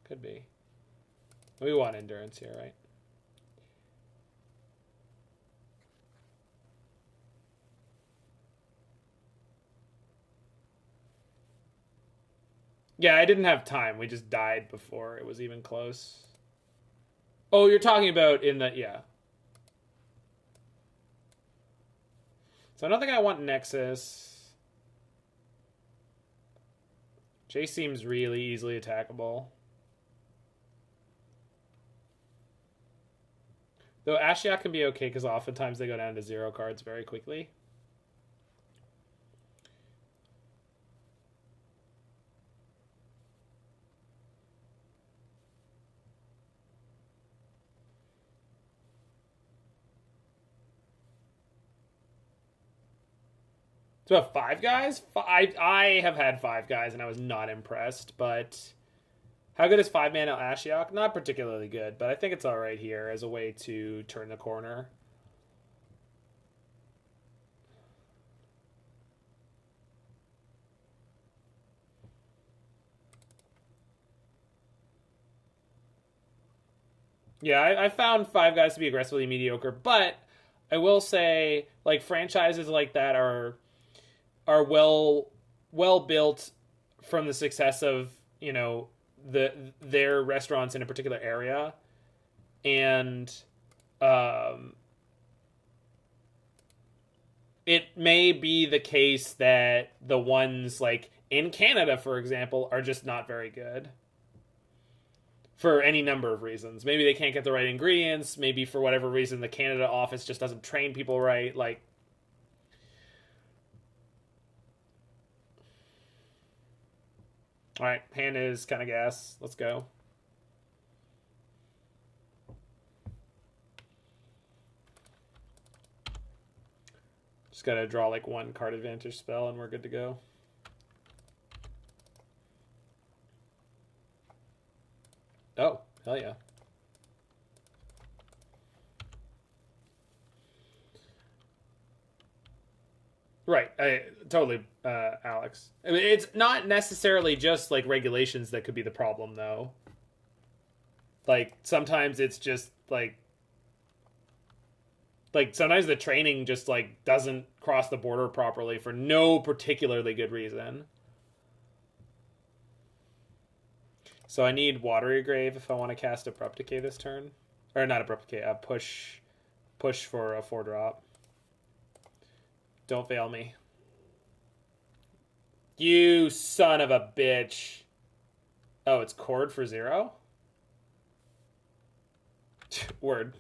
Could be. We want endurance here, right? Yeah, I didn't have time. We just died before it was even close. Oh, you're talking about in the... Yeah. So I don't think I want Nexus. Jace seems really easily attackable. Though Ashiok can be okay because oftentimes they go down to 0 cards very quickly. Do I have 5 guys? I have had 5 guys and I was not impressed, but how good is 5-mana Ashiok? Not particularly good, but I think it's alright here as a way to turn the corner. Yeah, I found 5 guys to be aggressively mediocre, but I will say, like, franchises like that are well built from the success of, you know, their restaurants in a particular area, and it may be the case that the ones like in Canada, for example, are just not very good for any number of reasons. Maybe they can't get the right ingredients. Maybe for whatever reason the Canada office just doesn't train people right. Like, all right, hand is kind of gas. Let's go. Just gotta draw like 1 card advantage spell and we're good to go. Oh, hell yeah. Right, totally, Alex. I mean, it's not necessarily just like regulations that could be the problem, though. Like sometimes it's just like sometimes the training just like doesn't cross the border properly for no particularly good reason. So I need Watery Grave if I want to cast Abrupt Decay this turn, or not Abrupt Decay. Push for a 4-drop. Don't fail me. You son of a bitch. Oh, it's Cord for 0? Word.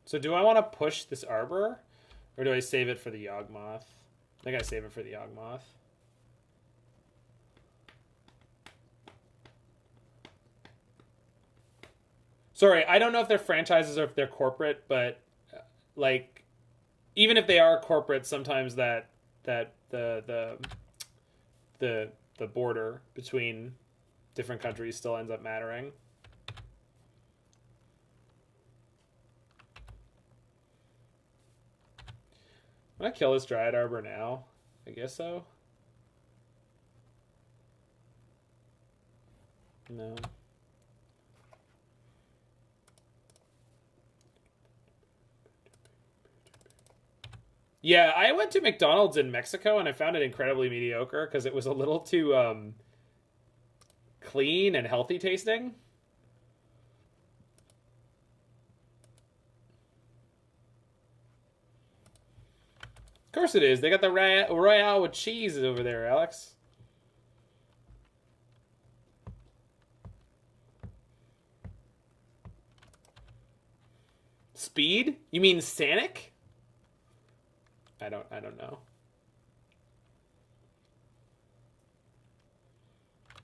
So do I want to push this Arbor? Or do I save it for the Yawgmoth? I think I save it for the Yawgmoth. Sorry, I don't know if they're franchises or if they're corporate, but like, even if they are corporate, sometimes the border between different countries still ends up mattering. I'm gonna kill this Dryad Arbor now. I guess so. No. Yeah, I went to McDonald's in Mexico and I found it incredibly mediocre because it was a little too clean and healthy tasting. Of course it is. They got the Royale with cheese over there, Alex. Speed? You mean Sanic? I don't know.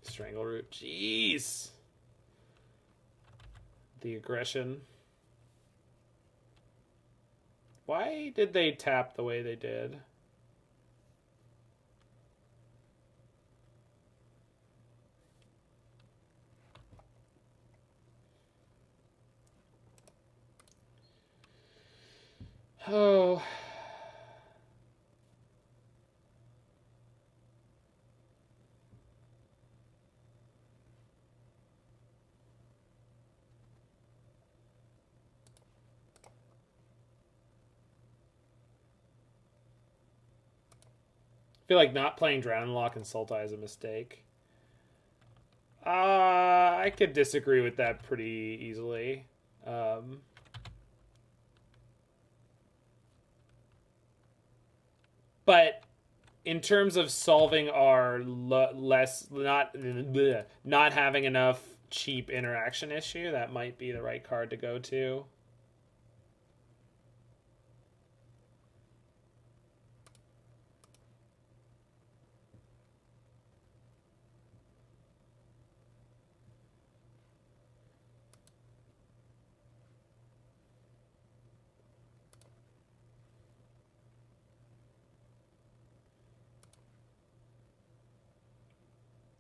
Strangleroot. Jeez. The aggression. Why did they tap the way they did? Oh. I feel like not playing Drown Lock and Sultai is a mistake. I could disagree with that pretty easily. But in terms of solving our not having enough cheap interaction issue, that might be the right card to go to.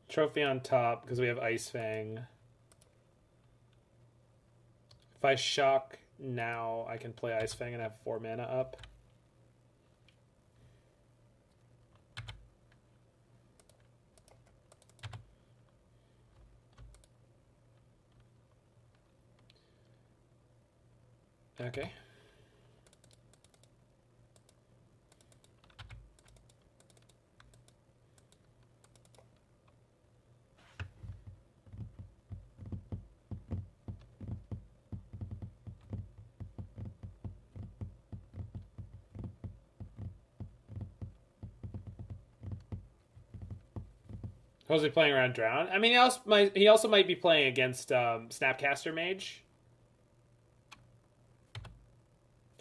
Trophy on top because we have Ice-Fang. If I shock now, I can play Ice-Fang and have 4 mana up. Okay. Was he playing around Drown? I mean, he also might be playing against Snapcaster Mage.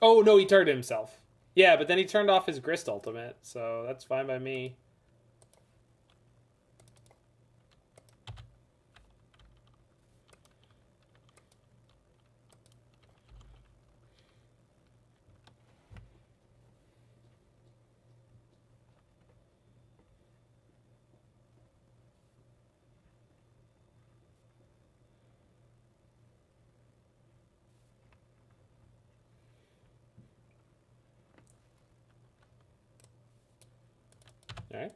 Oh, no, he turned himself. Yeah, but then he turned off his Grist ultimate, so that's fine by me. All right.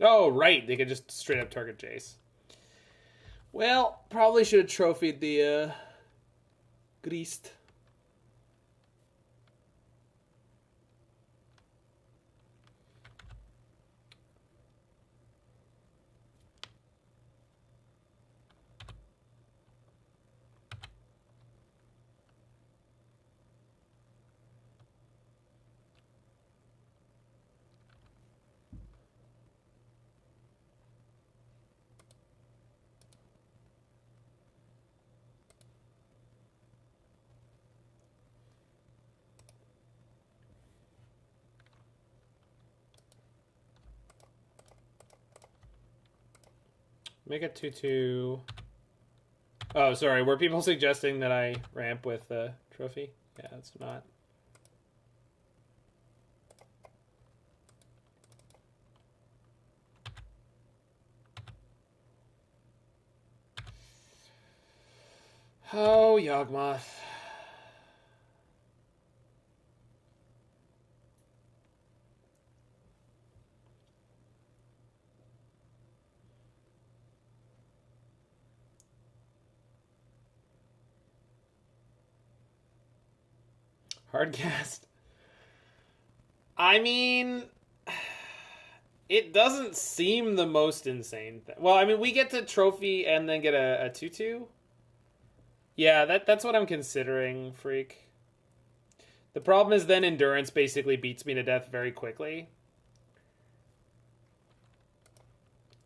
Oh, right. They could just straight up target Jace. Well, probably should have trophied the Grist. Make it 2/2. Oh, sorry. Were people suggesting that I ramp with the trophy? Yeah, it's not. Oh, Yawgmoth. Hardcast. I mean, it doesn't seem the most insane thing. Well, I mean, we get to trophy and then get a 2/2. Yeah, that's what I'm considering, Freak. The problem is then Endurance basically beats me to death very quickly.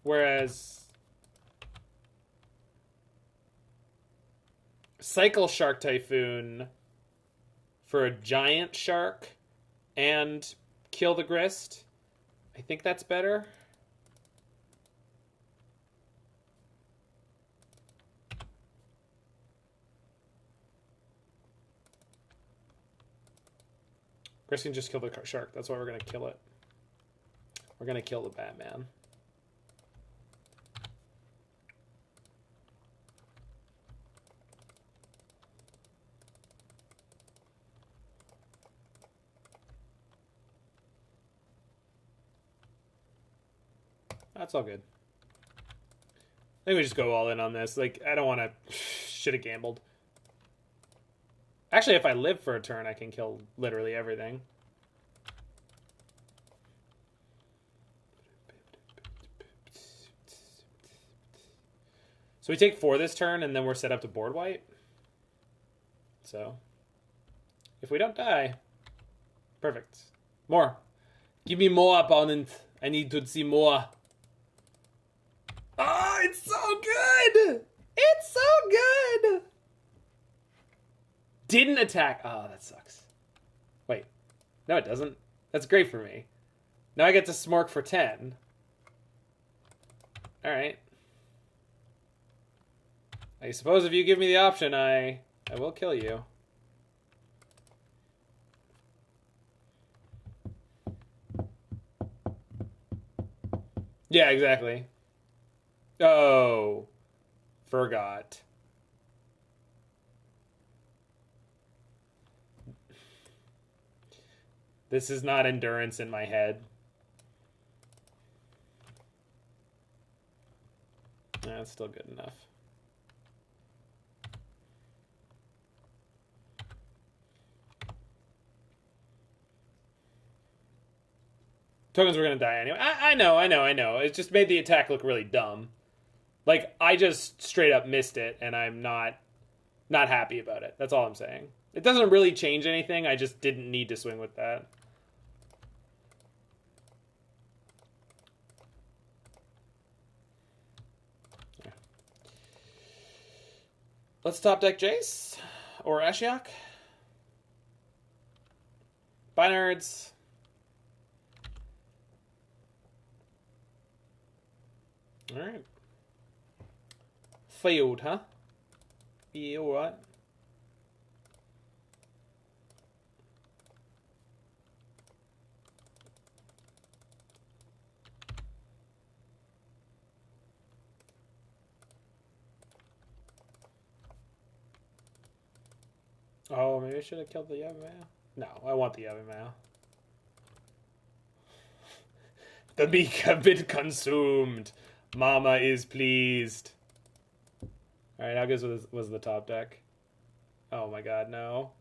Whereas Cycle Shark Typhoon for a giant shark and kill the Grist, I think that's better. Grist can just kill the shark. That's why we're going to kill it. We're going to kill the Batman. That's all good. I think we just go all in on this. Like, I don't want to... Should have gambled. Actually, if I live for a turn, I can kill literally everything. So we take 4 this turn, and then we're set up to board wipe. So, if we don't die, perfect. More. Give me more, opponent. I need to see more. Oh, it's so good! It's so good! Didn't attack. Oh, that sucks. Wait. No, it doesn't. That's great for me. Now I get to smork for 10. Alright. I suppose if you give me the option, I will kill you. Yeah, exactly. Oh. Forgot. This is not endurance in my head. That's still good enough. Tokens were going to die anyway. I know. It just made the attack look really dumb. Like, I just straight up missed it, and I'm not happy about it. That's all I'm saying. It doesn't really change anything. I just didn't need to swing with that. Yeah. Let's top deck Jace or Ashiok. Bye, nerds. All right. Failed, huh? Yeah, all right. Oh, maybe I should have killed the Yavimaya. No, I want the Yavimaya. The Meek have been consumed. Mama is pleased. Alright, how good was the top deck? Oh my god, no.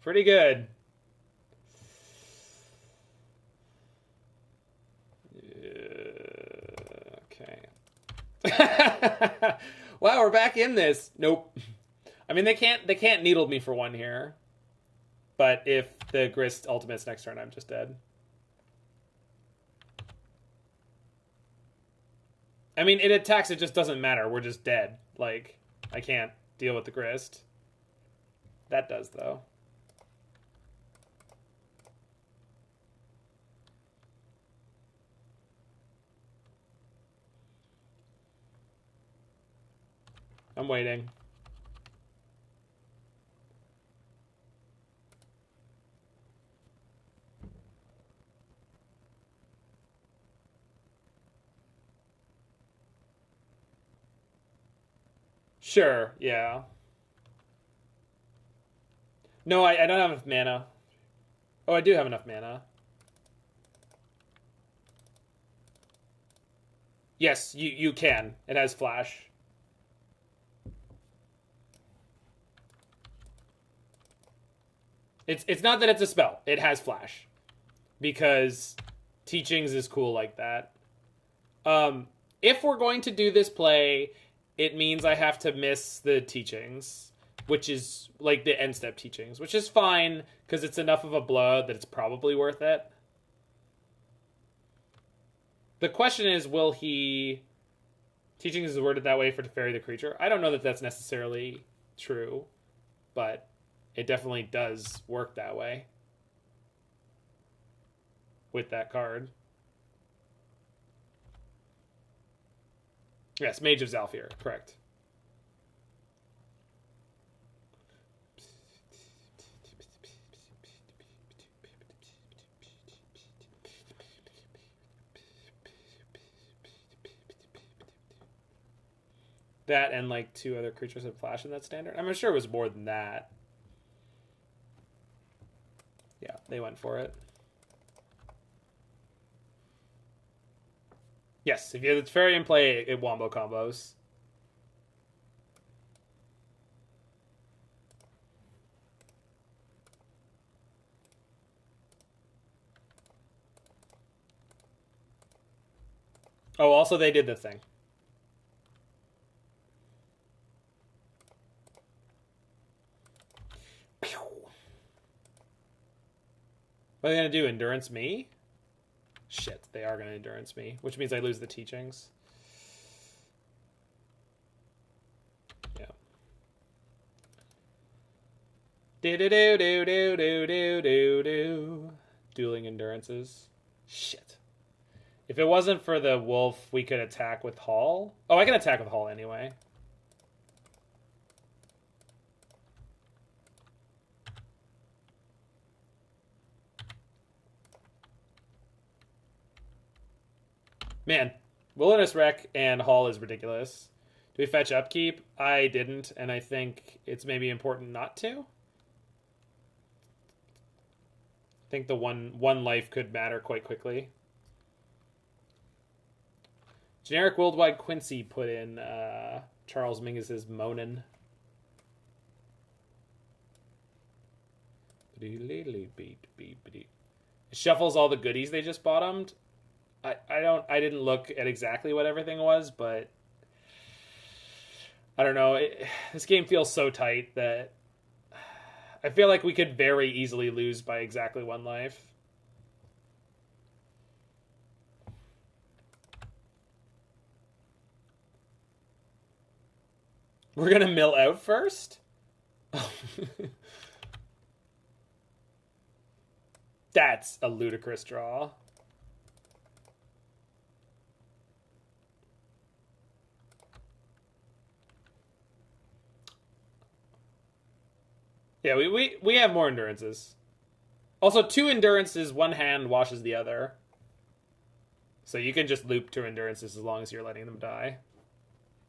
Pretty good. Okay. Wow, we're back in this. Nope. I mean, they can't needle me for 1 here. But if the Grist ultimates next turn, I'm just dead. I mean, it attacks, it just doesn't matter. We're just dead. Like, I can't deal with the Grist. That does, though. I'm waiting. Sure, yeah. No, I don't have enough mana. Oh, I do have enough mana. Yes, you can. It has flash. It's not that it's a spell. It has flash. Because Teachings is cool like that. If we're going to do this play, it means I have to miss the Teachings, which is like the end step Teachings, which is fine because it's enough of a blow that it's probably worth it. The question is, will he... Teachings is worded that way for Teferi the creature. I don't know that that's necessarily true, but it definitely does work that way with that card. Yes, Mage of Zalfir, correct. That and like 2 other creatures have flash in that standard. I'm sure it was more than that. Yeah, they went for it. Yes, if you have the Teferi in play, it wombo combos. Oh, also they did the thing. What are they going to do? Endurance me? Shit, they are going to endurance me, which means I lose the teachings. Yeah. Do-do-do-do-do-do-do-do. Dueling endurances. Shit. If it wasn't for the wolf, we could attack with Hall. Oh, I can attack with Hall anyway. Man, Wilderness Rec and Hall is ridiculous. Do we fetch upkeep? I didn't, and I think it's maybe important not to. I think the one life could matter quite quickly. Generic Worldwide Quincy put in Charles Mingus's Monin. It shuffles all the goodies they just bottomed. I didn't look at exactly what everything was, but I don't know. This game feels so tight that I feel like we could very easily lose by exactly one life. We're gonna mill out first? That's a ludicrous draw. Yeah, we have more endurances. Also, 2 endurances, one hand washes the other. So you can just loop 2 endurances as long as you're letting them die.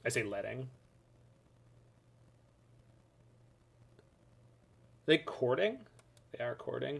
I say letting. Are they courting? They are courting.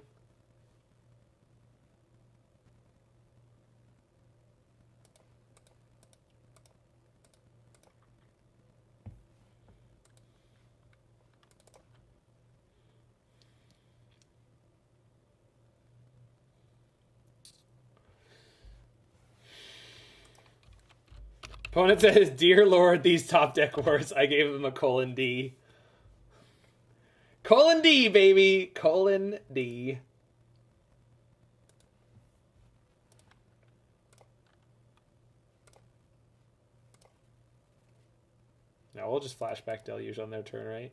Opponent says, "Dear Lord, these top deck wars, I gave them a :D. :D, baby! :D. Now we'll just flashback Deluge on their turn, right?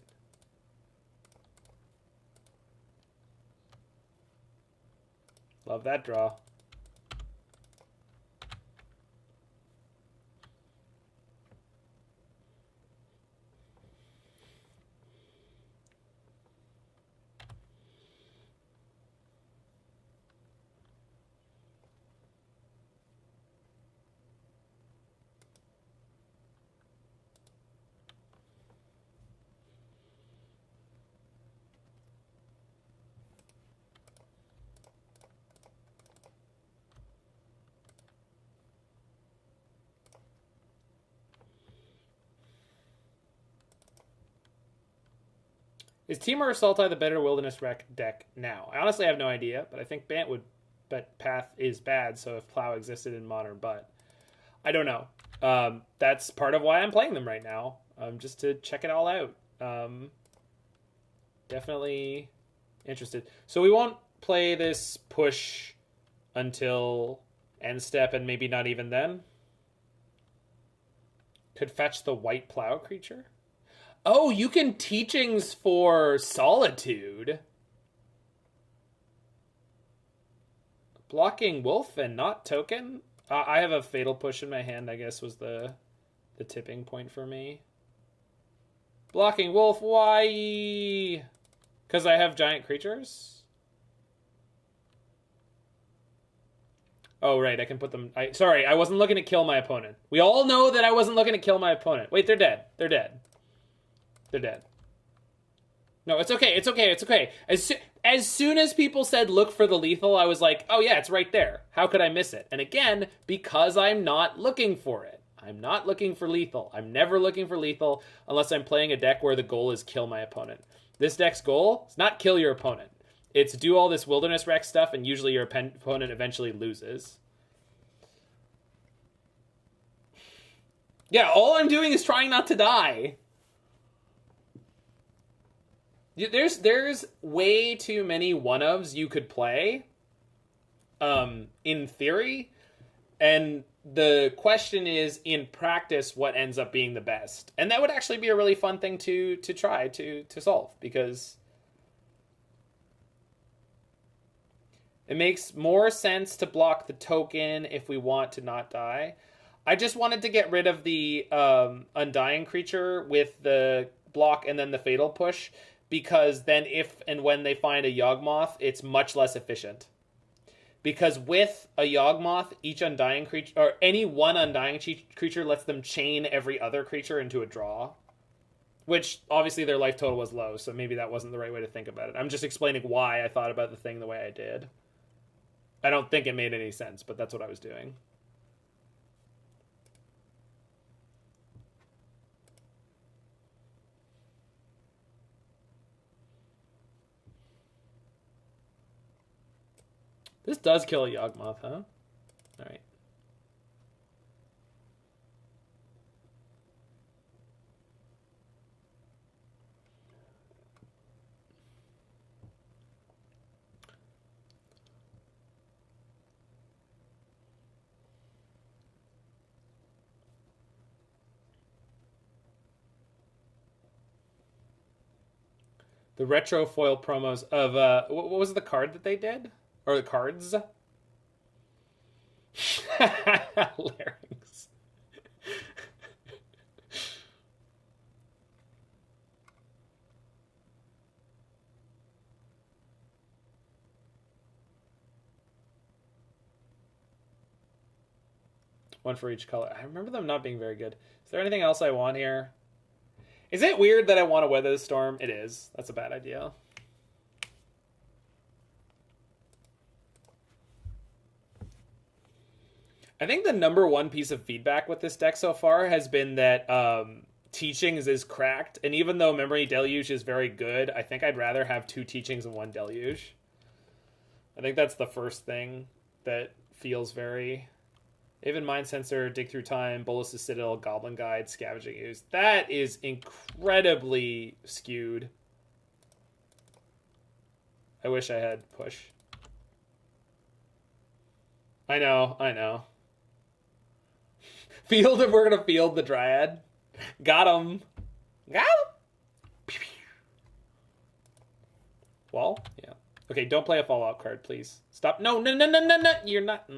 Love that draw. Is Temur or Sultai the better Wilderness Rec deck now? I honestly have no idea, but I think Bant would bet Path is bad, so if Plow existed in Modern, but I don't know. That's part of why I'm playing them right now, just to check it all out. Definitely interested. So we won't play this push until end step, and maybe not even then? Could fetch the white Plow creature? Oh, you can teachings for Solitude. Blocking Wolf and not token? I have a Fatal Push in my hand, I guess, was the tipping point for me. Blocking Wolf, why? Because I have giant creatures? Oh, right, I can put them... Sorry, I wasn't looking to kill my opponent. We all know that I wasn't looking to kill my opponent. Wait, they're dead. They're dead. They're dead. No, it's okay. It's okay. It's okay. As soon as people said look for the lethal, I was like, oh yeah, it's right there. How could I miss it? And again, because I'm not looking for it. I'm not looking for lethal. I'm never looking for lethal unless I'm playing a deck where the goal is kill my opponent. This deck's goal is not kill your opponent. It's do all this Wilderness Rec stuff, and usually your opponent eventually loses. Yeah, all I'm doing is trying not to die. There's way too many one-ofs you could play in theory. And the question is, in practice, what ends up being the best? And that would actually be a really fun thing to try to solve, because it makes more sense to block the token if we want to not die. I just wanted to get rid of the Undying creature with the block and then the Fatal Push, because then if and when they find a Yawgmoth, it's much less efficient. Because with a Yawgmoth, each Undying creature, or any one Undying creature, lets them chain every other creature into a draw. Which, obviously, their life total was low, so maybe that wasn't the right way to think about it. I'm just explaining why I thought about the thing the way I did. I don't think it made any sense, but that's what I was doing. This does kill a Yawgmoth, huh? Alright. The retro foil promos of, what was the card that they did? Or the cards? Larynx. One for each color. I remember them not being very good. Is there anything else I want here? Is it weird that I want to weather the storm? It is. That's a bad idea. I think the number one piece of feedback with this deck so far has been that Teachings is cracked. And even though Memory Deluge is very good, I think I'd rather have 2 Teachings and 1 Deluge. I think that's the first thing that feels very... Even Mind Sensor, Dig Through Time, Bolus's Citadel, Goblin Guide, Scavenging Ooze. That is incredibly skewed. I wish I had Push. I know. Field, if we're going to field the Dryad. Got him. Wall? Yeah. Okay, don't play a Fallout card, please. Stop. No. You're not.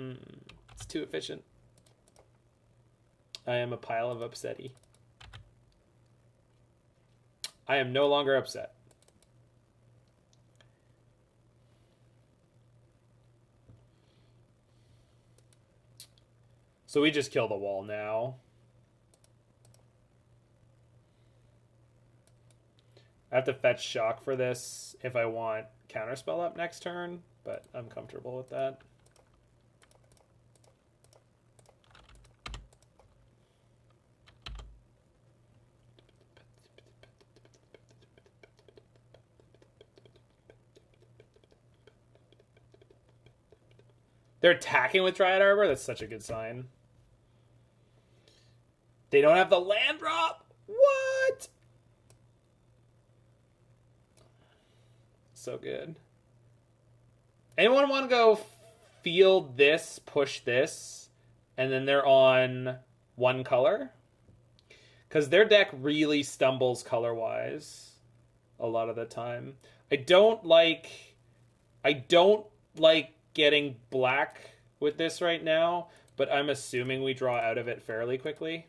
It's too efficient. I am a pile of upsetty. I am no longer upset. So we just kill the wall now. I have to fetch Shock for this if I want Counterspell up next turn, but I'm comfortable with that. They're attacking with Dryad Arbor? That's such a good sign. They don't have the land drop? What? So good. Anyone want to go field this, push this, and then they're on 1 color? Because their deck really stumbles color-wise a lot of the time. I don't like getting black with this right now, but I'm assuming we draw out of it fairly quickly.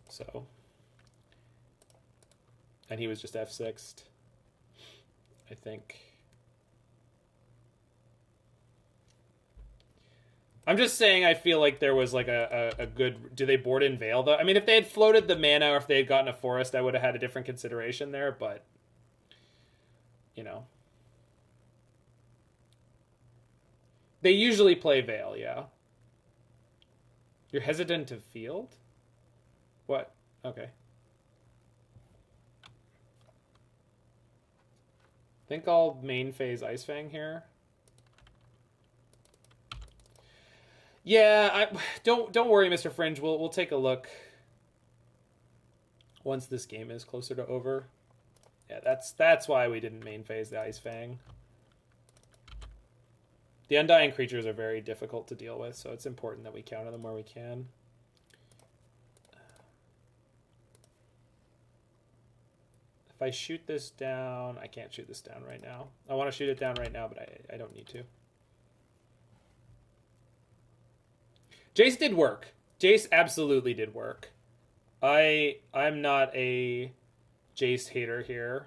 So. And he was just F6'd, I think. I'm just saying I feel like there was like a good... Do they board in Veil, though? I mean, if they had floated the mana or if they had gotten a forest, I would have had a different consideration there, but... You know. They usually play Veil, yeah. You're hesitant to field? What? Okay. I think I'll main phase Ice-Fang here. Yeah, don't worry, Mr. Fringe. We'll take a look once this game is closer to over. Yeah, that's why we didn't main phase the Ice-Fang. The undying creatures are very difficult to deal with, so it's important that we counter them where we can. If I shoot this down, I can't shoot this down right now. I want to shoot it down right now, but I don't need to. Jace did work. Jace absolutely did work. I'm not a Jace hater here.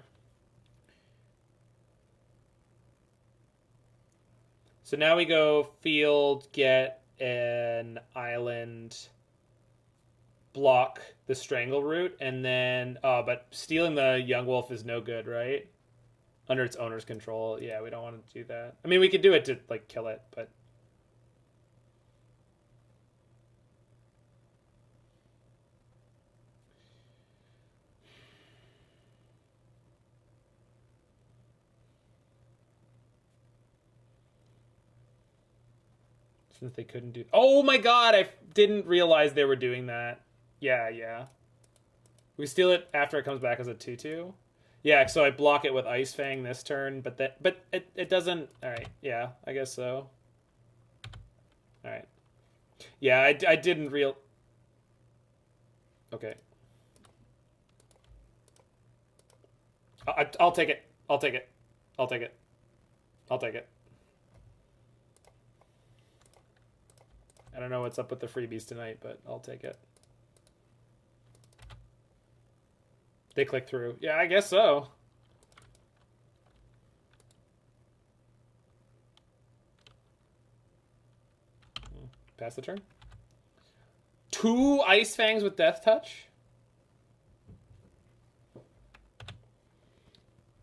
So now we go field, get an island, block the Strangle Root, and then... but stealing the Young Wolf is no good, right? Under its owner's control. Yeah, we don't want to do that. I mean, we could do it to, like, kill it, but... Since they couldn't do... Oh my god, I didn't realize they were doing that. Yeah. We steal it after it comes back as a 2/2. Yeah, so I block it with Ice-Fang this turn, but it doesn't... Alright, yeah, I guess so. Alright. Yeah, I didn't real... Okay. I'll take it. I'll take it. I'll take it. I'll take it. I don't know what's up with the freebies tonight, but I'll take it. They click through. Yeah, I guess so. Pass the turn. 2 Ice-Fangs with Death Touch?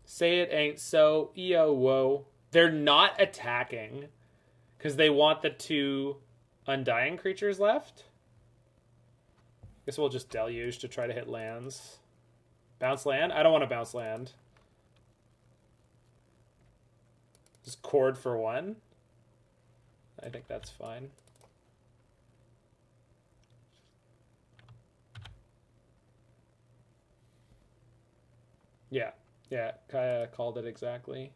Say it ain't so. Yo, whoa. They're not attacking because they want the 2... Undying creatures left? Guess we'll just Deluge to try to hit lands. Bounce land? I don't want to bounce land. Just Chord for 1? I think that's fine. Yeah. Kaya called it exactly.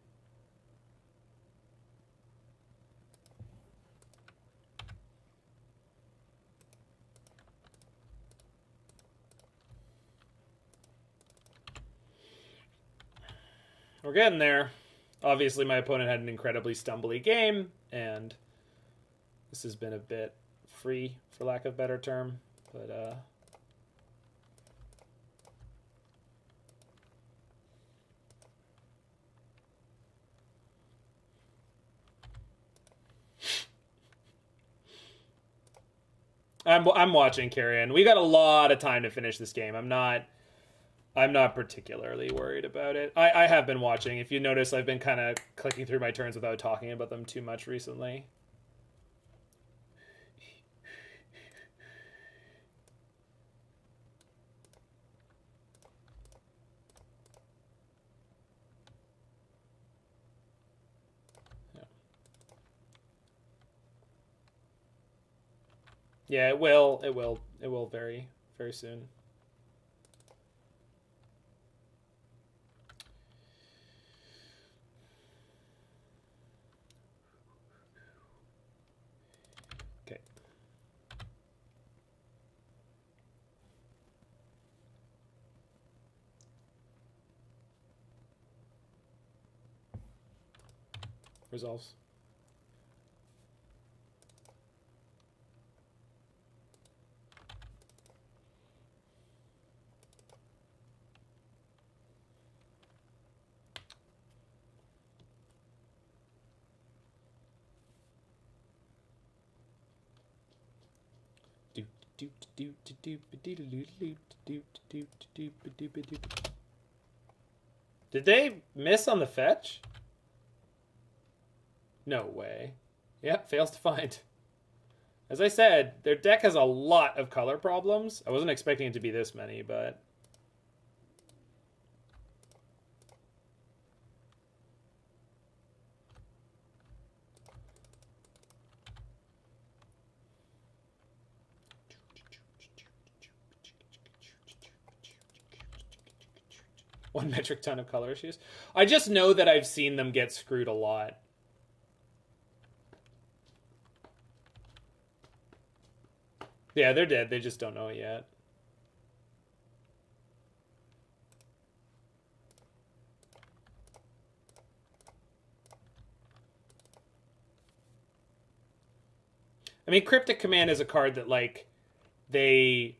We're getting there. Obviously, my opponent had an incredibly stumbly game, and this has been a bit free, for lack of a better term. But, I'm watching Carrion. We got a lot of time to finish this game. I'm not particularly worried about it. I have been watching. If you notice, I've been kind of clicking through my turns without talking about them too much recently. Yeah, it will. It will very, very soon. Okay. Resolves. Did they miss on the fetch? No way. Yep, fails to find. As I said, their deck has a lot of color problems. I wasn't expecting it to be this many, but... One metric ton of color issues. I just know that I've seen them get screwed a lot. Yeah, they're dead. They just don't know it yet. I mean, Cryptic Command is a card that, like, they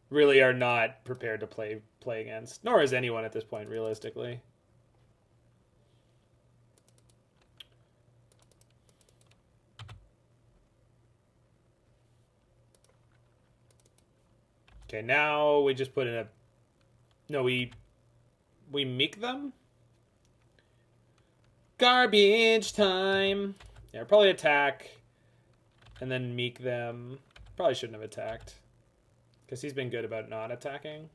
really are not prepared to play against. Nor is anyone at this point, realistically. Okay, now we just put in a... No, we meek them? Garbage time! Yeah, probably attack... And then meek them. Probably shouldn't have attacked. Because he's been good about not attacking.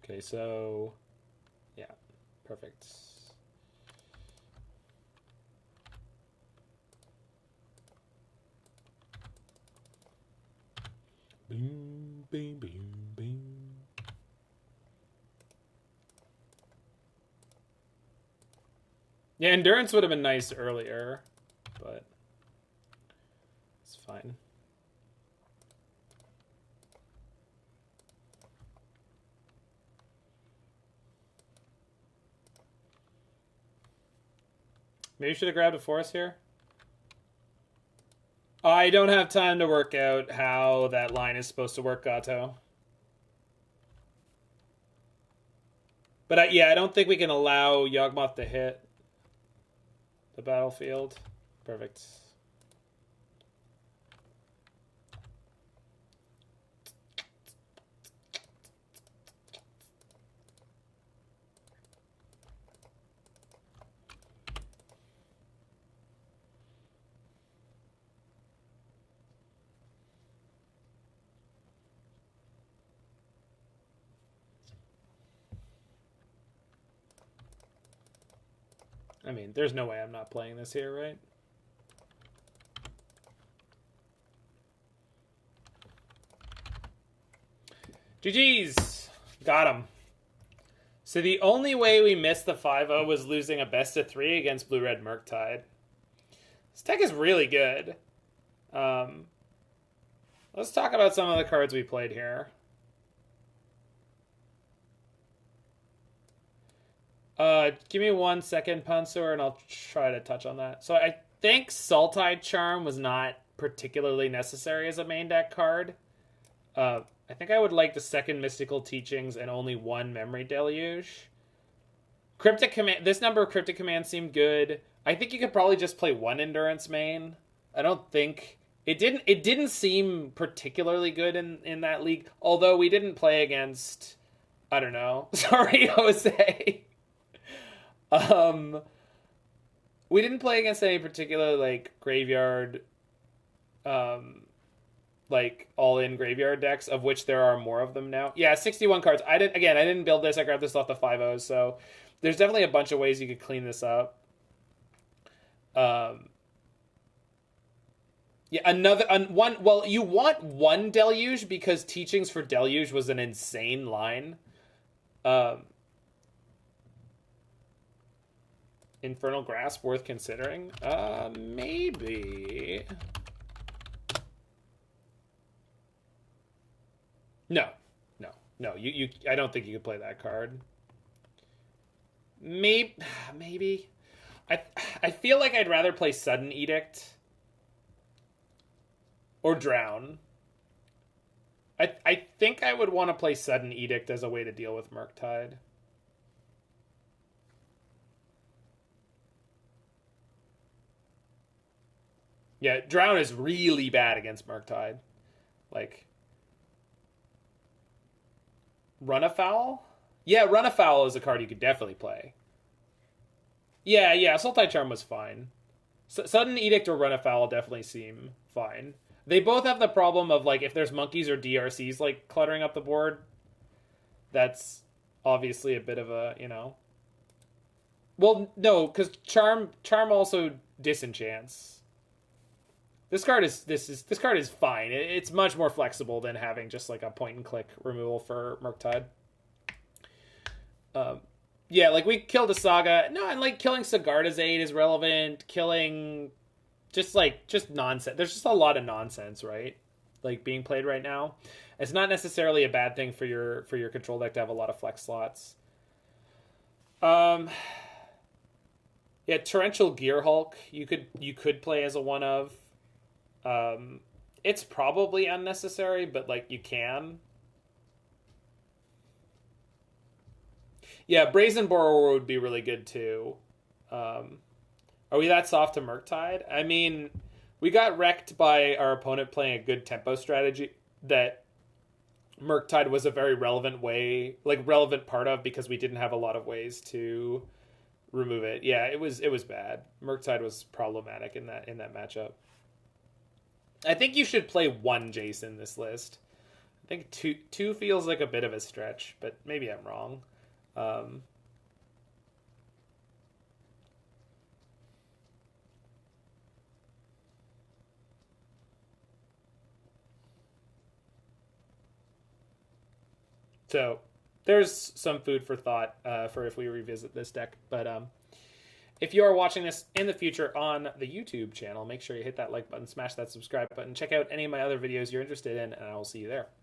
Okay, so, yeah, perfect. Boom, boom, boom, boom. Yeah, Endurance would have been nice earlier, but it's fine. Maybe you should have grabbed a forest here. I don't have time to work out how that line is supposed to work, Gato. But yeah, I don't think we can allow Yawgmoth to hit the battlefield. Perfect. I mean, there's no way I'm not playing this here, right? GG's! Got him. So the only way we missed the 5-0 was losing a best of 3 against Blue-Red Murktide. This deck is really good. Let's talk about some of the cards we played here. Give me 1 second, Pansor, and I'll try to touch on that. So I think Sultai Charm was not particularly necessary as a main deck card. I think I would like the 2nd Mystical Teachings and only 1 Memory Deluge. Cryptic Command. This number of Cryptic Command seemed good. I think you could probably just play 1 Endurance main. I don't think it didn't seem particularly good in that league. Although we didn't play against, I don't know. Sorry, Jose. We didn't play against any particular, like, graveyard, like, all-in graveyard decks, of which there are more of them now. Yeah, 61 cards. I didn't build this. I grabbed this off the 5.0, so there's definitely a bunch of ways you could clean this up. Yeah, one. Well, you want 1 Deluge because Teachings for Deluge was an insane line. Infernal Grasp worth considering? Maybe. No. You. I don't think you could play that card. Maybe. I feel like I'd rather play Sudden Edict or Drown. I think I would want to play Sudden Edict as a way to deal with Murktide. Yeah, Drown is really bad against Murktide. Like, Run Afoul? Yeah, Run Afoul is a card you could definitely play. Yeah, Sultai Charm was fine. Sudden Edict or Run Afoul definitely seem fine. They both have the problem of, like, if there's monkeys or DRCs, like, cluttering up the board, That's obviously a bit of a, you know. Well, no, because Charm also disenchants. This card is fine. It's much more flexible than having just like a point and click removal for Murktide. Yeah, like we killed a Saga. No, and like killing Sigarda's Aid is relevant. Killing just nonsense. There's just a lot of nonsense, right? Like being played right now. It's not necessarily a bad thing for your control deck to have a lot of flex slots. Yeah, Torrential Gearhulk, you could play as a one of. It's probably unnecessary, but like you can. Yeah, Brazen Borrower would be really good too. Are we that soft to Murktide? I mean, we got wrecked by our opponent playing a good tempo strategy that Murktide was a very relevant part of, because we didn't have a lot of ways to remove it. Yeah, it was bad. Murktide was problematic in that matchup. I think you should play one Jace in this list. I think two feels like a bit of a stretch, but maybe I'm wrong. So there's some food for thought for if we revisit this deck. But if you are watching this in the future on the YouTube channel, make sure you hit that like button, smash that subscribe button, check out any of my other videos you're interested in, and I will see you there.